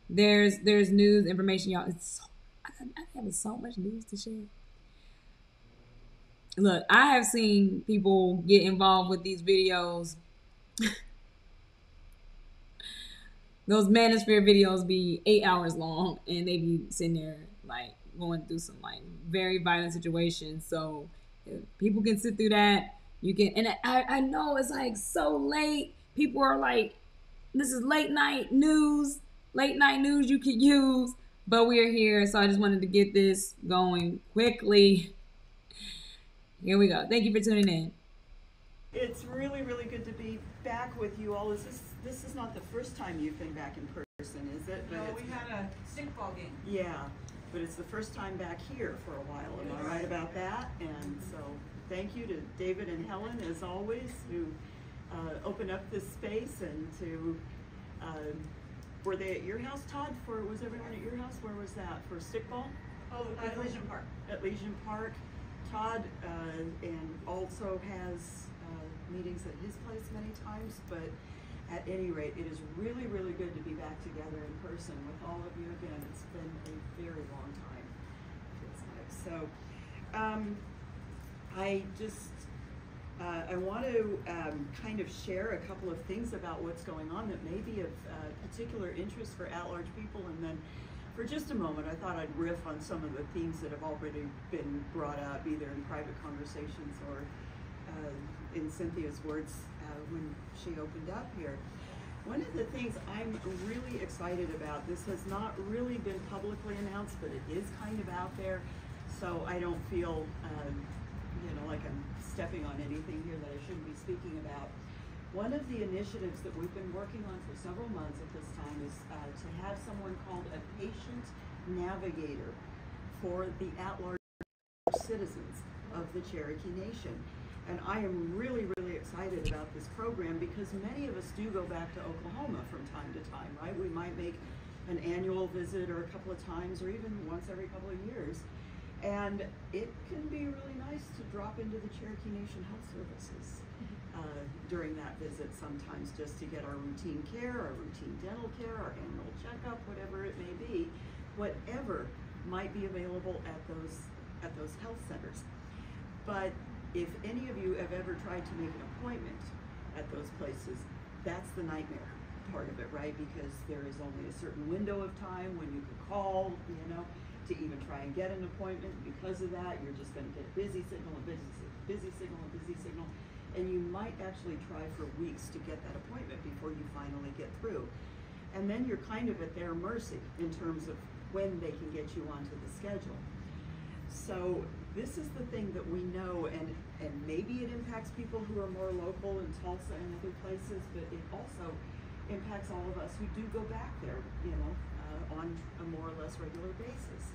there's news information, y'all. I'm having so much news to share. Look, I have seen people get involved with these videos. Those manosphere videos be 8 hours long, and they be sitting there like going through some like very violent situations. So if people can sit through that, you can. And I know it's like so late. People are like, this is late night news you could use, but we're here. So I just wanted to get this going quickly. Here we go. Thank you for tuning in. It's really, really good to be back with you all. This is not the first time you've been back in person, is it? No, we had a stickball game. Yeah, but it's the first time back here for a while. Am I right about that? And so thank you to David and Helen, as always, who opened up this space and to, were they at your house, Todd? Was everyone at your house? Where was that? For stickball? Oh, at Legion Park. At Legion Park. Todd and also has meetings at his place many times, but at any rate, it is really, really good to be back together in person with all of you again. It's been a very long time, it feels like. So I want to kind of share a couple of things about what's going on that may be of particular interest for at-large people, and then for just a moment, I thought I'd riff on some of the themes that have already been brought up, either in private conversations or in Cynthia's words when she opened up here. One of the things I'm really excited about, this has not really been publicly announced, but it is kind of out there, so I don't feel like I'm stepping on anything here that I shouldn't be speaking about. One of the initiatives that we've been working on for several months at this time is to have someone called a patient navigator for the at-large citizens of the Cherokee Nation. And I am really, really excited about this program because many of us do go back to Oklahoma from time to time, right? We might make an annual visit or a couple of times or even once every couple of years. And it can be really nice to drop into the Cherokee Nation Health Services during that visit sometimes, just to get our routine care, our routine dental care, our annual checkup, whatever it may be, whatever might be available at those health centers. But if any of you have ever tried to make an appointment at those places, that's the nightmare part of it, right? Because there is only a certain window of time when you can call, to even try and get an appointment. Because of that, you're just going to get a busy signal, a busy signal, a busy signal, and you might actually try for weeks to get that appointment before you finally get through. And then you're kind of at their mercy in terms of when they can get you onto the schedule. So this is the thing that we know, and maybe it impacts people who are more local in Tulsa and other places, but it also impacts all of us who do go back there, on a more or less regular basis.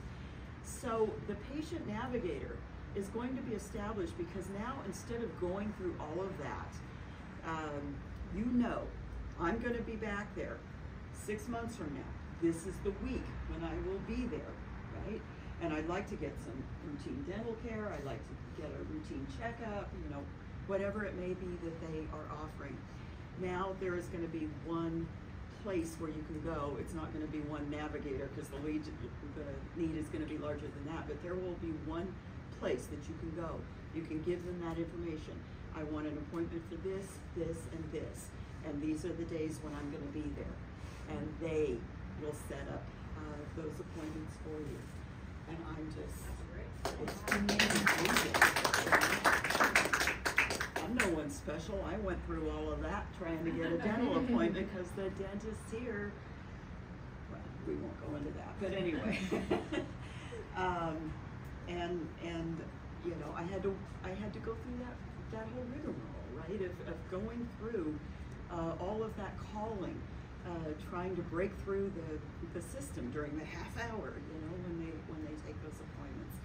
So the patient navigator is going to be established because now, instead of going through all of that, I'm going to be back there 6 months from now. This is the week when I will be there, right? And I'd like to get some routine dental care. I'd like to get a routine checkup, whatever it may be that they are offering. Now there is going to be one place where you can go. It's not going to be one navigator because the need is going to be larger than that, but there will be one place that you can go. You can give them that information. I want an appointment for this, this, and this. And these are the days when I'm going to be there. And they will set up those appointments for you. And I'm just, it's amazing. I'm no one special. I went through all of that trying to get a dental appointment because the dentists here, well, we won't go into that, but anyway. And you know, I had to go through that whole rigmarole, right, of going through all of that calling, trying to break through the system during the half hour, you know, when they take those appointments.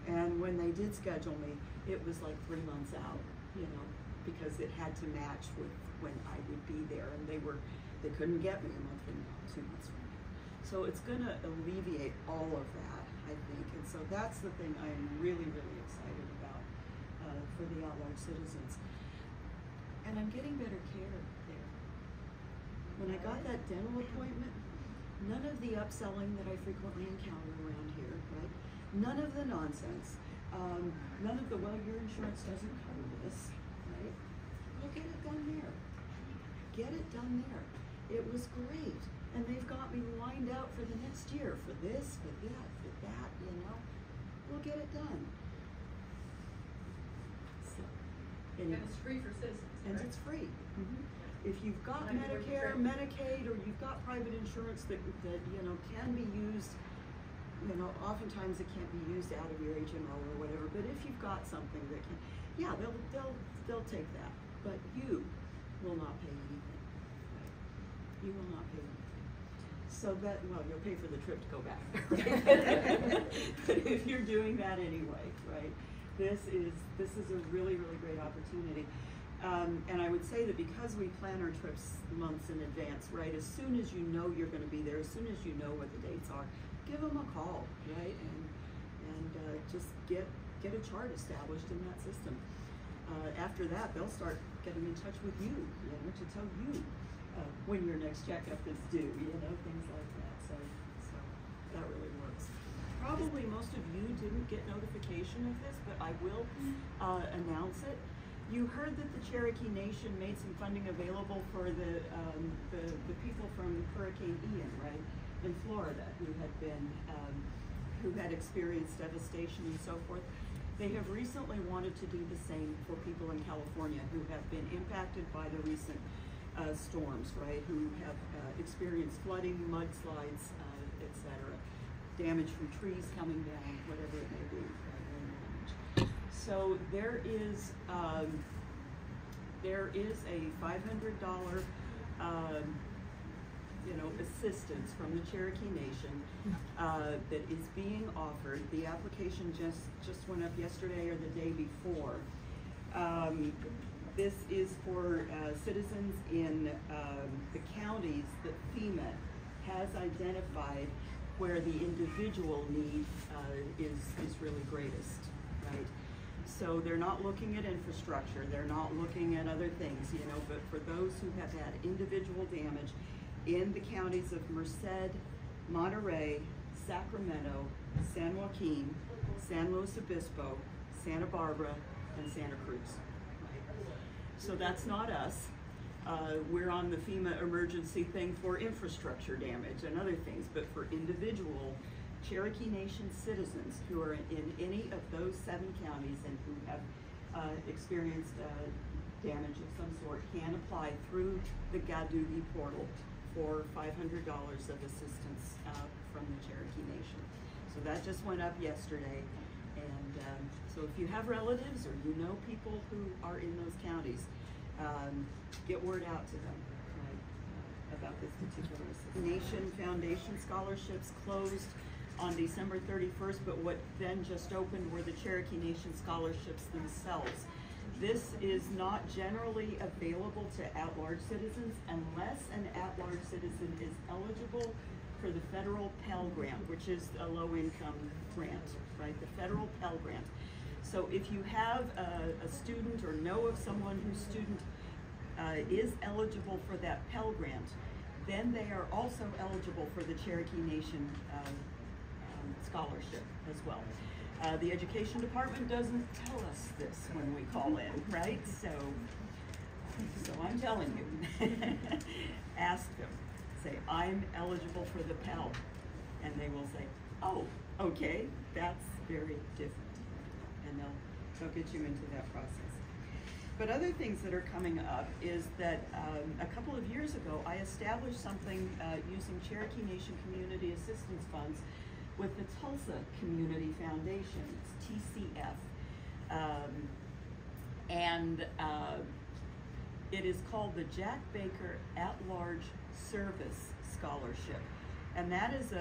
And when they did schedule me, it was like 3 months out, you know, because it had to match with when I would be there, and they couldn't get me a month from now, 2 months from now. So it's going to alleviate all of that, I think, and so that's the thing I'm really, really excited about for the at-large citizens. And I'm getting better care there. When I got that dental appointment, none of the upselling that I frequently encounter around here, right? None of the nonsense. None of the, well, your insurance doesn't cover this, right? Well, get it done there. Get it done there. It was great. And they've got me lined out for the next year, for this, for that, you know? We'll get it done. So, and it's free for citizens, and correct? It's free. Mm-hmm. If you've got Not Medicare, Medicaid, or you've got private insurance that you know can be used, you know, oftentimes it can't be used out of your HMO or whatever. But if you've got something that can, yeah, they'll take that. But you will not pay anything. Right? You will not pay anything. So that, well, you'll pay for the trip to go back. Right? But if you're doing that anyway, right? This is a really, really great opportunity. And I would say that because we plan our trips months in advance, right, as soon as you know you're going to be there, as soon as you know what the dates are, give them a call, right, and just get a chart established in that system. After that, they'll start getting in touch with you, you know, to tell you when your next checkup is due, you know, things like that. So that really works. Probably most of you didn't get notification of this, but I will announce it. You heard that the Cherokee Nation made some funding available for the people from Hurricane Ian, right, in Florida, who had experienced devastation and so forth. They have recently wanted to do the same for people in California who have been impacted by the recent storms, right, who have experienced flooding, mudslides, etc., damage from trees coming down, whatever it may be. So there is a $500 you know, assistance from the Cherokee Nation that is being offered. The application just went up yesterday or the day before. This is for citizens in the counties that FEMA has identified where the individual need is really greatest, right? So they're not looking at infrastructure, they're not looking at other things, you know, but for those who have had individual damage in the counties of Merced, Monterey, Sacramento, San Joaquin, San Luis Obispo, Santa Barbara, and Santa Cruz. Right? So that's not us. We're on the FEMA emergency thing for infrastructure damage and other things, but for individual Cherokee Nation citizens who are in any of those 7 counties and who have experienced damage of some sort can apply through the Gadugi portal for $500 of assistance from the Cherokee Nation. So that just went up yesterday. And so if you have relatives or you know people who are in those counties, get word out to them, right, about this particular assistance. Nation Foundation scholarships closed on December 31st, but what then just opened were the Cherokee Nation scholarships themselves. This is not generally available to at-large citizens unless an at-large citizen is eligible for the federal Pell Grant, which is a low-income grant, right? The federal Pell Grant. So if you have a student or know of someone whose student is eligible for that Pell Grant, then they are also eligible for the Cherokee Nation scholarship as well. The education department doesn't tell us this when we call in, right? So I'm telling you, ask them, say, I'm eligible for the Pell, and they will say, oh, okay, that's very different, and they'll get you into that process. But other things that are coming up is that a couple of years ago, I established something using Cherokee Nation Community Assistance Funds with the Tulsa Community Foundation, it's TCF. It is called the Jack Baker At-Large Service Scholarship. And that is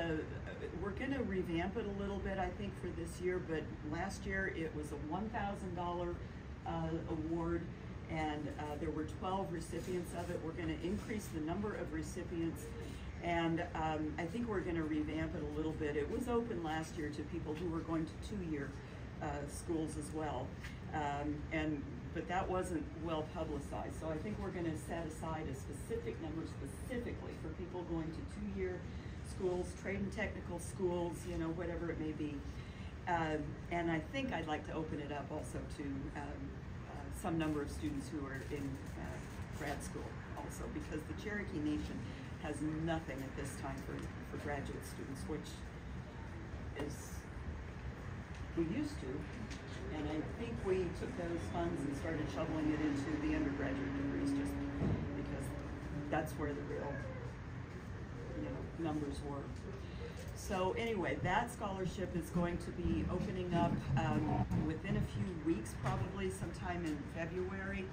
we're gonna revamp it a little bit, I think, for this year, but last year it was a $1,000 award, and there were 12 recipients of it. We're gonna increase the number of recipients, and I think we're gonna revamp it a little bit. It was open last year to people who were going to two-year schools as well, but that wasn't well publicized. So I think we're gonna set aside a specific number specifically for people going to two-year schools, trade and technical schools, you know, whatever it may be. And I think I'd like to open it up also to some number of students who are in grad school also, because the Cherokee Nation has nothing at this time for graduate students, which is, we used to, and I think we took those funds and started shoveling it into the undergraduate degrees just because that's where the real, you know, numbers were. So anyway, that scholarship is going to be opening up within a few weeks, probably sometime in February.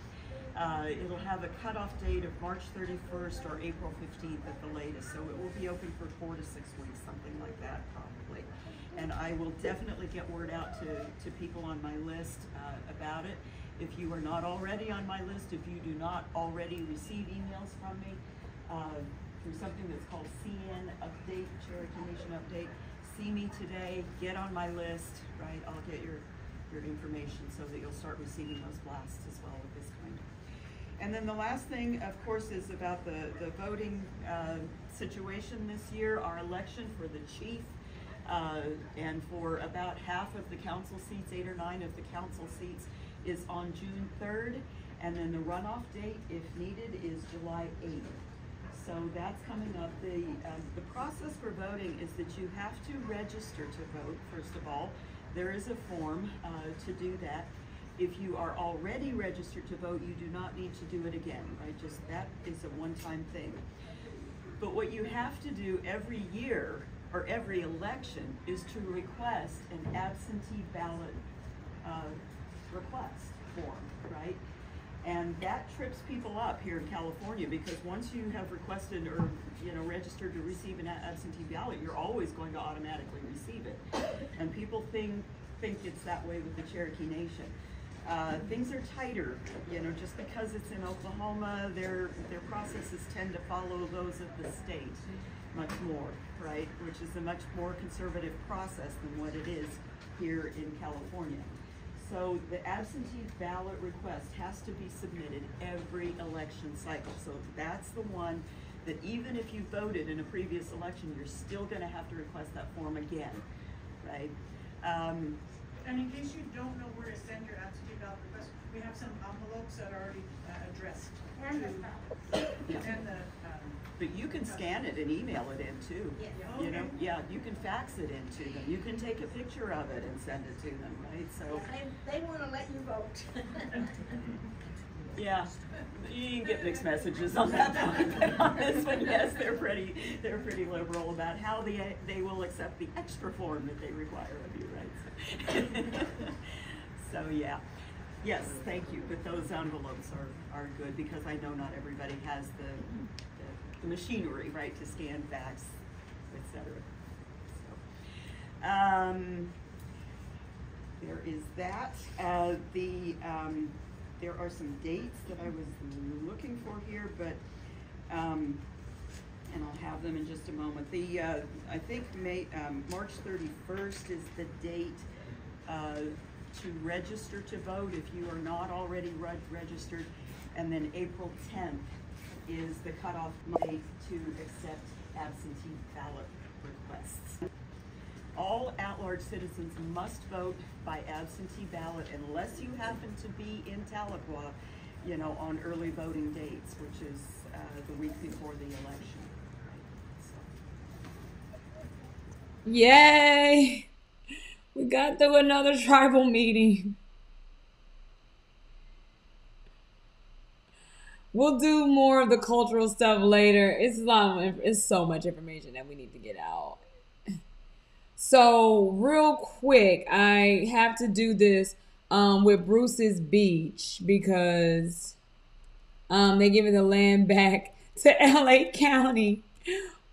It'll have a cutoff date of March 31st or April 15th at the latest. So it will be open for 4 to 6 weeks, something like that probably. And I will definitely get word out to people on my list about it. If you are not already on my list, if you do not already receive emails from me, through something that's called CN Update, Cherokee Nation Update. See me today, get on my list, right? I'll get your information so that you'll start receiving those blasts as well with this kind. And then the last thing, of course, is about the voting situation this year. Our election for the chief and for about half of the council seats, 8 or 9 of the council seats, is on June 3rd. And then the runoff date, if needed, is July 8th. So that's coming up. The process for voting is that you have to register to vote, first of all. There is a form to do that. If you are already registered to vote, you do not need to do it again, right? Just that is a one-time thing. But what you have to do every year or every election is to request an absentee ballot request form, right? And that trips people up here in California, because once you have requested or registered to receive an absentee ballot, you're always going to automatically receive it. And people think it's that way with the Cherokee Nation. Things are tighter, just because it's in Oklahoma, their processes tend to follow those of the state much more, right? Which is a much more conservative process than what it is here in California. So the absentee ballot request has to be submitted every election cycle. So that's the one that even if you voted in a previous election, you're still going to have to request that form again, right? And in case you don't know where to send your absentee ballot request, we have some envelopes that are already addressed. But you can scan it and email it in too. Yeah. Yeah, you can fax it in to them. You can take a picture of it and send it to them, right? So they want to let you vote. Yeah, you can get mixed messages on that point, but on this one, yes, they're pretty liberal about how they will accept the extra form that they require of you, right? So yeah. Yes, thank you. But those envelopes are good, because I know not everybody has the machinery, right, to scan, fax, etc. So, there is that. There are some dates that I was looking for here, but and I'll have them in just a moment. I think March 31st is the date to register to vote if you are not already registered, and then April 10th is the cutoff date to accept absentee ballot requests. all at-large citizens must vote by absentee ballot unless you happen to be in Tahlequah, you know, on early voting dates, which is the week before the election. Yay! We got through another tribal meeting. We'll do more of the cultural stuff later. It's so much information that we need to get out. So real quick, I have to do this with Bruce's Beach because they're giving the land back to LA County,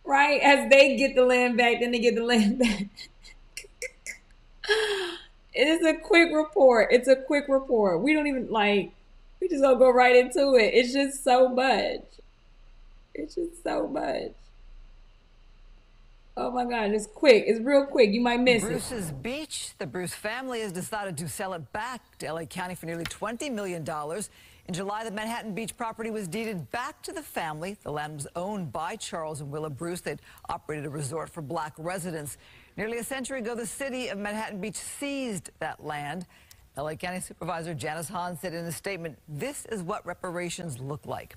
right? As they get the land back, then they get the land back. It's a quick report. It's a quick report. We don't even we just gonna go right into it. It's just so much. It's just so much. Oh my God, it's quick. It's real quick. You might miss Bruce's Beach. The Bruce family has decided to sell it back to LA County for nearly $20 million. In July, the Manhattan Beach property was deeded back to the family. The land was owned by Charles and Willa Bruce. They'd operated a resort for black residents. Nearly a century ago, the city of Manhattan Beach seized that land. LA County Supervisor Janice Hahn said in a statement, "This is what reparations look like."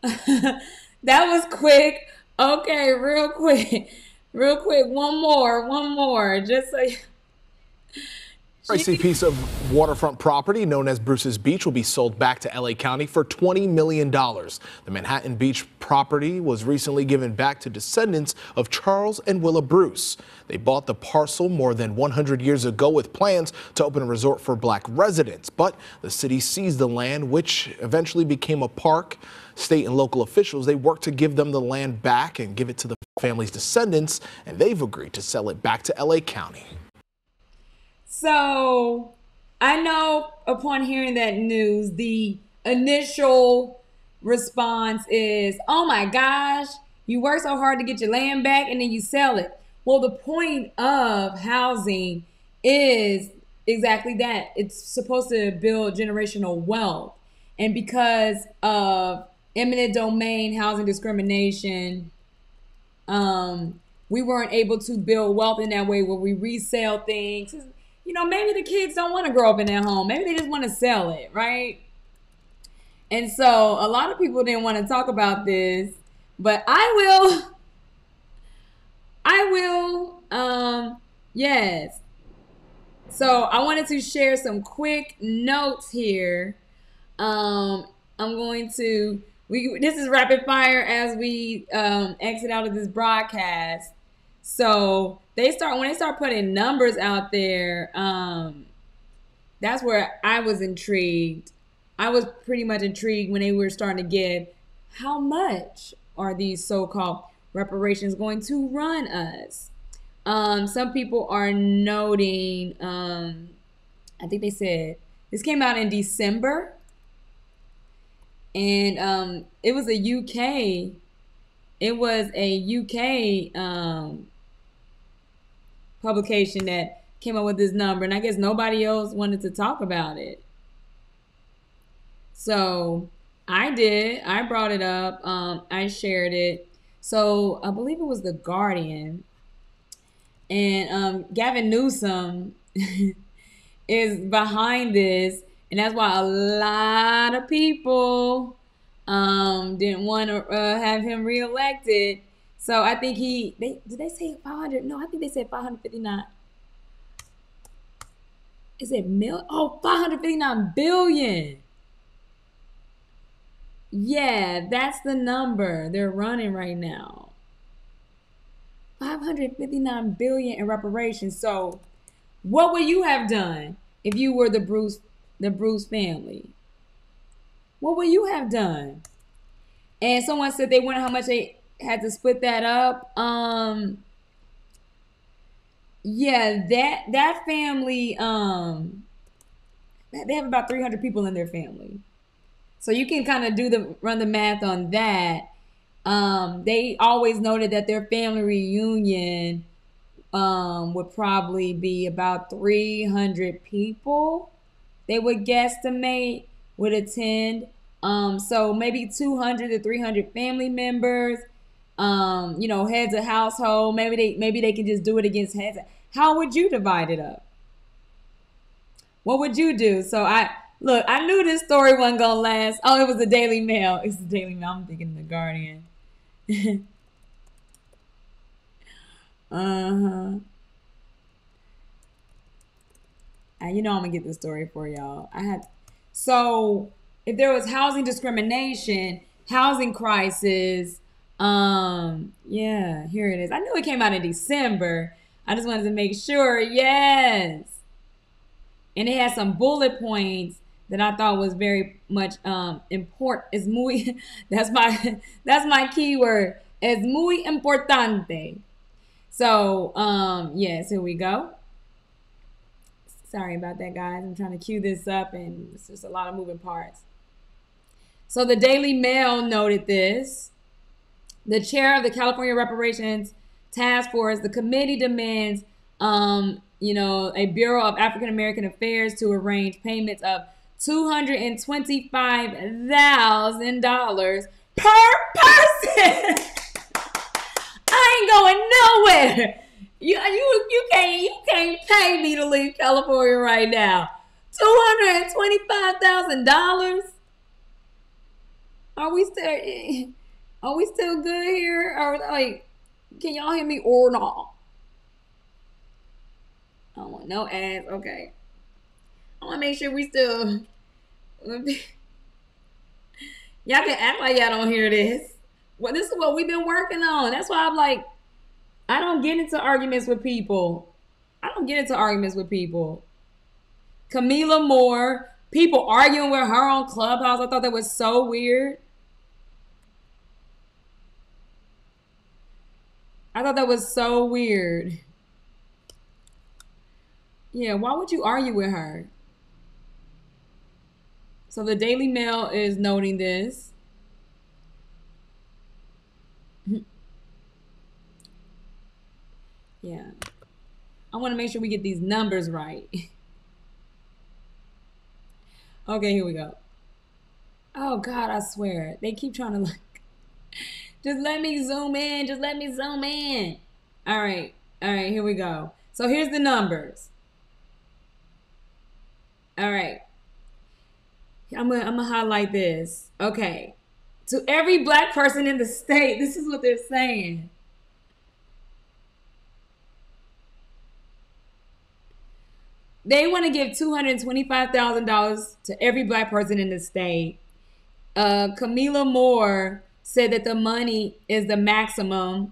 That was quick. Okay, real quick. Real quick. One more. Just so you... Pricey piece of waterfront property known as Bruce's Beach will be sold back to LA County for $20 million. The Manhattan Beach property was recently given back to descendants of Charles and Willa Bruce. They bought the parcel more than 100 years ago with plans to open a resort for black residents, but the city seized the land, which eventually became a park. State and local officials, they worked to give them the land back and give it to the family's descendants, and they've agreed to sell it back to LA County. So I know upon hearing that news, the initial response is, oh my gosh, you work so hard to get your land back and then you sell it. Well, the point of housing is exactly that. It's supposed to build generational wealth. And because of eminent domain housing discrimination, we weren't able to build wealth in that way where we resell things. You know, maybe the kids don't want to grow up in their home. Maybe they just want to sell it, right? And so a lot of people didn't want to talk about this, but I will. Yes. So I wanted to share some quick notes here. I'm going to, this is rapid fire as we exit out of this broadcast. So when they start putting numbers out there, that's where I was intrigued. I was pretty much intrigued when they were starting to give, how much are these so-called reparations going to run us? Some people are noting, I think they said, this came out in December. And it was a UK publication that came up with this number, and I guess nobody else wanted to talk about it. So I did. I brought it up. I shared it. So I believe it was The Guardian. And Gavin Newsom is behind this. And that's why a lot of people didn't want to have him reelected. So I think did they say 500? No, I think they said 559. Is it mil? Oh, 559 billion. Yeah, that's the number they're running right now. 559 billion in reparations. So what would you have done if you were the Bruce family? What would you have done? And someone said they wonder how much they had to split that up. Yeah, that family, they have about 300 people in their family. So you can kind of run the math on that. They always noted that their family reunion would probably be about 300 people. They would guesstimate would attend. So maybe 200 to 300 family members. you know, heads of household. Maybe they can just do it against heads. How would you divide it up? What would you do? So I knew this story wasn't gonna last. Oh, it was the Daily Mail. It's the Daily Mail. I'm thinking the Guardian. And you know I'm gonna get this story for y'all. So if there was housing discrimination, housing crisis, yeah, here it is. I knew it came out in December. I just wanted to make sure. Yes. And it had some bullet points that I thought was very much important. Es muy, that's my keyword. Es muy importante. So, yes, here we go. Sorry about that, guys. I'm trying to cue this up, and it's just a lot of moving parts. So the Daily Mail noted this. The chair of the California Reparations Task Force, the committee demands, you know, a Bureau of African American Affairs to arrange payments of $225,000 per person. I ain't going nowhere. You can't pay me to leave California right now. $225,000. Are we still good here? Or like, can y'all hear me or not? I don't want no ads. Okay. I want to make sure we still. Y'all can act like y'all don't hear this. Well, this is what we've been working on. That's why I'm like, I don't get into arguments with people. Camila Moore, people arguing with her on Clubhouse. I thought that was so weird. Yeah, why would you argue with her? So the Daily Mail is noting this. Yeah. I want to make sure we get these numbers right. Okay, here we go. Oh, God, I swear. They keep trying to like, just let me zoom in. All right, here we go. So here's the numbers. All right. I'm gonna highlight this. Okay. To every black person in the state, this is what they're saying. They want to give $225,000 to every black person in the state. Camila Moore said that the money is the maximum.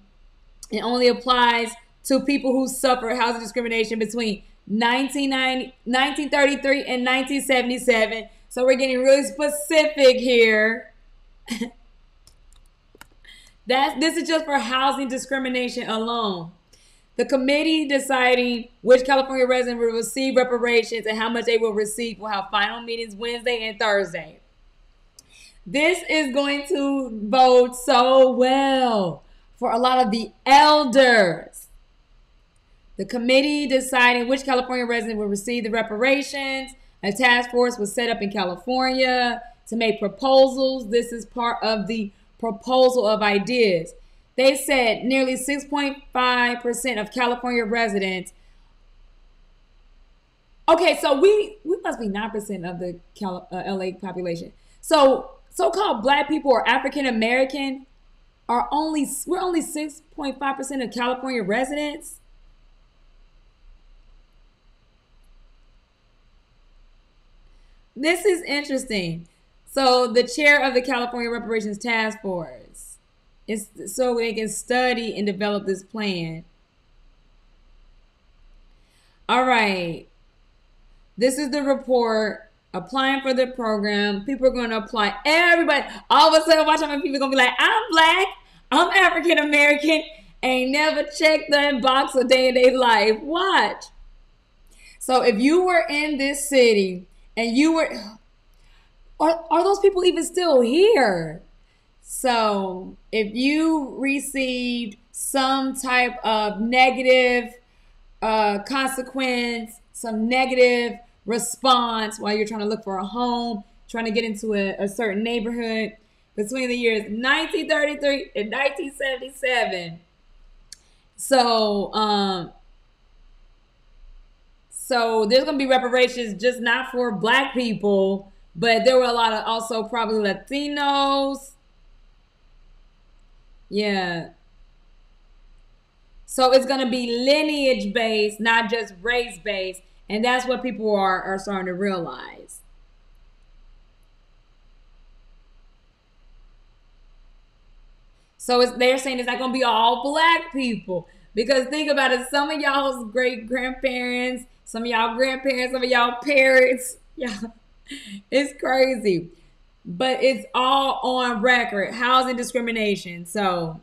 It only applies to people who suffer housing discrimination between 1933 and 1977. So we're getting really specific here. This is just for housing discrimination alone. The committee deciding which California resident will receive reparations and how much they will receive will have final meetings Wednesday and Thursday. This is going to bode so well for a lot of the elders. The committee deciding which California resident will receive the reparations. A task force was set up in California to make proposals. This is part of the proposal of ideas. They said nearly 6.5% of California residents. Okay, so we must be 9% of the LA population. So so-called black people or African American we're only 6.5% of California residents. This is interesting. So the chair of the California Reparations Task Force is so they can study and develop this plan. All right. This is the report. Applying for the program. People are going to apply. Everybody. All of a sudden, watch how many people are going to be like, I'm black. I'm African American. Ain't never checked that box a day in their life. Watch. So if you were in this city and you were, are those people even still here? So if you received some type of negative consequence, some negative response while you're trying to look for a home, trying to get into a certain neighborhood, between the years 1933 and 1977. So, so there's gonna be reparations just not for Black people, but there were a lot of also probably Latinos. Yeah. So it's gonna be lineage based, not just race based, and that's what people are starting to realize. So they're saying it's not gonna be all Black people. Because think about it, some of y'all's great grandparents, some of y'all grandparents, some of y'all parents, y'all, it's crazy. But it's all on record, housing discrimination. So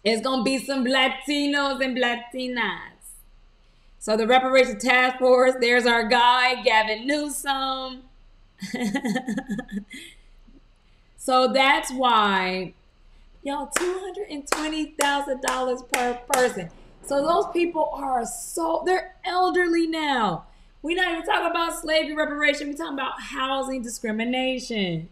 it's gonna be some Latinos and Latinas. So the Reparations Task Force, there's our guy, Gavin Newsom. So that's why, y'all, $220,000 per person. So those people are they're elderly now. We're not even talking about slavery reparation. We're talking about housing discrimination.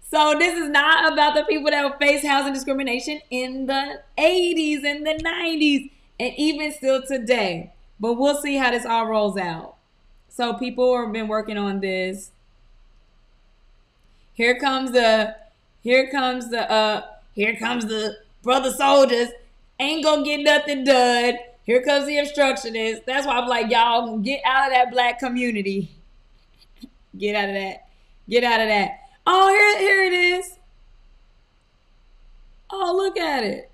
So this is not about the people that face housing discrimination in the 80s and the 90s and even still today. But we'll see how this all rolls out. So people have been working on this. Here comes the brother soldiers. Ain't gonna get nothing done. Here comes the obstructionist. That's why I'm like, y'all get out of that Black community. Get out of that. Get out of that. Oh, here it is. Oh, look at it.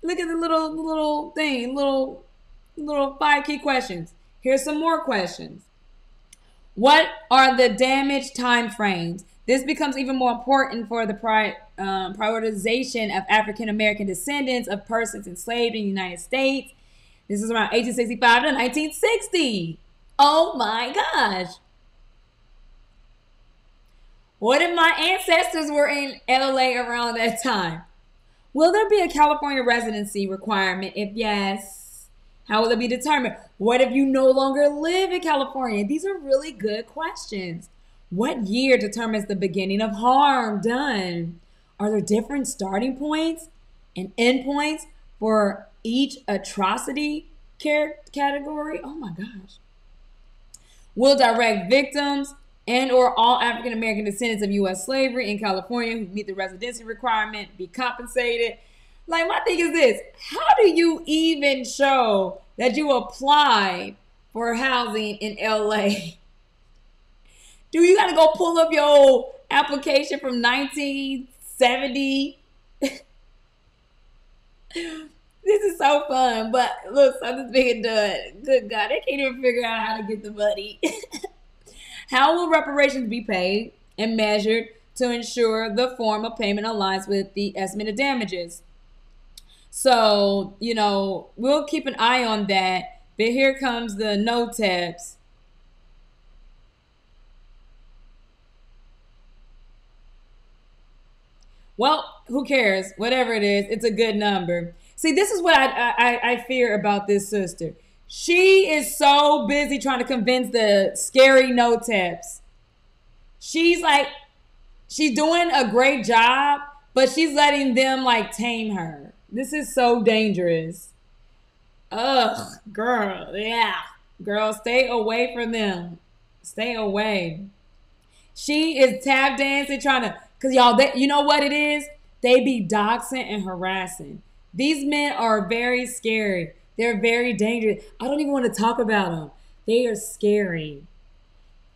Look at the little thing, little 5 key questions. Here's some more questions. What are the damage time frames? This becomes even more important for the prioritization of African American descendants of persons enslaved in the United States. This is around 1865 to 1960. Oh my gosh. What if my ancestors were in LA around that time? Will there be a California residency requirement? If yes, how will it be determined? What if you no longer live in California? These are really good questions. What year determines the beginning of harm done? Are there different starting points and end points for each atrocity category? Oh my gosh. Will direct victims and or all African American descendants of U.S. slavery in California who meet the residency requirement be compensated? Like, my thing is this: how do you even show that you applied for housing in LA? Do you got to go pull up your application from 1970? This is so fun, but look, something's being done. Good God, they can't even figure out how to get the money. How will reparations be paid and measured to ensure the form of payment aligns with the estimated damages? So, you know, we'll keep an eye on that. But here comes the NOTAPs. Well, who cares? Whatever it is, it's a good number. See, this is what I fear about this sister. She is so busy trying to convince the scary NOTAPs. She's doing a great job, but she's letting them like tame her. This is so dangerous. Ugh, girl, yeah. Girl, stay away from them. Stay away. She is tap dancing trying to, because y'all, you know what it is? They be doxing and harassing. These men are very scary. They're very dangerous. I don't even want to talk about them. They are scary.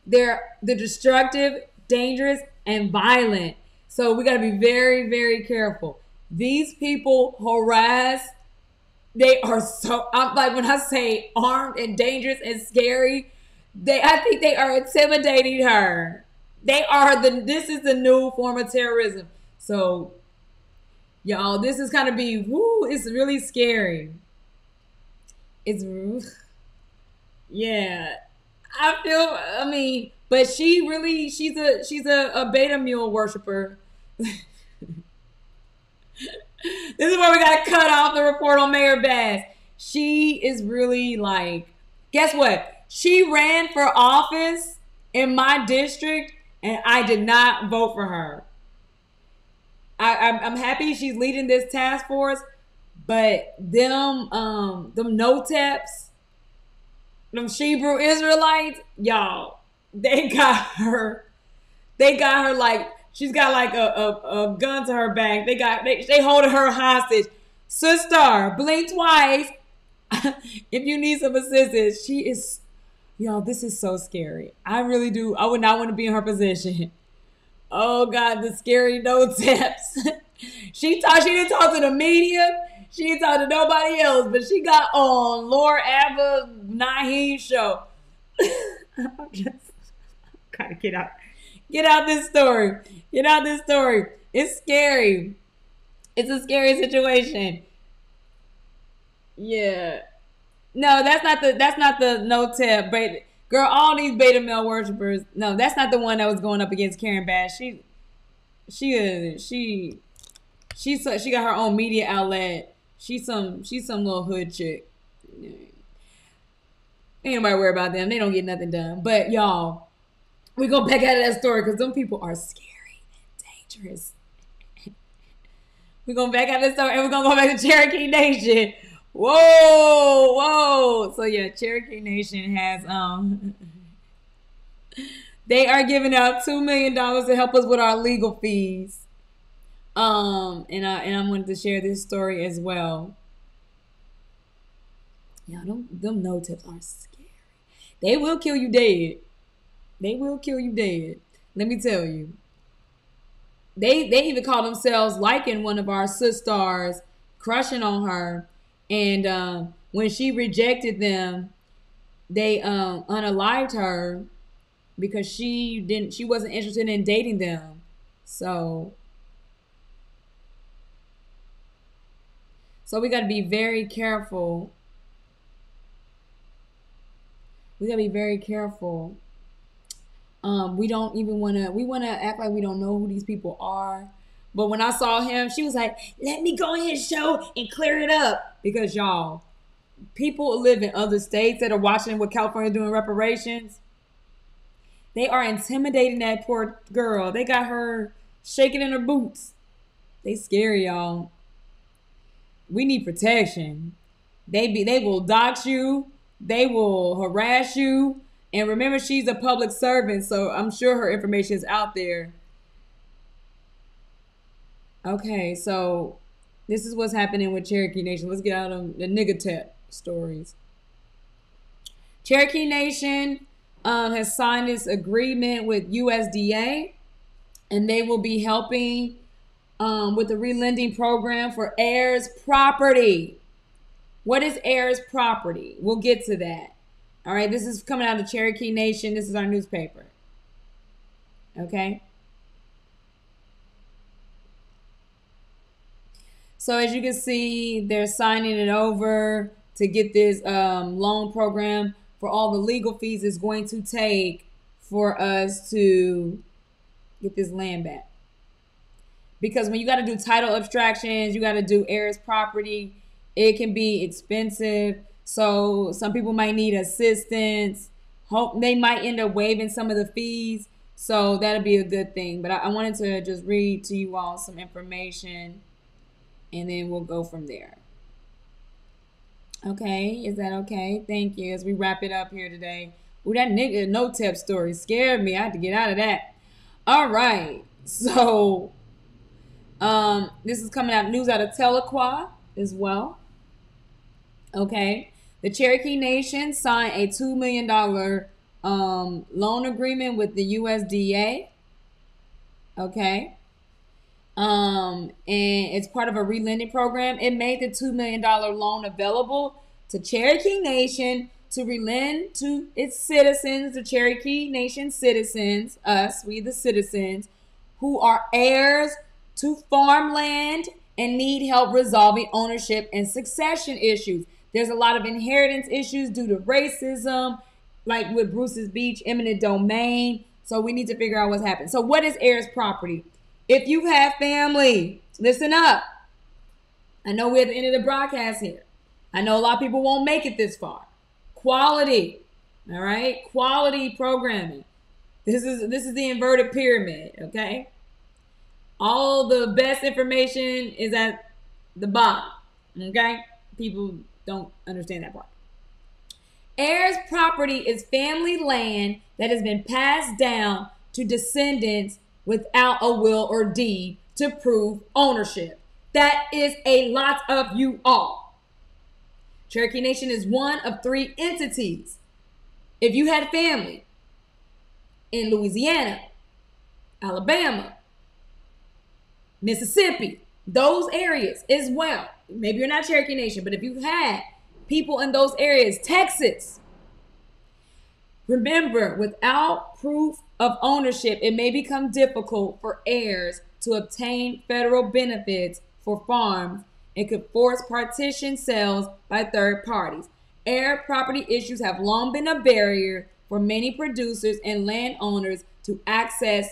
They're destructive, dangerous, and violent. So we got to be very, very careful. These people harass. They are so, I'm like, when I say armed and dangerous and scary, I think they are intimidating her. This is the new form of terrorism. So, y'all, this is kind of it's really scary. Yeah. But she's a beta mule worshiper. This is where we got to cut off the report on Mayor Bass. She is really like, guess what? She ran for office in my district, and I did not vote for her. I'm happy she's leading this task force, but them no-teps, them Hebrew Israelites, y'all, they got her like, she's got like a gun to her back. They holding her hostage. Sister, blink twice if you need some assistance. She is, y'all, this is so scary. I really do. I would not want to be in her position. Oh God, the scary no-teps. She didn't talk to the media. She didn't talk to nobody else, but she got on Lord Abba Naheem show. I'm just gotta get out this story. Get out this story. It's scary. It's a scary situation. Yeah. No, that's not the no-tep. But girl, all these beta male worshipers. No, that's not the one that was going up against Karen Bass. She got her own media outlet. She's some little hood chick. Ain't nobody worry about them. They don't get nothing done. But y'all, we go back out of that story because them people are scary and dangerous. We're going back out of that story and we're going to go back to Cherokee Nation. Whoa. So yeah, Cherokee Nation has they are giving out $2 million to help us with our legal fees. And I wanted to share this story as well. Yeah, them no-tips are scary. They will kill you dead. They will kill you dead. Let me tell you. They even call themselves liking one of our sisters, crushing on her. And when she rejected them, they unalived her because she wasn't interested in dating them. So we got to be very careful. We got to be very careful. We don't even want to act like we don't know who these people are. But when I saw him, she was like, let me go in his show and clear it up. Because y'all, people live in other states that are watching what California doing reparations. They are intimidating that poor girl. They got her shaking in her boots. They scary, y'all. We need protection. They will dox you. They will harass you. And remember, she's a public servant, so I'm sure her information is out there. Okay, so this is what's happening with Cherokee Nation. Let's get out of the nigga-tep stories. Cherokee Nation has signed this agreement with USDA, and they will be helping with the relending program for heirs property. What is heirs property? We'll get to that. All right, this is coming out of Cherokee Nation. This is our newspaper. Okay. So as you can see, they're signing it over to get this loan program for all the legal fees it's going to take for us to get this land back. Because when you got to do title abstractions, you got to do heirs property, it can be expensive. So some people might need assistance. They might end up waiving some of the fees. So that'll be a good thing. But I wanted to just read to you all some information, and then we'll go from there. Okay, is that okay? Thank you. As we wrap it up here today. Ooh, that nigga no-tep story scared me. I had to get out of that. All right. So this is coming out, news out of Tahlequah as well. Okay. The Cherokee Nation signed a $2 million loan agreement with the USDA. Okay. And it's part of a relending program. It made the $2 million loan available to Cherokee Nation to relend to its citizens, the Cherokee Nation citizens, us, we the citizens, who are heirs to farmland and need help resolving ownership and succession issues. There's a lot of inheritance issues due to racism, like with Bruce's Beach, eminent domain. So we need to figure out what's happened. So what is heirs property? If you have family, listen up. I know we're at the end of the broadcast here. I know a lot of people won't make it this far. Quality, all right? Quality programming. This is the inverted pyramid, okay? All the best information is at the bottom, okay? People don't understand that part. Heirs property is family land that has been passed down to descendants without a will or deed to prove ownership. That is a lot of you all. Cherokee Nation is one of 3 entities. If you had family in Louisiana, Alabama, Mississippi, those areas as well. Maybe you're not Cherokee Nation, but if you had people in those areas, Texas, remember, without proof of ownership, it may become difficult for heirs to obtain federal benefits for farms and could force partition sales by third parties. Heir property issues have long been a barrier for many producers and landowners to access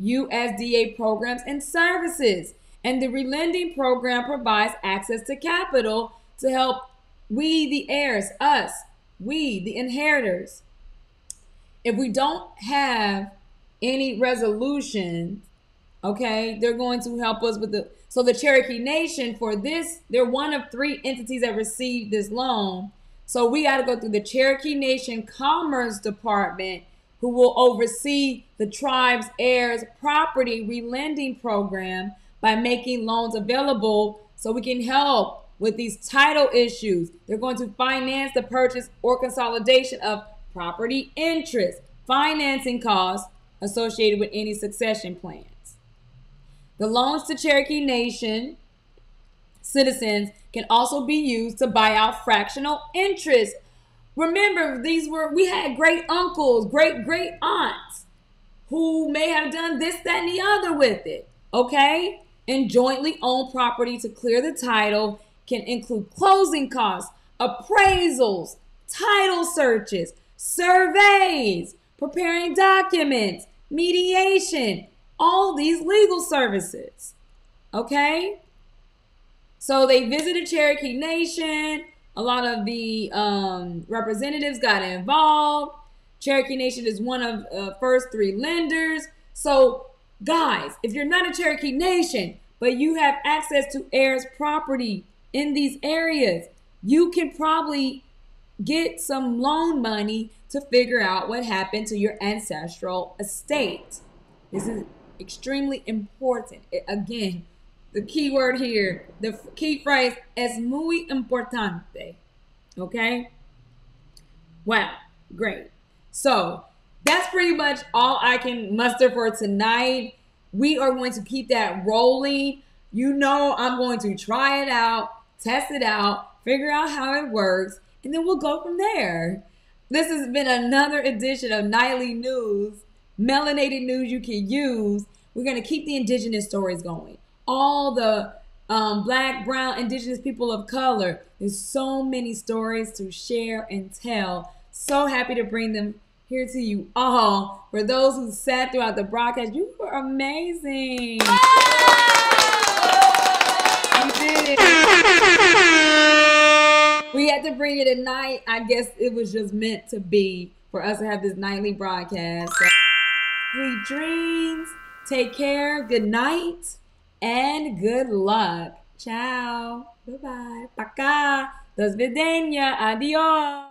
USDA programs and services. And the relending program provides access to capital to help we, the heirs, us, we, the inheritors. If we don't have any resolution, okay, they're going to help us with the, so the Cherokee Nation for this, they're one of 3 entities that received this loan. So we got to go through the Cherokee Nation Commerce Department, who will oversee the tribe's heirs property relending program by making loans available so we can help with these title issues. They're going to finance the purchase or consolidation of property interest, financing costs associated with any succession plans. The loans to Cherokee Nation citizens can also be used to buy out fractional interest. Remember, we had great uncles, great aunts who may have done this, that, and the other with it, okay? And jointly owned property to clear the title can include closing costs, appraisals, title searches, surveys, preparing documents, mediation, all these legal services, okay? So they visited Cherokee Nation. A lot of the representatives got involved. Cherokee Nation is one of the first 3 lenders. So guys, if you're not a Cherokee Nation, but you have access to heirs property in these areas, you can probably get some loan money to figure out what happened to your ancestral estate. This is extremely important. Again, the key word here, the key phrase, es muy importante. Okay? Wow, great. So that's pretty much all I can muster for tonight. We are going to keep that rolling. You know, I'm going to try it out, test it out, figure out how it works, and then we'll go from there. This has been another edition of Nightly News, melanated news you can use. We're going to keep the indigenous stories going. All the Black, brown, indigenous people of color. There's so many stories to share and tell. So happy to bring them here to you all. For those who sat throughout the broadcast, you were amazing. You did. We had to bring it at night. I guess it was just meant to be for us to have this nightly broadcast. So, sweet dreams. Take care. Good night. And good luck. Ciao. Bye-bye. Пока. До свидания. Adios.